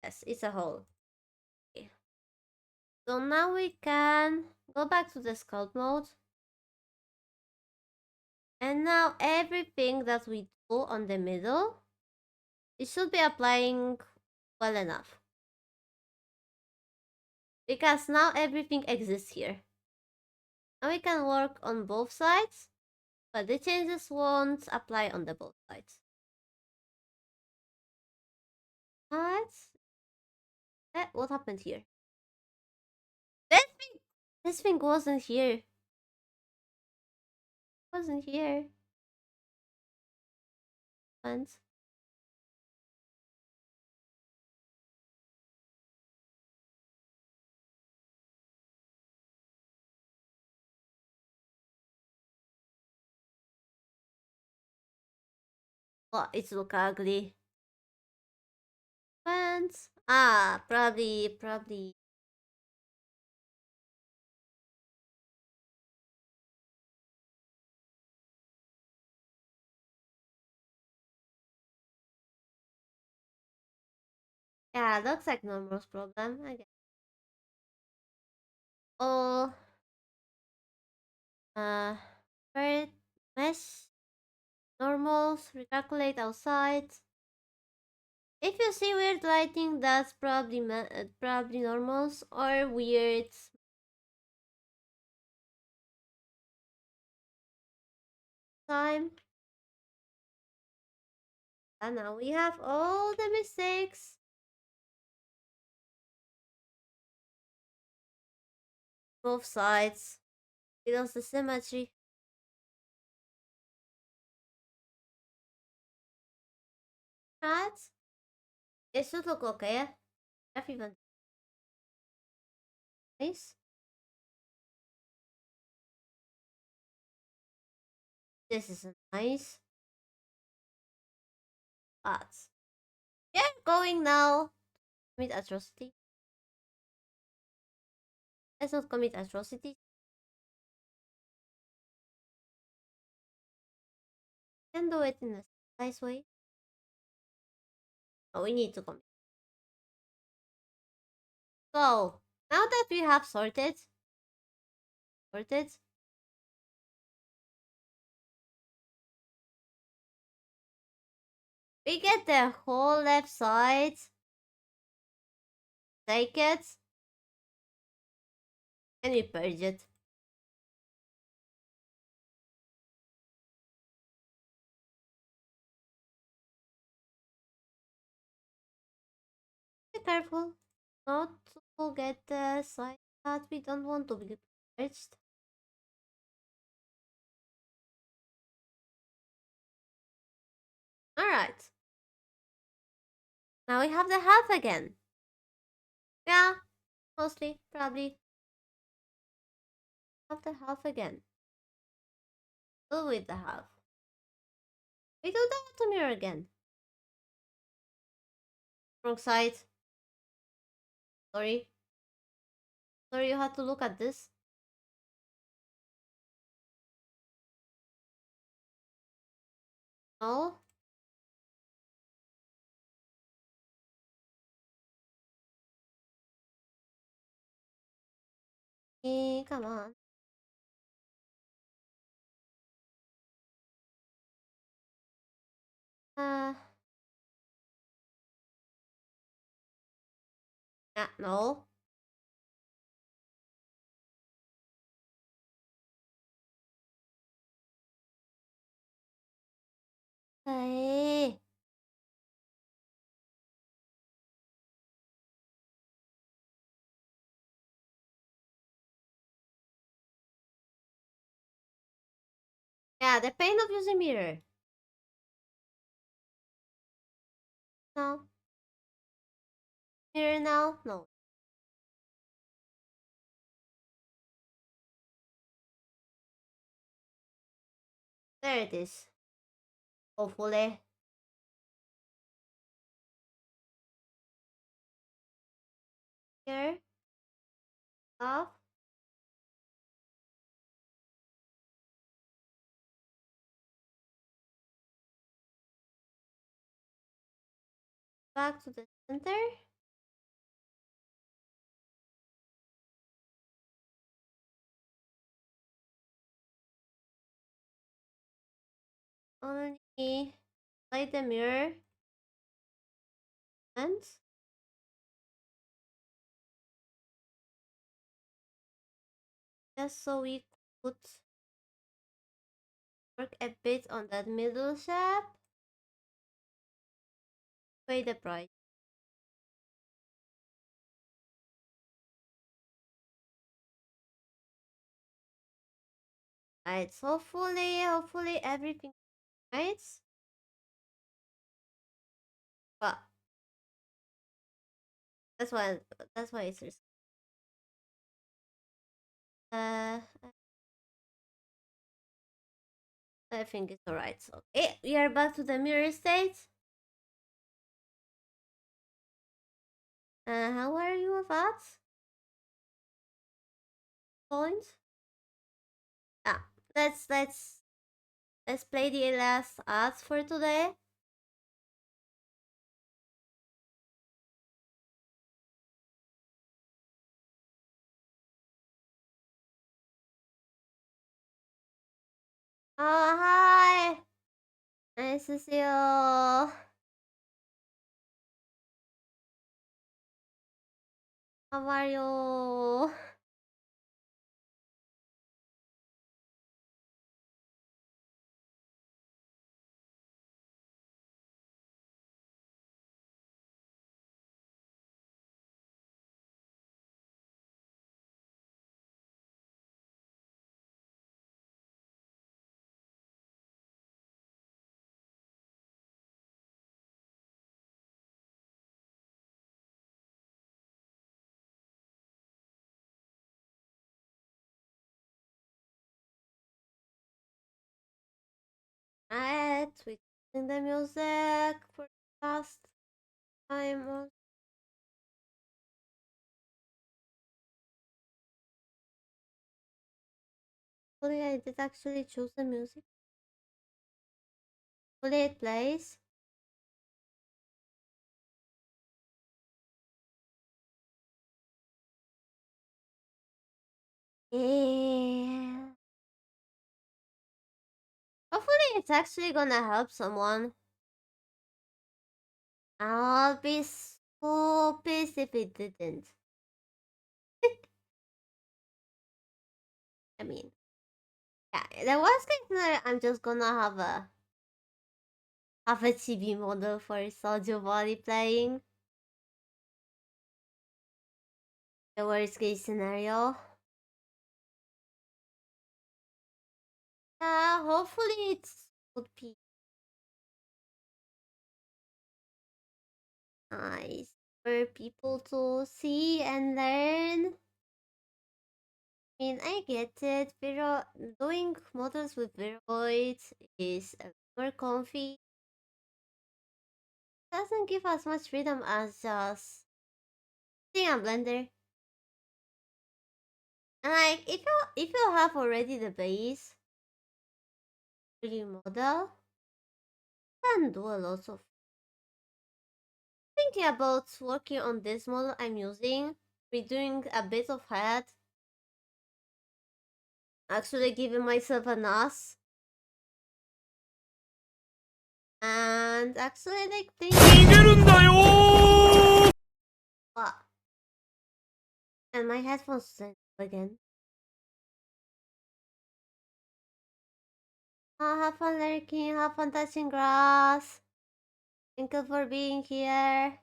Yes, it's a hole. Okay. So now we can go back to the sculpt mode. And now everything that we do on the middle, it should be applying well enough. Because now everything exists here. Now we can work on both sides, but the changes won't apply on the both sides. Right? What happened here? This thing wasn't here. Wasn't here. And oh, it's look ugly. And probably. Yeah, looks like Normo's problem, I guess. Oh, uh, first mesh, normals, recalculate outside. If you see weird lighting, that's probably normals or weird time. And now we have all the mistakes. Both sides. We lost the symmetry. Right? It should look okay. Everyone nice. This is a nice. But we are going now. Commit atrocity. Let's not commit atrocity. Can do it in a nice way. Oh, we need to commit. So now that we have sorted, we get the whole left side. Take it. And we purge it. Be careful not to get the side that we don't want to be purged. Alright. Now we have the half again. Yeah, mostly, probably. Have the half again. Go with the half. We do the auto mirror again. Wrong side. Sorry. Sorry you had to look at this. No. Come on. Uh, no. Hey. Yeah, the pain of using mirror. No. Mirror now? No. There it is. Hopefully. Here. Off. Back to the center. Only light the mirror. And just so we could work a bit on that middle shape. Pay the price. Right, so hopefully everything right. But that's why it's risky. Uh, I think it's alright. So okay, we are back to the mirror state. How are you with that? Point. Ah, let's play the last ads for today. Oh hi, nice to see you. How are you? Alright, tweaking the music for the last time. Hopefully I did actually choose the music. Hopefully it plays. Yeah. Hopefully it's actually gonna help someone. I'll be so pissed if it didn't. I mean, yeah, the worst case scenario, I'm just gonna have a TV model for Soldier Body playing. The worst case scenario. Hopefully it's would be nice for people to see and learn. I mean, I get it. Doing models with Viroids is a bit more comfy. Doesn't give us much freedom as just seeing a blender. And like, if you have already the base 3D model, you can do a lot of thinking about working on this model I'm using, redoing a bit of head, actually giving myself a NAS, and actually like thinking what? And my headphones sent again. Have fun lurking, have fun touching grass. Thank you for being here.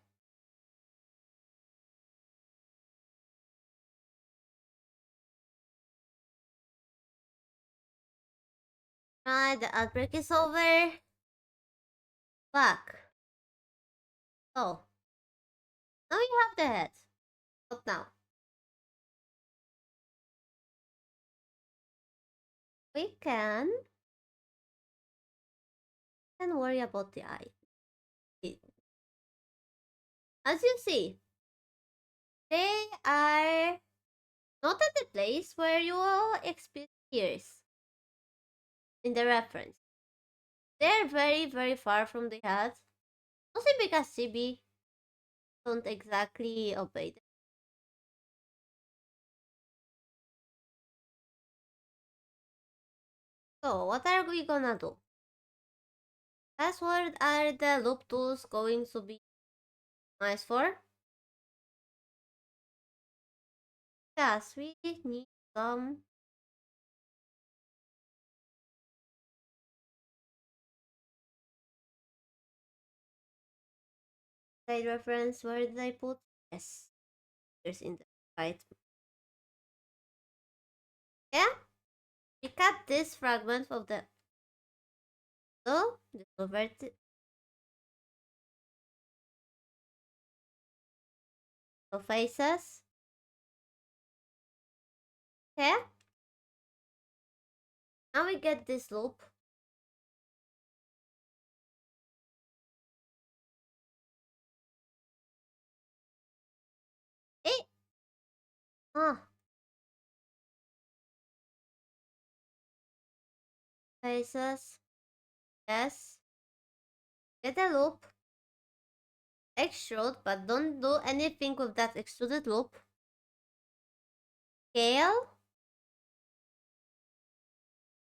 Right, the outbreak is over. Back. Oh, now we have the head. What now? We can worry about the eye. It- As you see, they are not at the place where you will experience tears in the reference. They're very, very far from the head. Mostly because CB don't exactly obey them. So, what are we gonna do? That's what are the loop tools going to be nice for? Yes, we need some side reference. Where did I put? Yes, there's in the right. Yeah, we cut this fragment of the this over the faces. Okay, now we get this loop. Eh, ah, faces. Yes, get a loop. Extrude, but don't do anything with that extruded loop. Scale.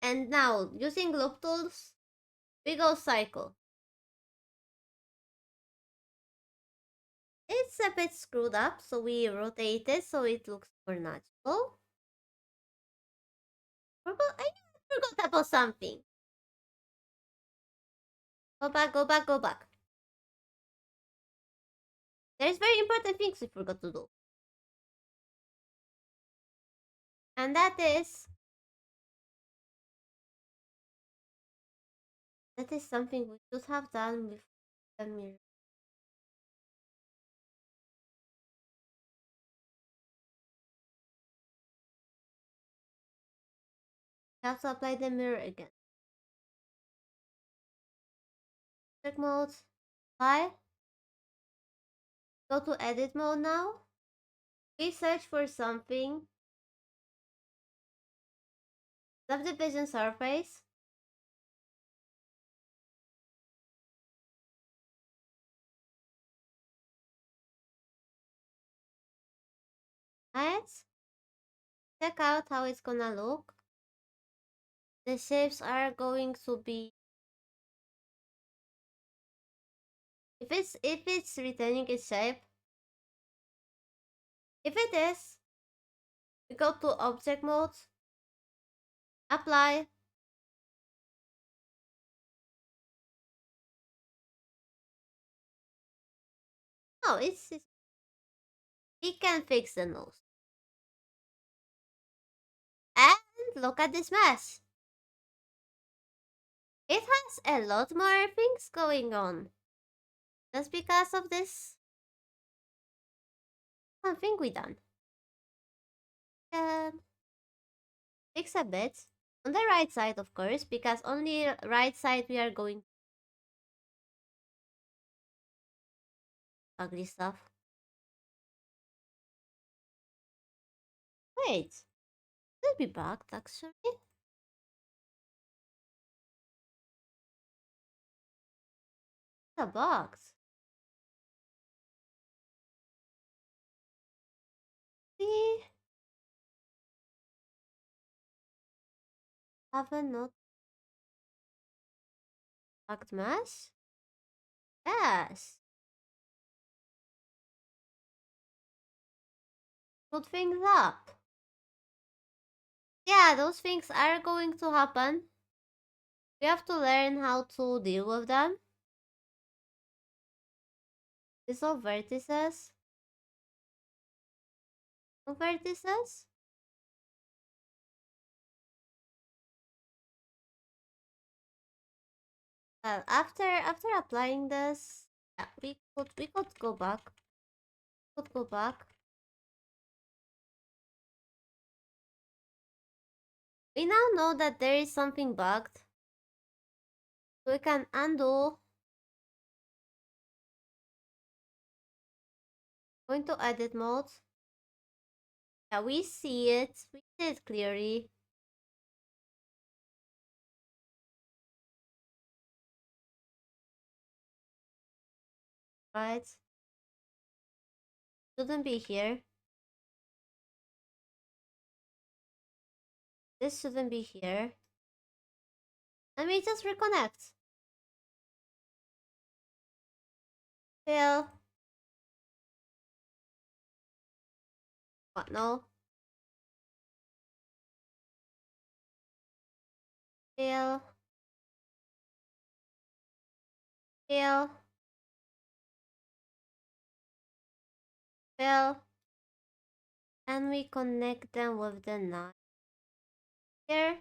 And now, using loop tools, we go cycle. It's a bit screwed up, so we rotate it so it looks more natural. I forgot about something. Go back, go back, go back. There's very important things we forgot to do. And that is something we should have done before the mirror. We have to apply the mirror again. Check mode. Apply. Go to edit mode now. We search for something. Subdivision surface. Let's check out how it's gonna look. The shapes are going to be if it's retaining its shape. If it is, we go to object mode, apply. No, we can fix the nose. And look at this mess. It has a lot more things going on. Just because of this something we done. And fix a bit. On the right side, of course, because only right side we are going ugly stuff. Wait, should be bugged actually. The box. We have a not bugged mess. Yes. Put things up. Yeah, those things are going to happen. We have to learn how to deal with them. Dissolve vertices. No vertices. Well, after applying this, yeah, we could go back. Could go back. We now know that there is something bugged. So we can undo. Go into edit mode. Yeah, we see it. We see it clearly. Right? Shouldn't be here. This shouldn't be here. And we just reconnect. Fail. What? No. Fail. Fail. Fail. And we connect them with the knot. Here.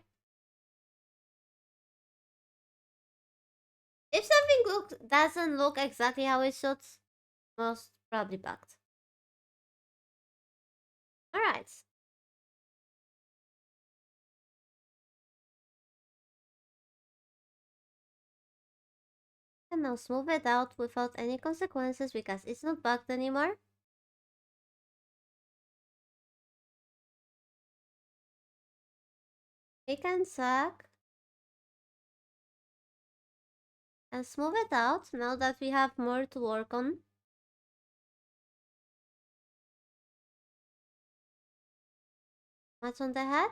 If something doesn't look exactly how it should, most probably bugged. Alright. And now smooth it out without any consequences because it's not bugged anymore. We can suck and smooth it out now that we have more to work on. Much on the head.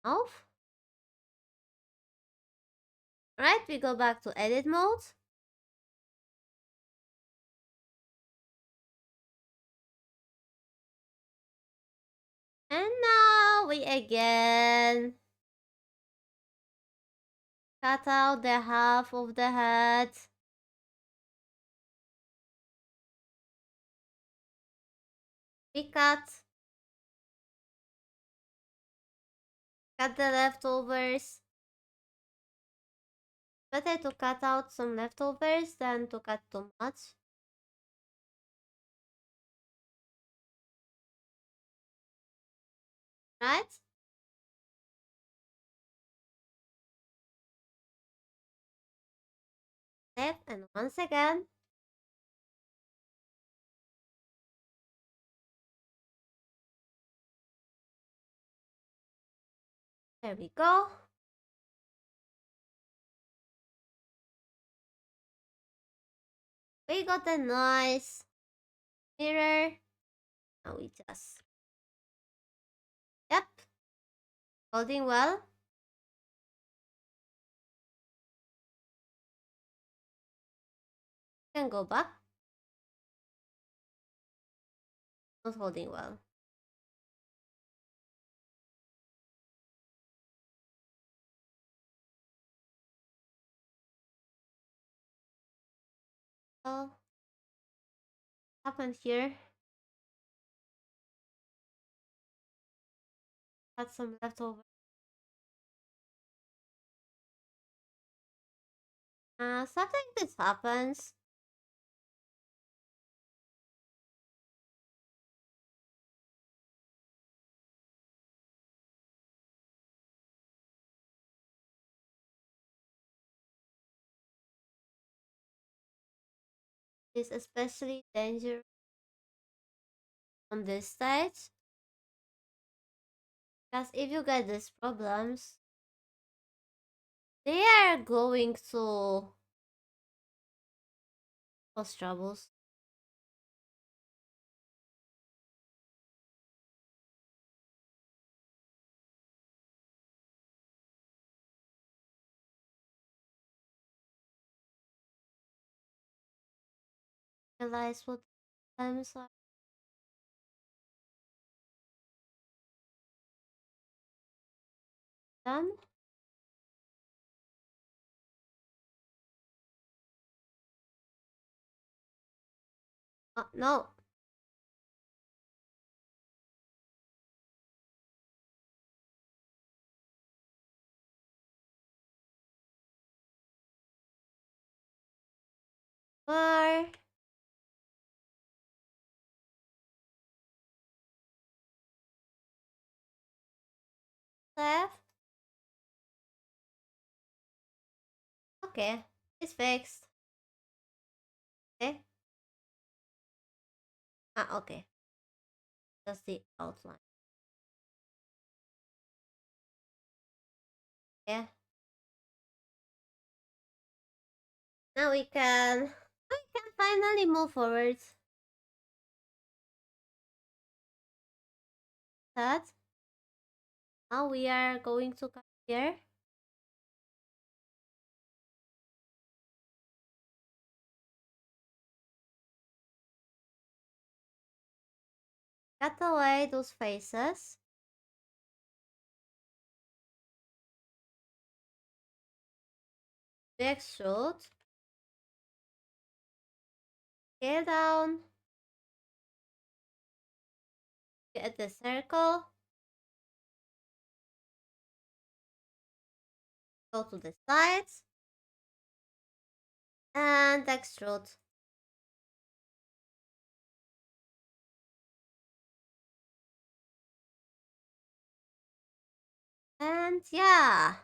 Off. Alright, we go back to edit mode. And now we again cut out the half of the head. We cut the leftovers. Better to cut out some leftovers than to cut too much. Right? Save and once again. There we go. We got a nice mirror. Now we just... Yep. Holding well. Can go back. Not holding well. So, happened here. Had some leftover. Something this happens. Is especially dangerous on this stage. Because if you get these problems, they are going to cause troubles. Realize what times are done. No. Bar. Left. Okay. It's fixed. Okay. Ah, okay. Just the outline. Yeah. Now we can finally move forward. That. Now we are going to come here. Cut away those faces. We extrude. Scale down. Get the circle. Go to the sides. And extrude. And yeah.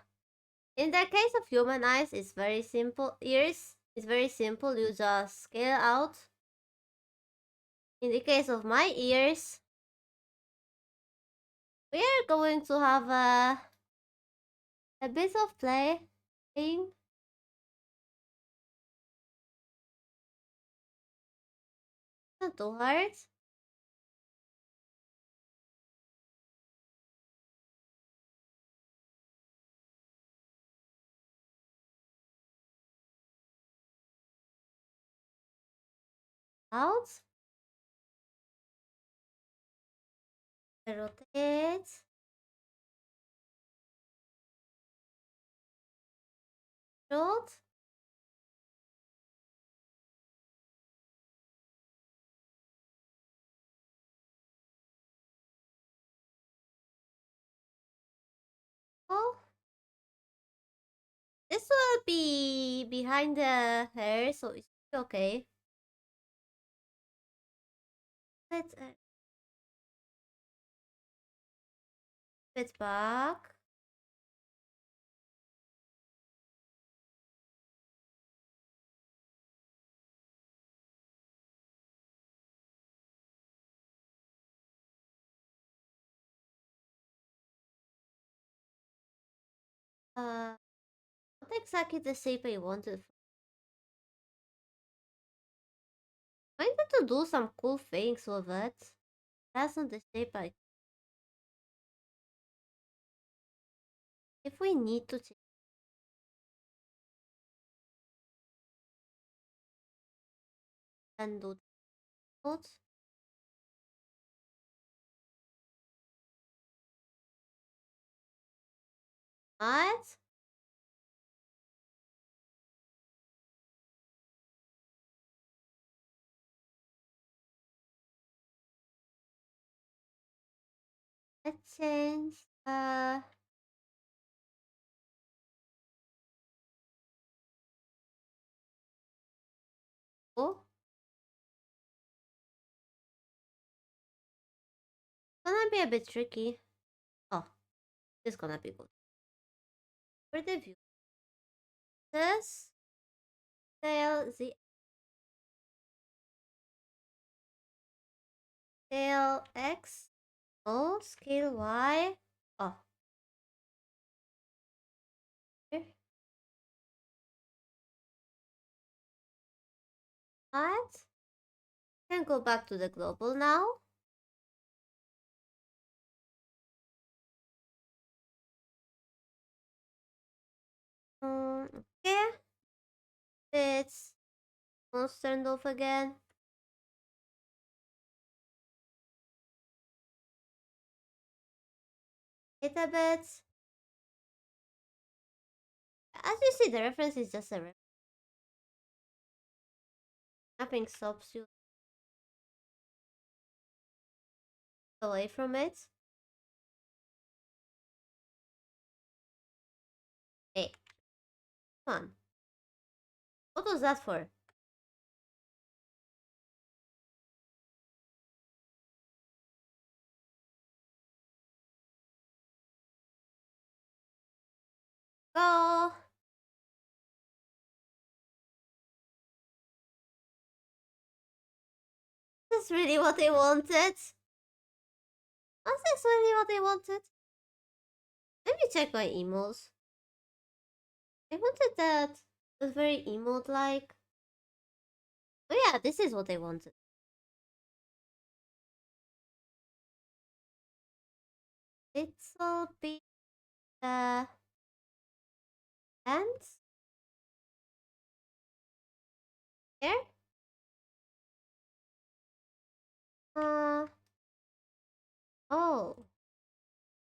In the case of human eyes, it's very simple. Ears, it's very simple. You just scale out. In the case of my ears, we are going to have a bit of playing. Not too hard. Out. Rotate. Rotate. Oh, this will be behind the hair, so it's okay. Let's it back. Uh, not exactly the shape I wanted. I need to do some cool things with it. That's not the shape I. If we need to change, then do that. What? Let's change. Oh, gonna be a bit tricky. Oh, this is gonna be good. For the view, this scale the scale X. Oh, scale Y. Oh, here. What? Can go back to the global now. Okay. It's almost turned off again. Wait a bit. As you see, the reference is just a reference. Nothing stops you away from it. Hey, come on. What was that for? this really what I wanted? Was this really what I wanted? Let me check my emails. I wanted that. It was very emote-like. Oh yeah, this is what I wanted. It'll be the hands here. Uh oh.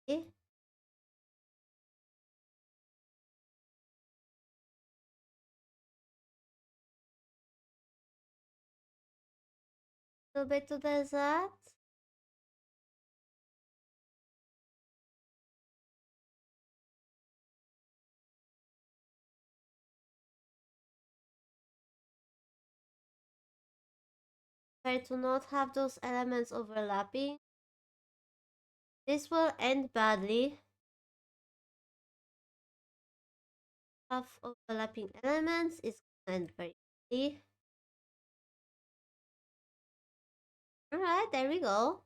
Okay. A little bit to the that. Try to not have those elements overlapping. This will end badly. Have overlapping elements is gonna end very easily. Alright, there we go.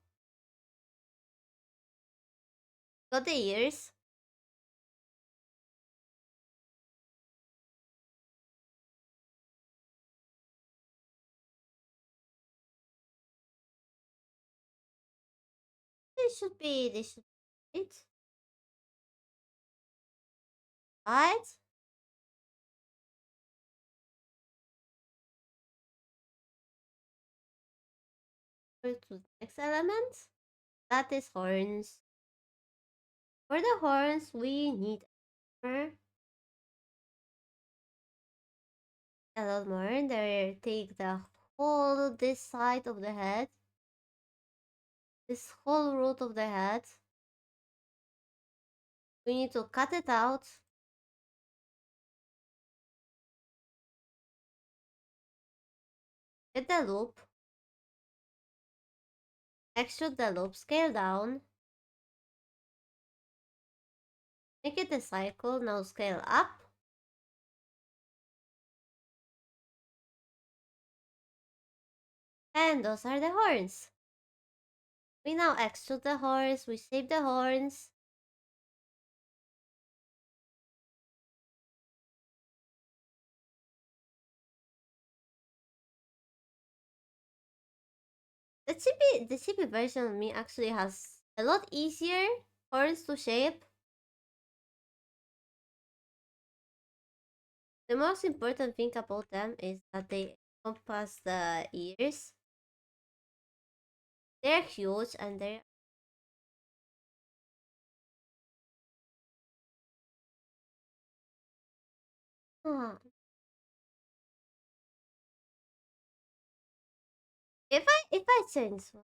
Got the ears. This should be it. Right? Go to the next element. That is horns. For the horns, we need armor. A lot more. There, take the whole this side of the head. This whole root of the head. We need to cut it out. Get the loop. Extrude the loop. Scale down. Make it a cycle. Now scale up. And those are the horns. We now extrude the horns. We save the horns. The chibi version of me actually has a lot easier horns to shape. The most important thing about them is that they encompass the ears. They're huge and they're huh. If I change one,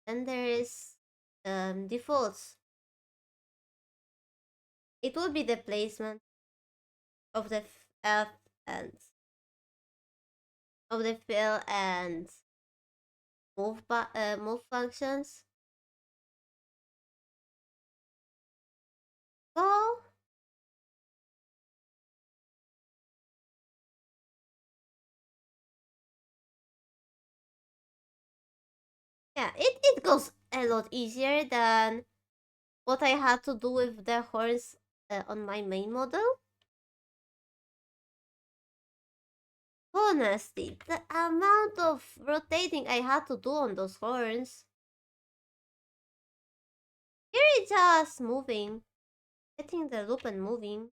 and there is defaults, it will be the placement of the F and of the fill and move functions. Go. Yeah, it goes a lot easier than what I had to do with the horns on my main model. Honestly, the amount of rotating I had to do on those horns. Here it's just moving. Getting the loop and moving.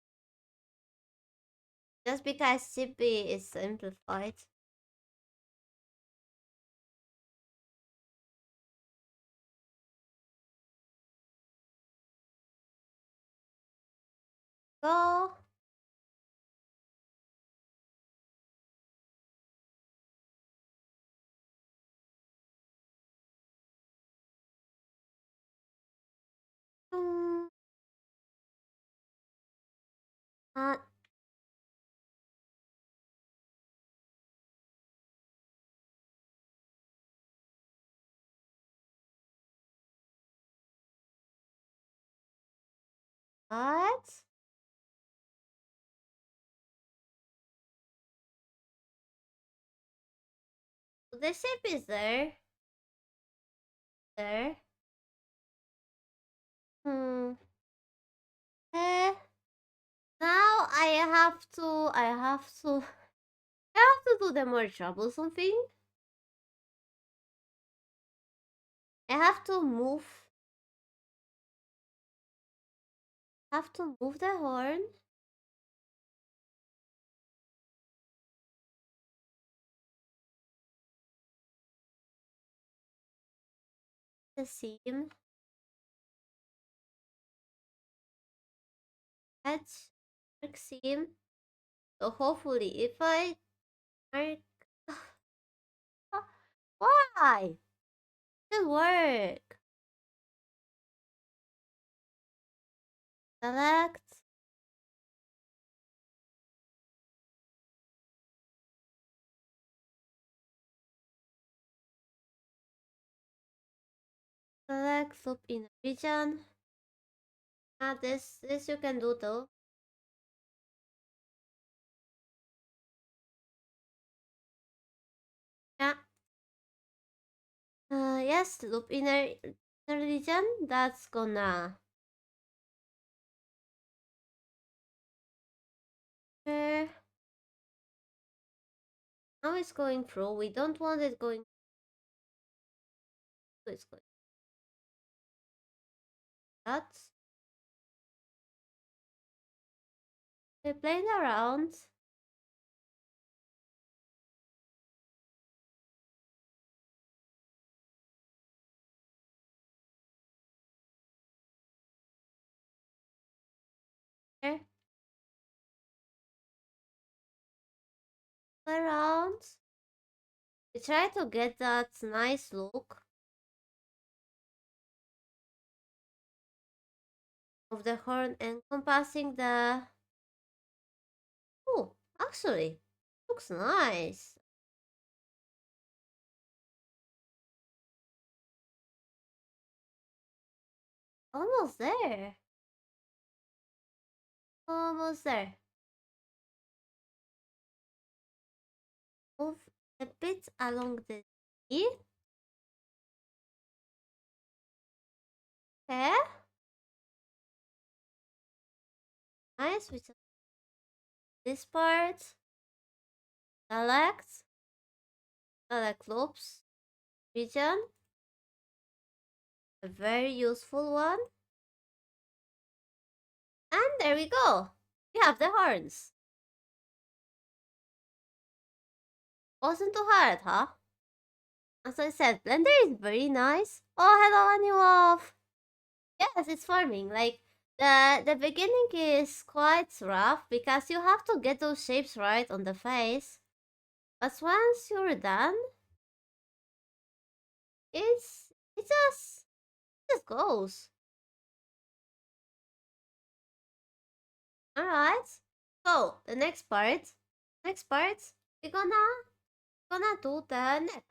Just because CP is simplified. Go. Mm, uh, what? The shape is there. There. Eh, now I have to do the more troublesome thing. I have to move the horn. The seam. Edge. Mark seam. So hopefully if I mark why? It work. Select. Select loop in a region. This you can do though. Yeah. Yes, loop inner region. That's gonna. Uh, now it's going through. We don't want it going. It's going. That's. We're playing around. Here. Around. We try to get that nice look of the horn encompassing the. Oh, actually, looks nice. Almost there. Almost there. Move a bit along the knee. Okay. Nice. With this part. Select. Select loops. Region. A very useful one. And there we go. We have the horns. Wasn't too hard, huh? As I said, Blender is very nice. Oh, hello, Aniwolf. Yes, it's farming. Like, the beginning is quite rough because you have to get those shapes right on the face. But once you're done, it just goes. Alright. So the next part, we're gonna do the neck.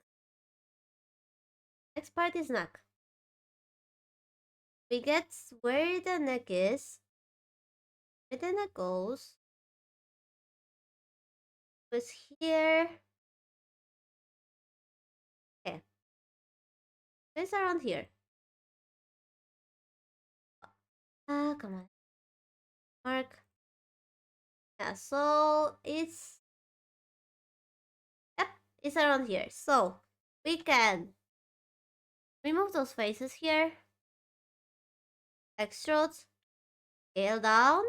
Next part is neck. We get where the neck is, where the neck goes. Was here. Okay. It's around here. Come on. Mark. Yeah, so yep, it's around here. So we can remove those faces here. Extrude. Scale down.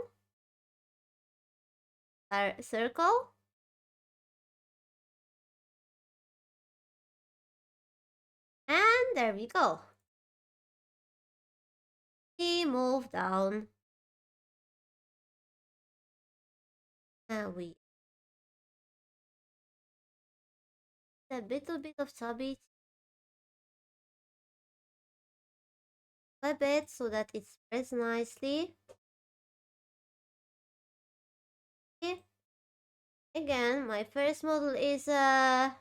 Circle. And there we go. We move down. And we a little bit of chubby a bit so that it spreads nicely. Okay. Again, my first model is it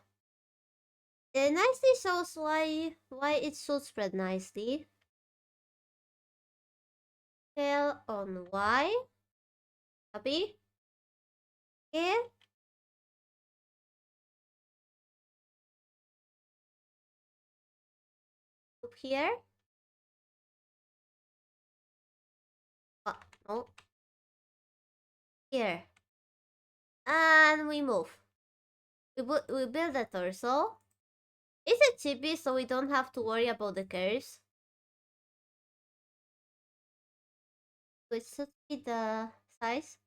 nicely shows why it should spread nicely. Scale on Y. Copy. Okay. Up here. No. Here. And we move. We build a torso. Is it chibi so we don't have to worry about the curves? Which should be the size.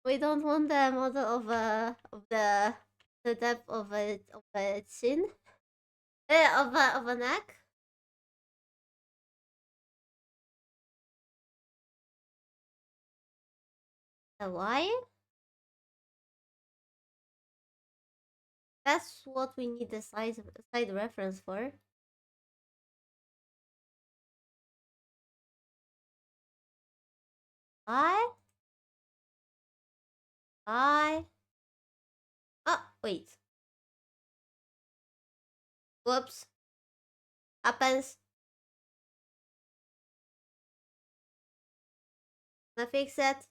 We don't want the model of the depth of a chin. Of a neck. A Y. That's what we need the side reference for. I. Oh, wait. Whoops. Happens. Gonna fix it.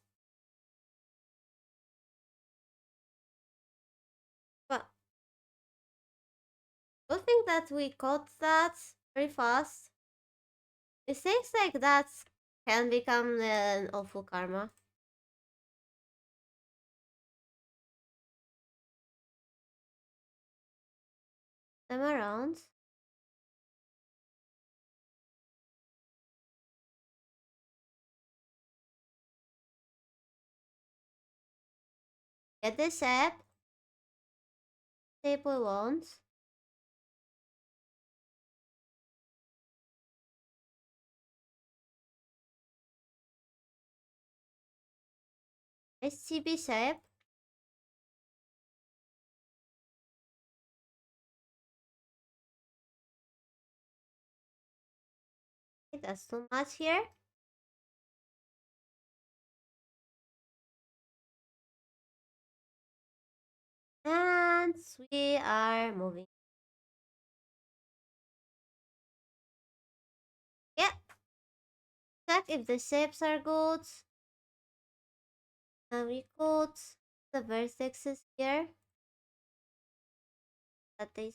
But good thing that we caught that very fast. Mistakes like that can become an awful karma. Them around. Get the shape. Shape we want. SCB shape. Okay, that's too much here. And we are moving. Yep. Check if the shapes are good. And we cut the vertices here. That they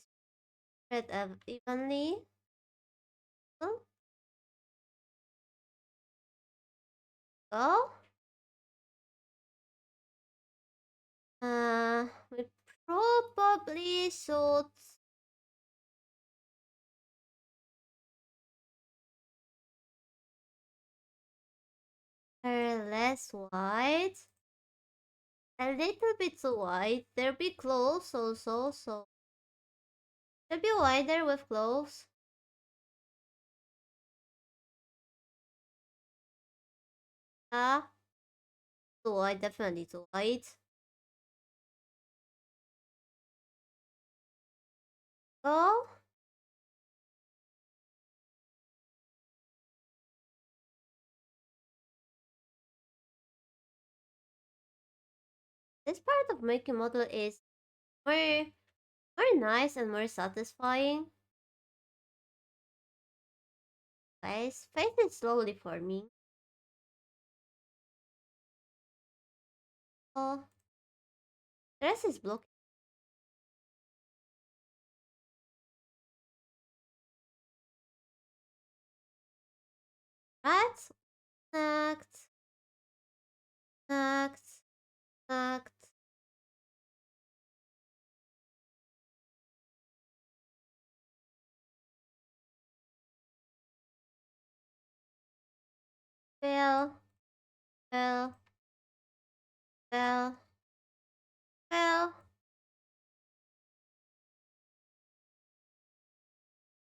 spread evenly. Oh, go. We probably should her less wide. A little bit too wide. They'll be close also, so they'll be wider with clothes. Ah, too wide, definitely too wide. Go. This part of making model is more nice and more satisfying. Guys, face it slowly for me. Oh, the rest is blocking. Right? Snacked. Snacked. Snacked. Fail. Fail. Fail. Fail.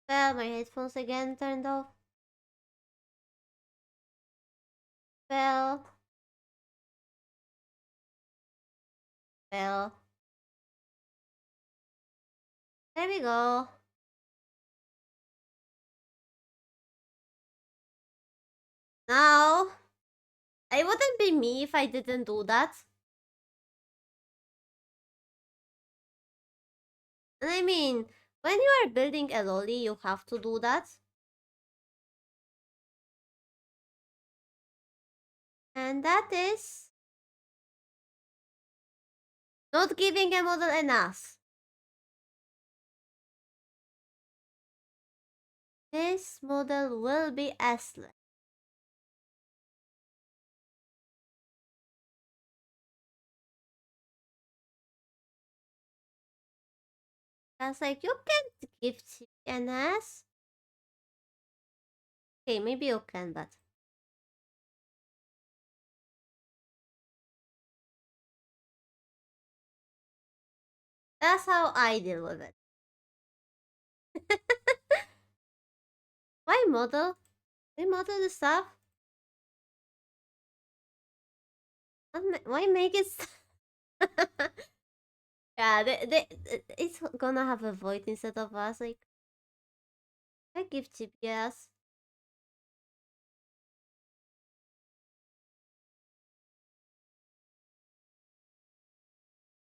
Fail. My headphones again turned off. Fail. Fail. There we go. Now, it wouldn't be me if I didn't do that. And I mean, when you are building a lolly, you have to do that. And that is not giving a model an ass. This model will be S-less. I was like, you can't give CNS. Okay, maybe you can, but that's how I deal with it. Why model? Why model the stuff? Why make it? Yeah, it's gonna have a void instead of us. Like, I give GPS.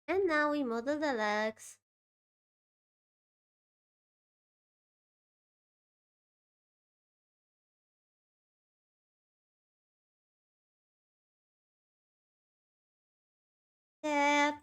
And now we model the legs. Step.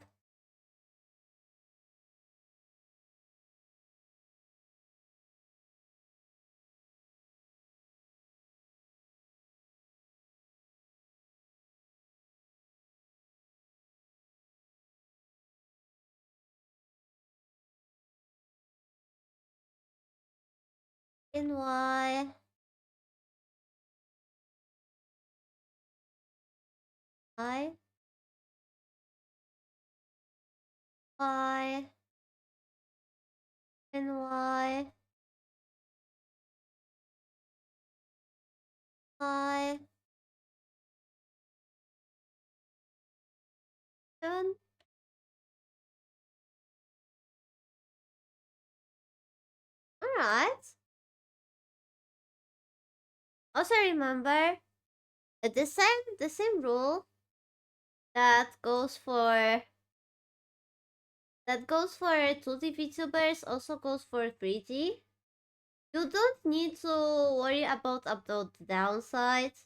And Y. Y. Y. And Y. Y. Done. Alright. Also remember the same rule that goes for 2D VTubers also goes for 3D. You don't need to worry about upload downsides.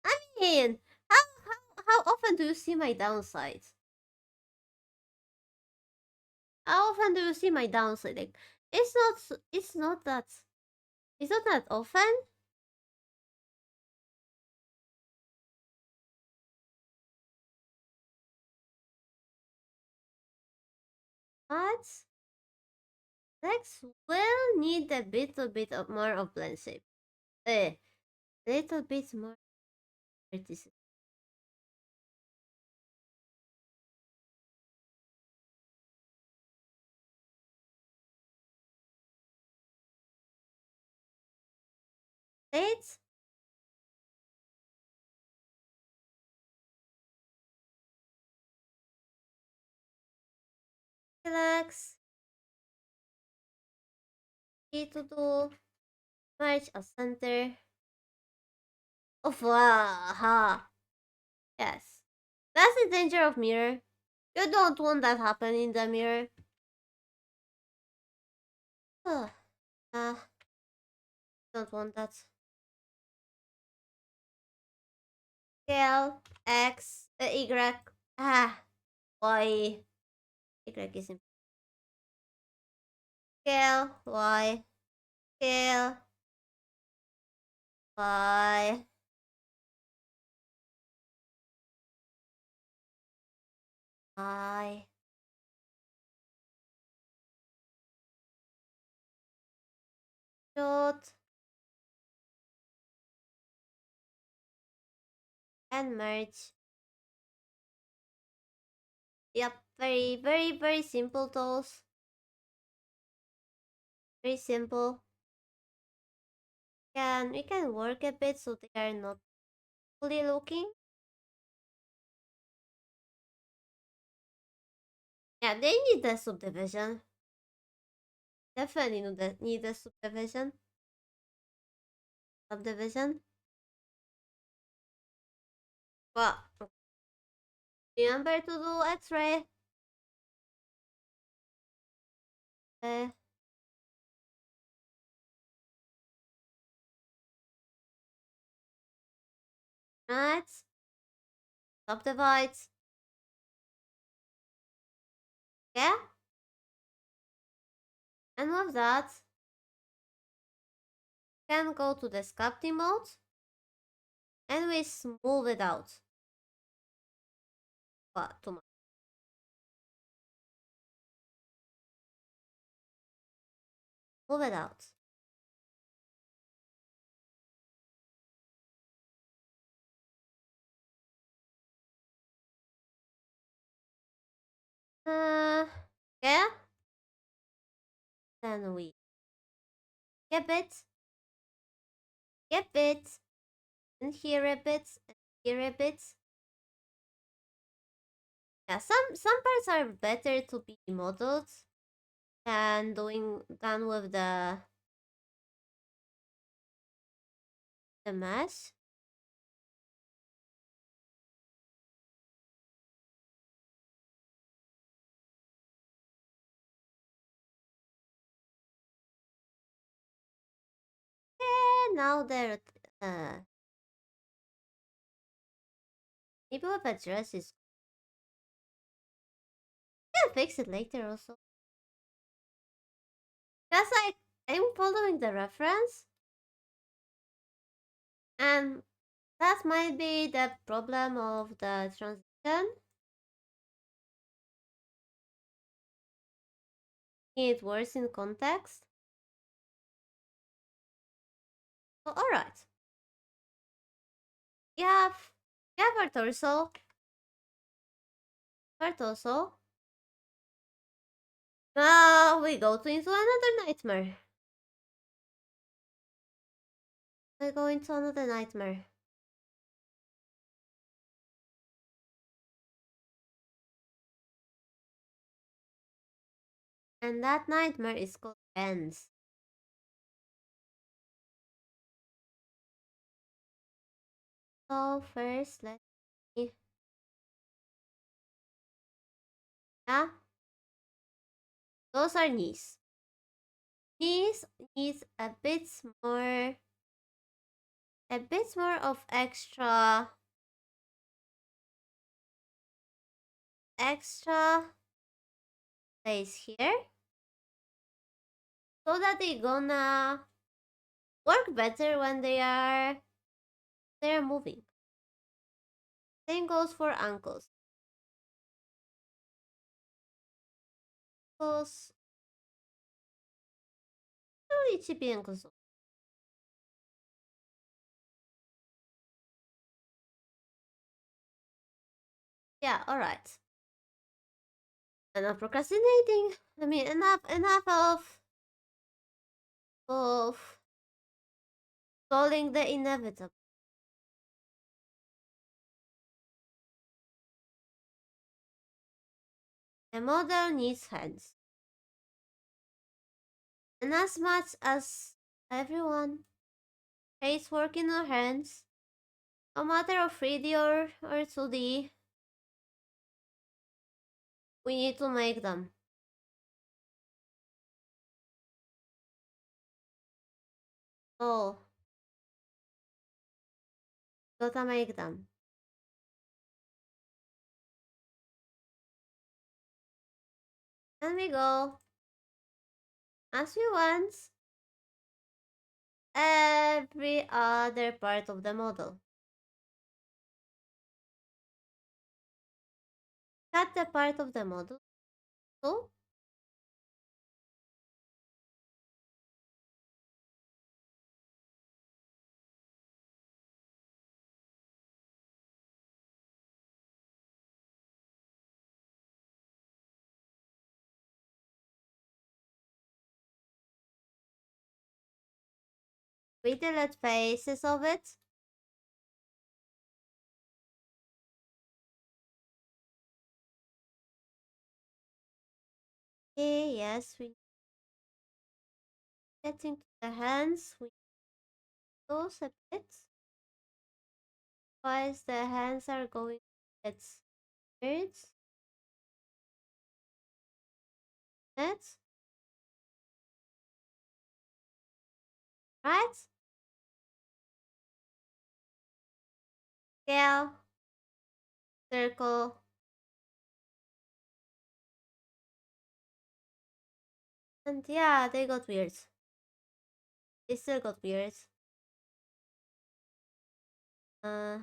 I mean, how often do you see my downsides? How often do you see my downside? Like, it's not that often. But next will need a bit of more of blend shape. Little bit more vertices. States. Relax. Key to do. Merge a center. Of wow. Yes. That's the danger of mirror. You don't want that happen in the mirror. uh, don't want that. Scale X Y Y Y is in scale Y scale Y Y dot and merge. Yep, very simple tools. Very simple. We can work a bit so they are not fully looking. Yeah, they need the subdivision. Definitely need the subdivision. But remember to do X-ray. Uh, right. Subdivides. Yeah. And with that, can go to the sculpting mode and we smooth it out. But too much. Move it out. Uh, yeah. Then we skip it, and here a bit, and here a bit. Yeah, some parts are better to be modeled than done with the mesh. And now there, maybe with a dress is. I'll fix it later also. Cause I'm following the reference, and that might be the problem of the transition. It works in context. So alright. You have our torso. Our torso. Now we go into another nightmare. We go into another nightmare. And that nightmare is called ends. So first, let me. Yeah, those are knees. Knees needs a bit more of extra space here, so that they gonna work better when they're moving. Same goes for ankles. Ankles, really chippy ankles. Yeah, alright. Enough procrastinating. I mean, enough of stalling the inevitable. A model needs hands. And as much as everyone hates working on hands, no matter of 3D or 2D, we need to make them. So, gotta make them. And we go as we want every other part of the model. Cut the part of the model. So, we delete faces of it. Okay, yes, we getting to the hands. We those a bit. Otherwise, the hands are going to get weird. That's right. Scale, circle, and yeah, they got weird. It still got weird. Uh,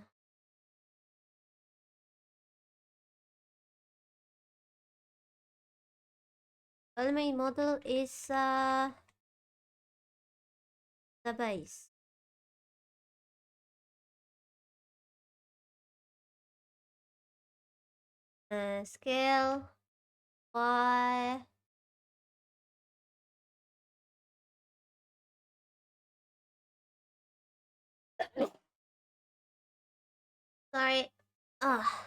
well, my model is the base. Scale Y. Sorry. Ah,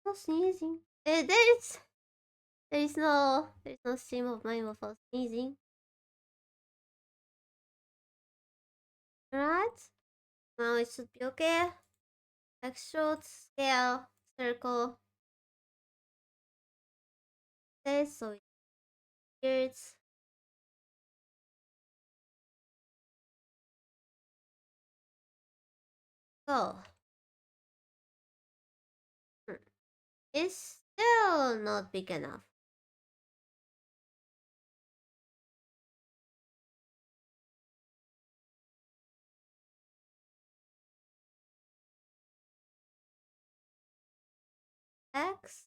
no sneezing. There is no stream of mine without sneezing. Right? Now it should be okay. Extrude, scale, circle. Okay, so it's go. It's still not big enough. X.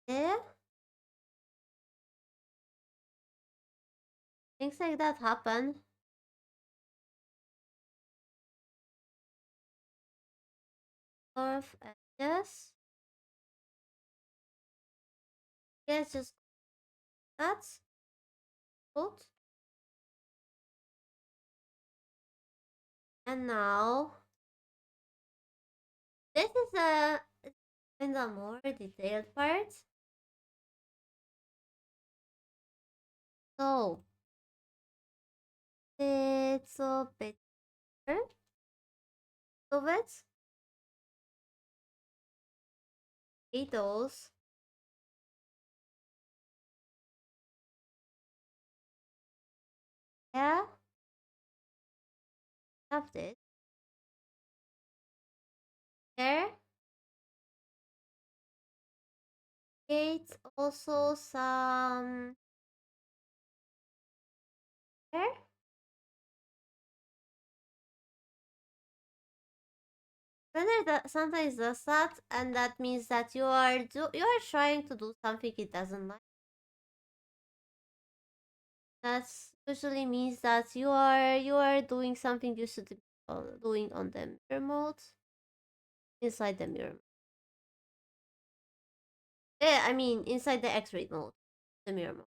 Yeah. Things like that happen. Curve edges. Yes, just that's good. And now this is a kind of more detailed part. So it's a picture of it. Those. Yeah. Have this. There. It's also some there. Blender that sometimes does that, and that means that you are trying to do something it doesn't like. That usually means that you are doing something you should be doing on the mirror mode inside the mirror. Yeah, I mean inside the X-ray mode, the mirror mode.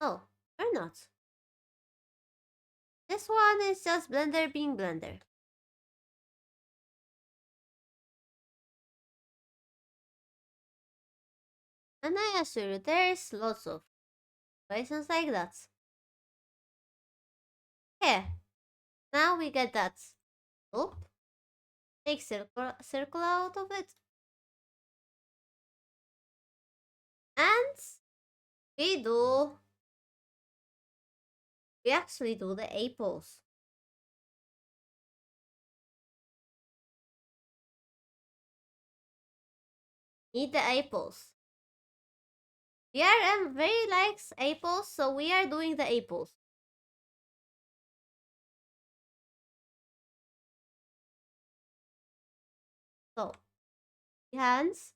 Oh, or not. This one is just Blender being Blender. And I assure you, there's lots of situations like that. Yeah, now we get that. Oh, take circle out of it. And we do, we actually do the apples. Need the apples. VRM very likes apples, so we are doing the apples. So, hands.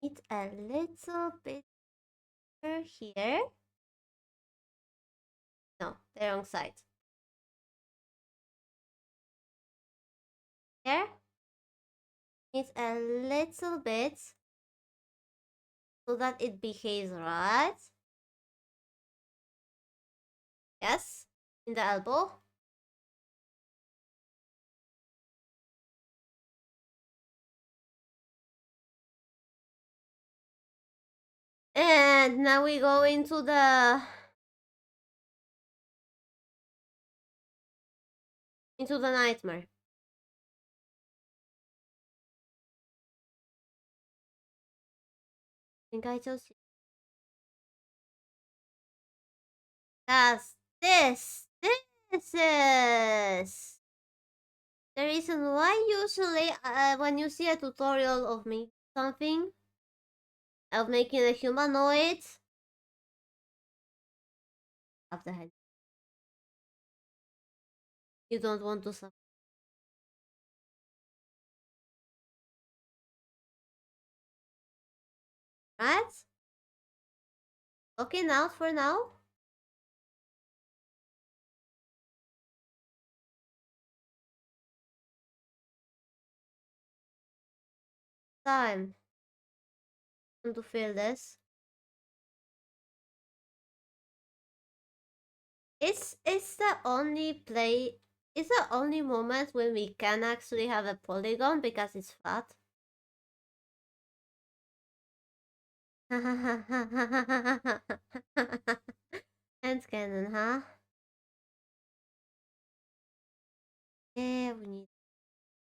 Need a little bit here. No, the wrong side. Here. Need a little bit so that it behaves right. Yes, in the elbow. And now we go into the nightmare. think I chose you. Yes, this is the reason why usually when you see a tutorial of making something, of making a humanoid, of the head, you don't want to suffer, right? Looking out for now. Time to feel this. It's the only play. It's the only moment when we can actually have a polygon because it's flat. And cannon, huh? Yeah, we need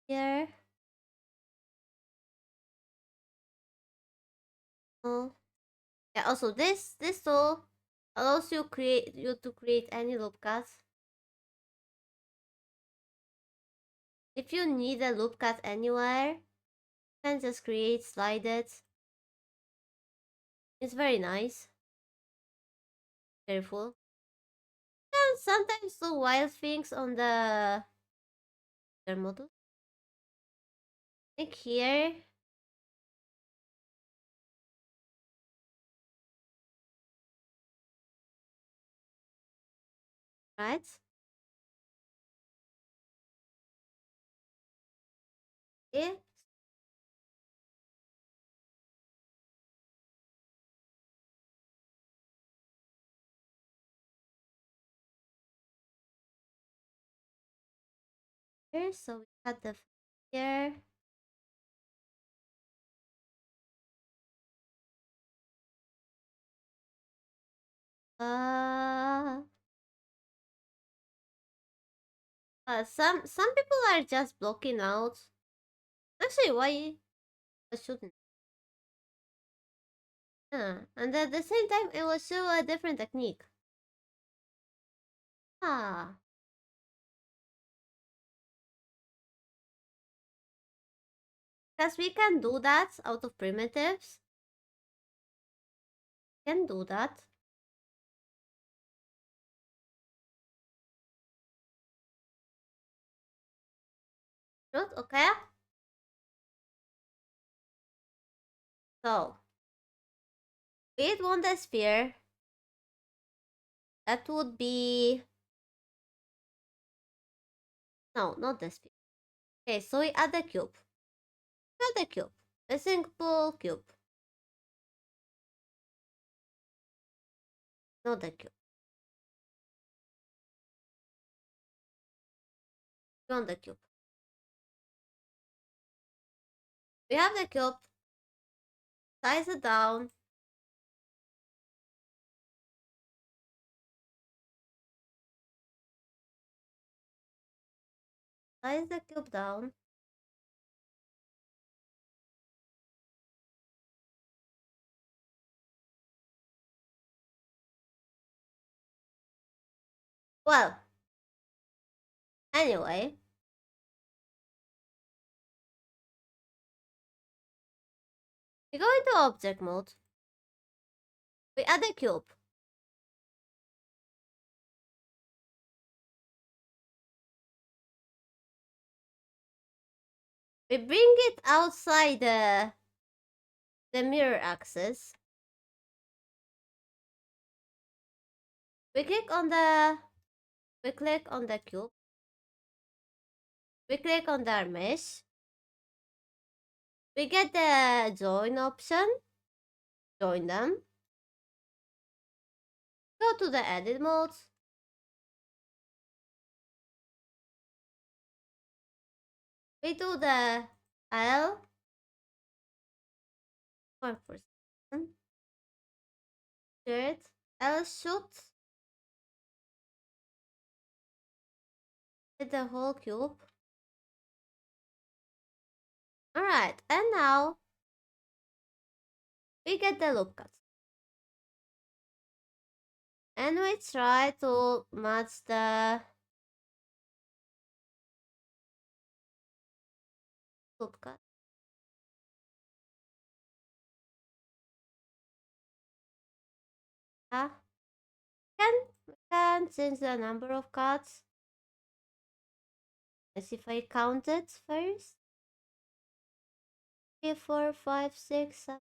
here. Oh, yeah. Also, this tool allows you to create any loop cut. If you need a loop cut anywhere, you can just slide it. It's very nice. Careful. And sometimes do wild things on their model. Like here. Right? Yeah. Here, so we cut the here. Uh, some people are just blocking out. Actually, why I shouldn't? And at the same time, it will show a different technique. Ah, because we can do that out of primitives. Can do that. Good, okay. So we want the sphere. That would be no, not the sphere. Okay, so we add the cube. Not the cube. A simple cube. Not the cube. We want the cube. We have the cube. Size it down. Size the cube down. Well, anyway. We go into object mode. We add a cube. We bring it outside the mirror axis. We click on the cube. We click on the mesh. We get the join option. Join them. Go to the edit mode. We do the L. 1%. Shirt. L shoot. Hit the whole cube. Alright, and now we get the loop cuts. And we try to match the loop cut. Ah, we can change the number of cuts. Let's see if I count it first. 3, 4, 5, 6, 7.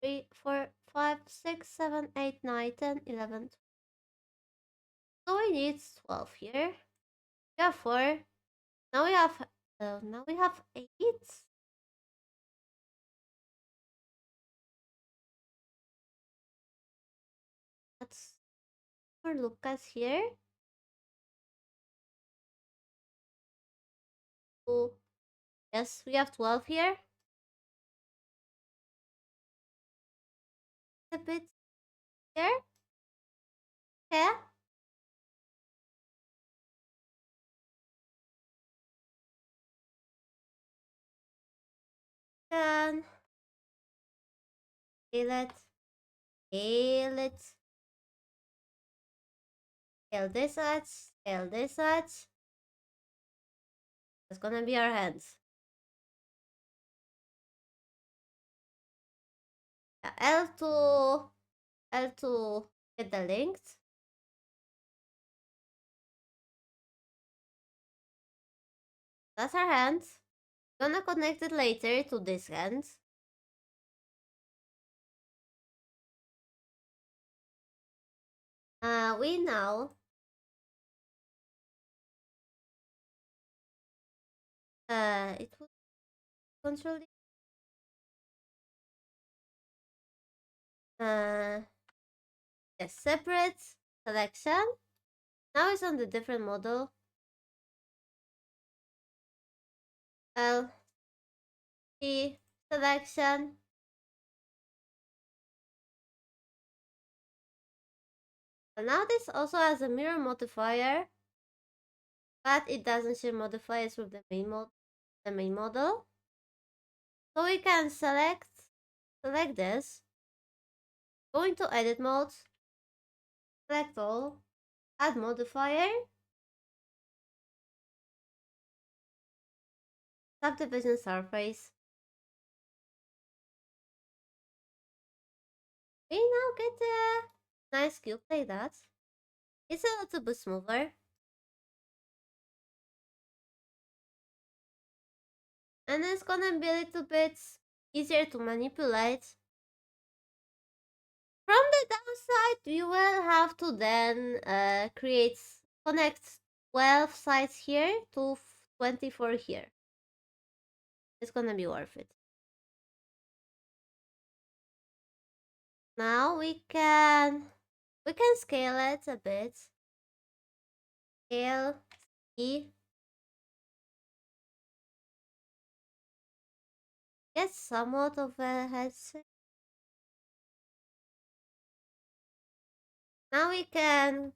3, 4, 5, 6, 7, 8, 9, 10, 11. So we need 12 here. We have 4. Now we have 8. Let's look at here. Oh, yes, we have 12 here. A bit here. Okay. Then scale it. Scale it. Scale this much. Scale this much. That's gonna be our hands. L2. L2. Get the links. That's our hands. Gonna connect it later to this hand. We now it will control the separate selection. Now it's on the different model. L T selection. And now this also has a mirror modifier, but it doesn't share modifiers with the main model. So we can select this, go into edit mode, select all, add modifier, subdivision surface. We now get a nice cube like that. It's a little bit smoother. And it's gonna be a little bit easier to manipulate. From the downside, you will have to then connect 12 sides here to 24 here. It's gonna be worth it. Now we can scale it a bit. Scale E. Get somewhat of a headset. Now we can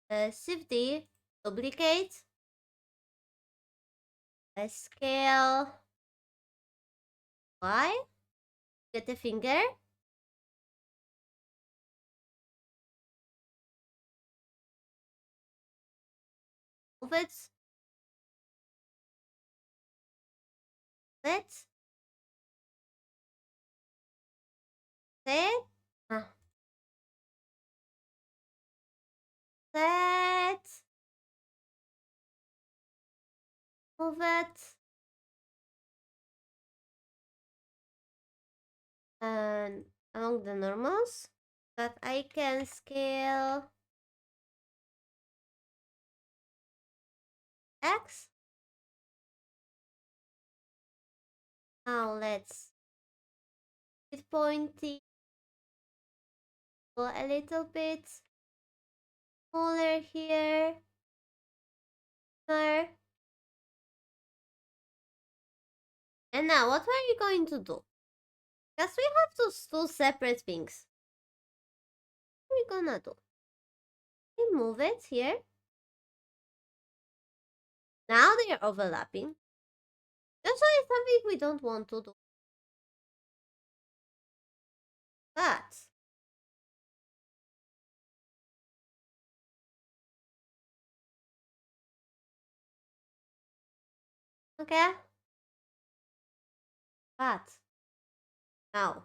Shift D, duplicate, scale Y, get a finger, move it, set, set, ah, set, move it, and along the normals, that I can scale X. Now let's get pointy, go a little bit smaller here, there. And now what are we going to do? Because we have to do separate things. What are we gonna do? We move it here. Now they are overlapping. That's why it's something we don't want to do. But okay, but now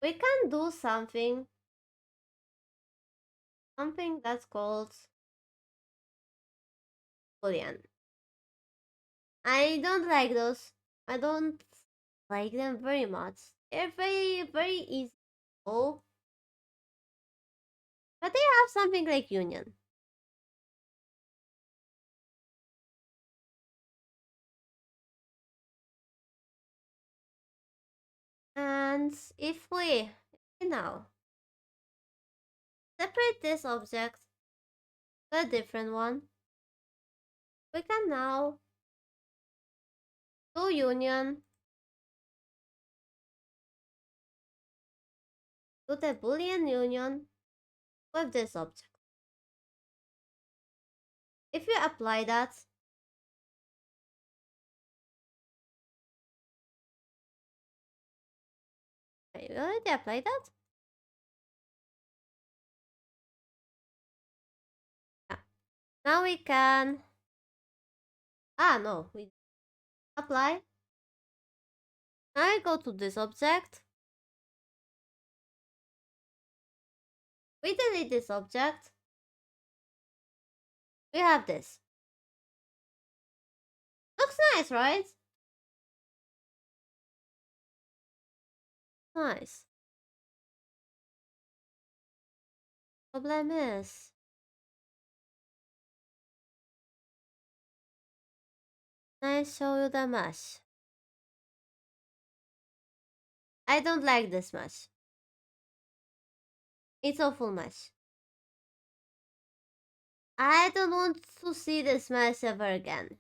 we can do something that's called boolean. I don't like those. I don't like them very much. They're very easy. Oh, but they have something like union. And if we now separate this object to a different one, we can now do union to the boolean union with this object. If you apply that, wait, we already applied that? Yeah. Now we can, no, we apply. Now I go to this object. We delete this object. We have this. Looks nice, right? Nice. Problem is, I show you the mesh. I don't like this mesh. It's awful mesh. I don't want to see this mesh ever again.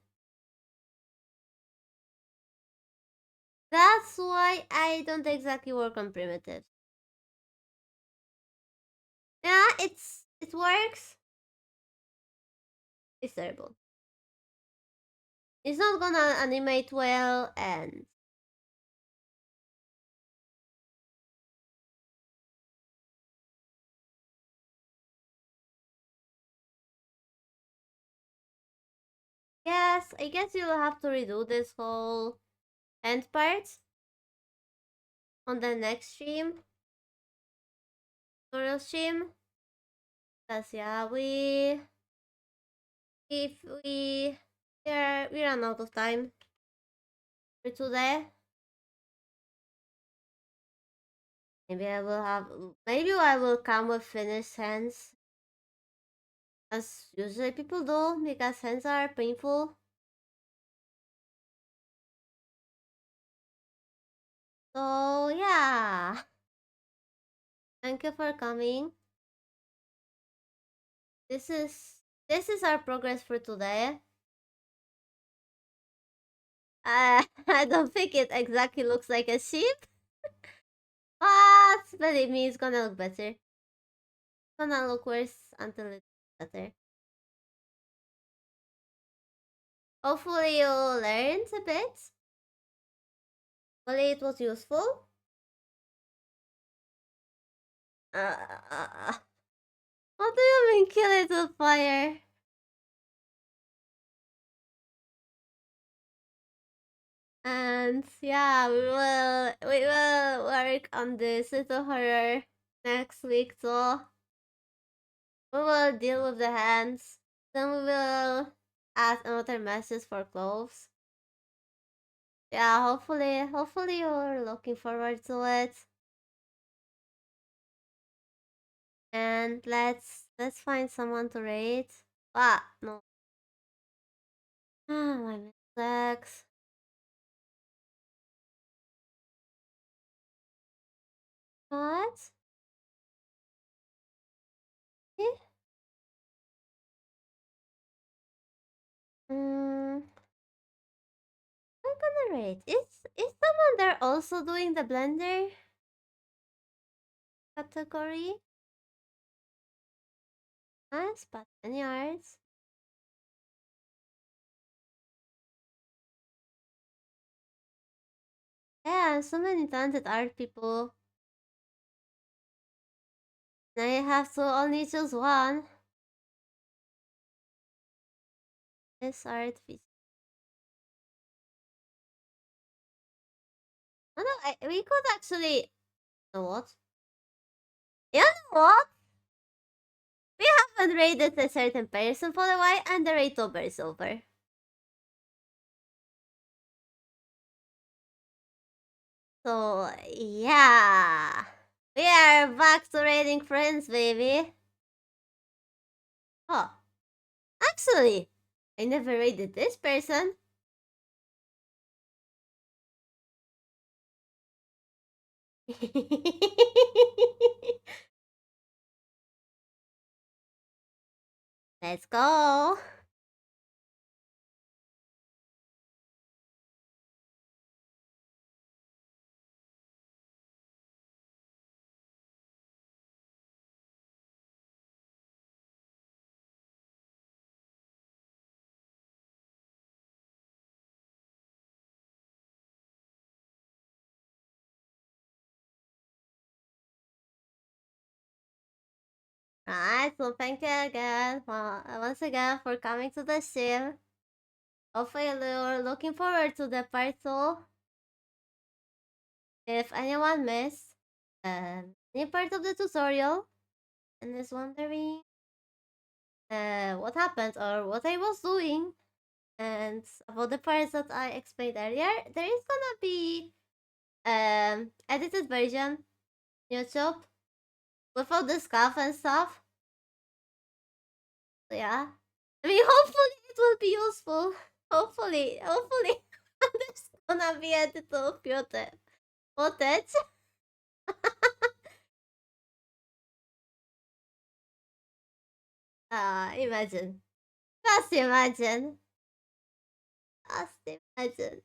That's why I don't exactly work on primitives. Yeah, it works. It's terrible. It's not gonna animate well, and yes, I guess you'll have to redo this whole end part on the next stream, tutorial stream. Cause yeah, if we run out of time for today. Maybe I will come with finished hands, as usually people do, because hands are painful. So yeah, thank you for coming. This is this is our progress for today. I don't think it exactly looks like a sheep, but believe me, it's gonna look better. It's gonna look worse until it's better. Hopefully you learned a bit. Hopefully it was useful. Uh, what do you mean kill it with fire? And yeah, we will work on this little horror next week, so we will deal with the hands. Then we will add another message for clothes. Yeah, hopefully you're looking forward to it. And let's find someone to rate. No. My mistakes. What? Eh? Mm, I'm gonna rate. Is someone there also doing the blender category? Nice, but any arts? Yeah, so many talented art people. Now you have to only choose one. This art piece. Oh no, we could actually. You know what? You know what? We haven't rated a certain person for a while, and the rate over is over. So yeah, we are back to rating friends, baby. Oh, actually, I never rated this person. Let's go. Alright, so thank you again, once again for coming to the stream. Hopefully you're looking forward to the part 2. If anyone missed any part of the tutorial and is wondering what happened or what I was doing and about the parts that I explained earlier, there is gonna be edited version YouTube without the scuff and stuff. So yeah. I mean, hopefully it will be useful. Hopefully, there's gonna be edited footage. Imagine. Just imagine. Just imagine.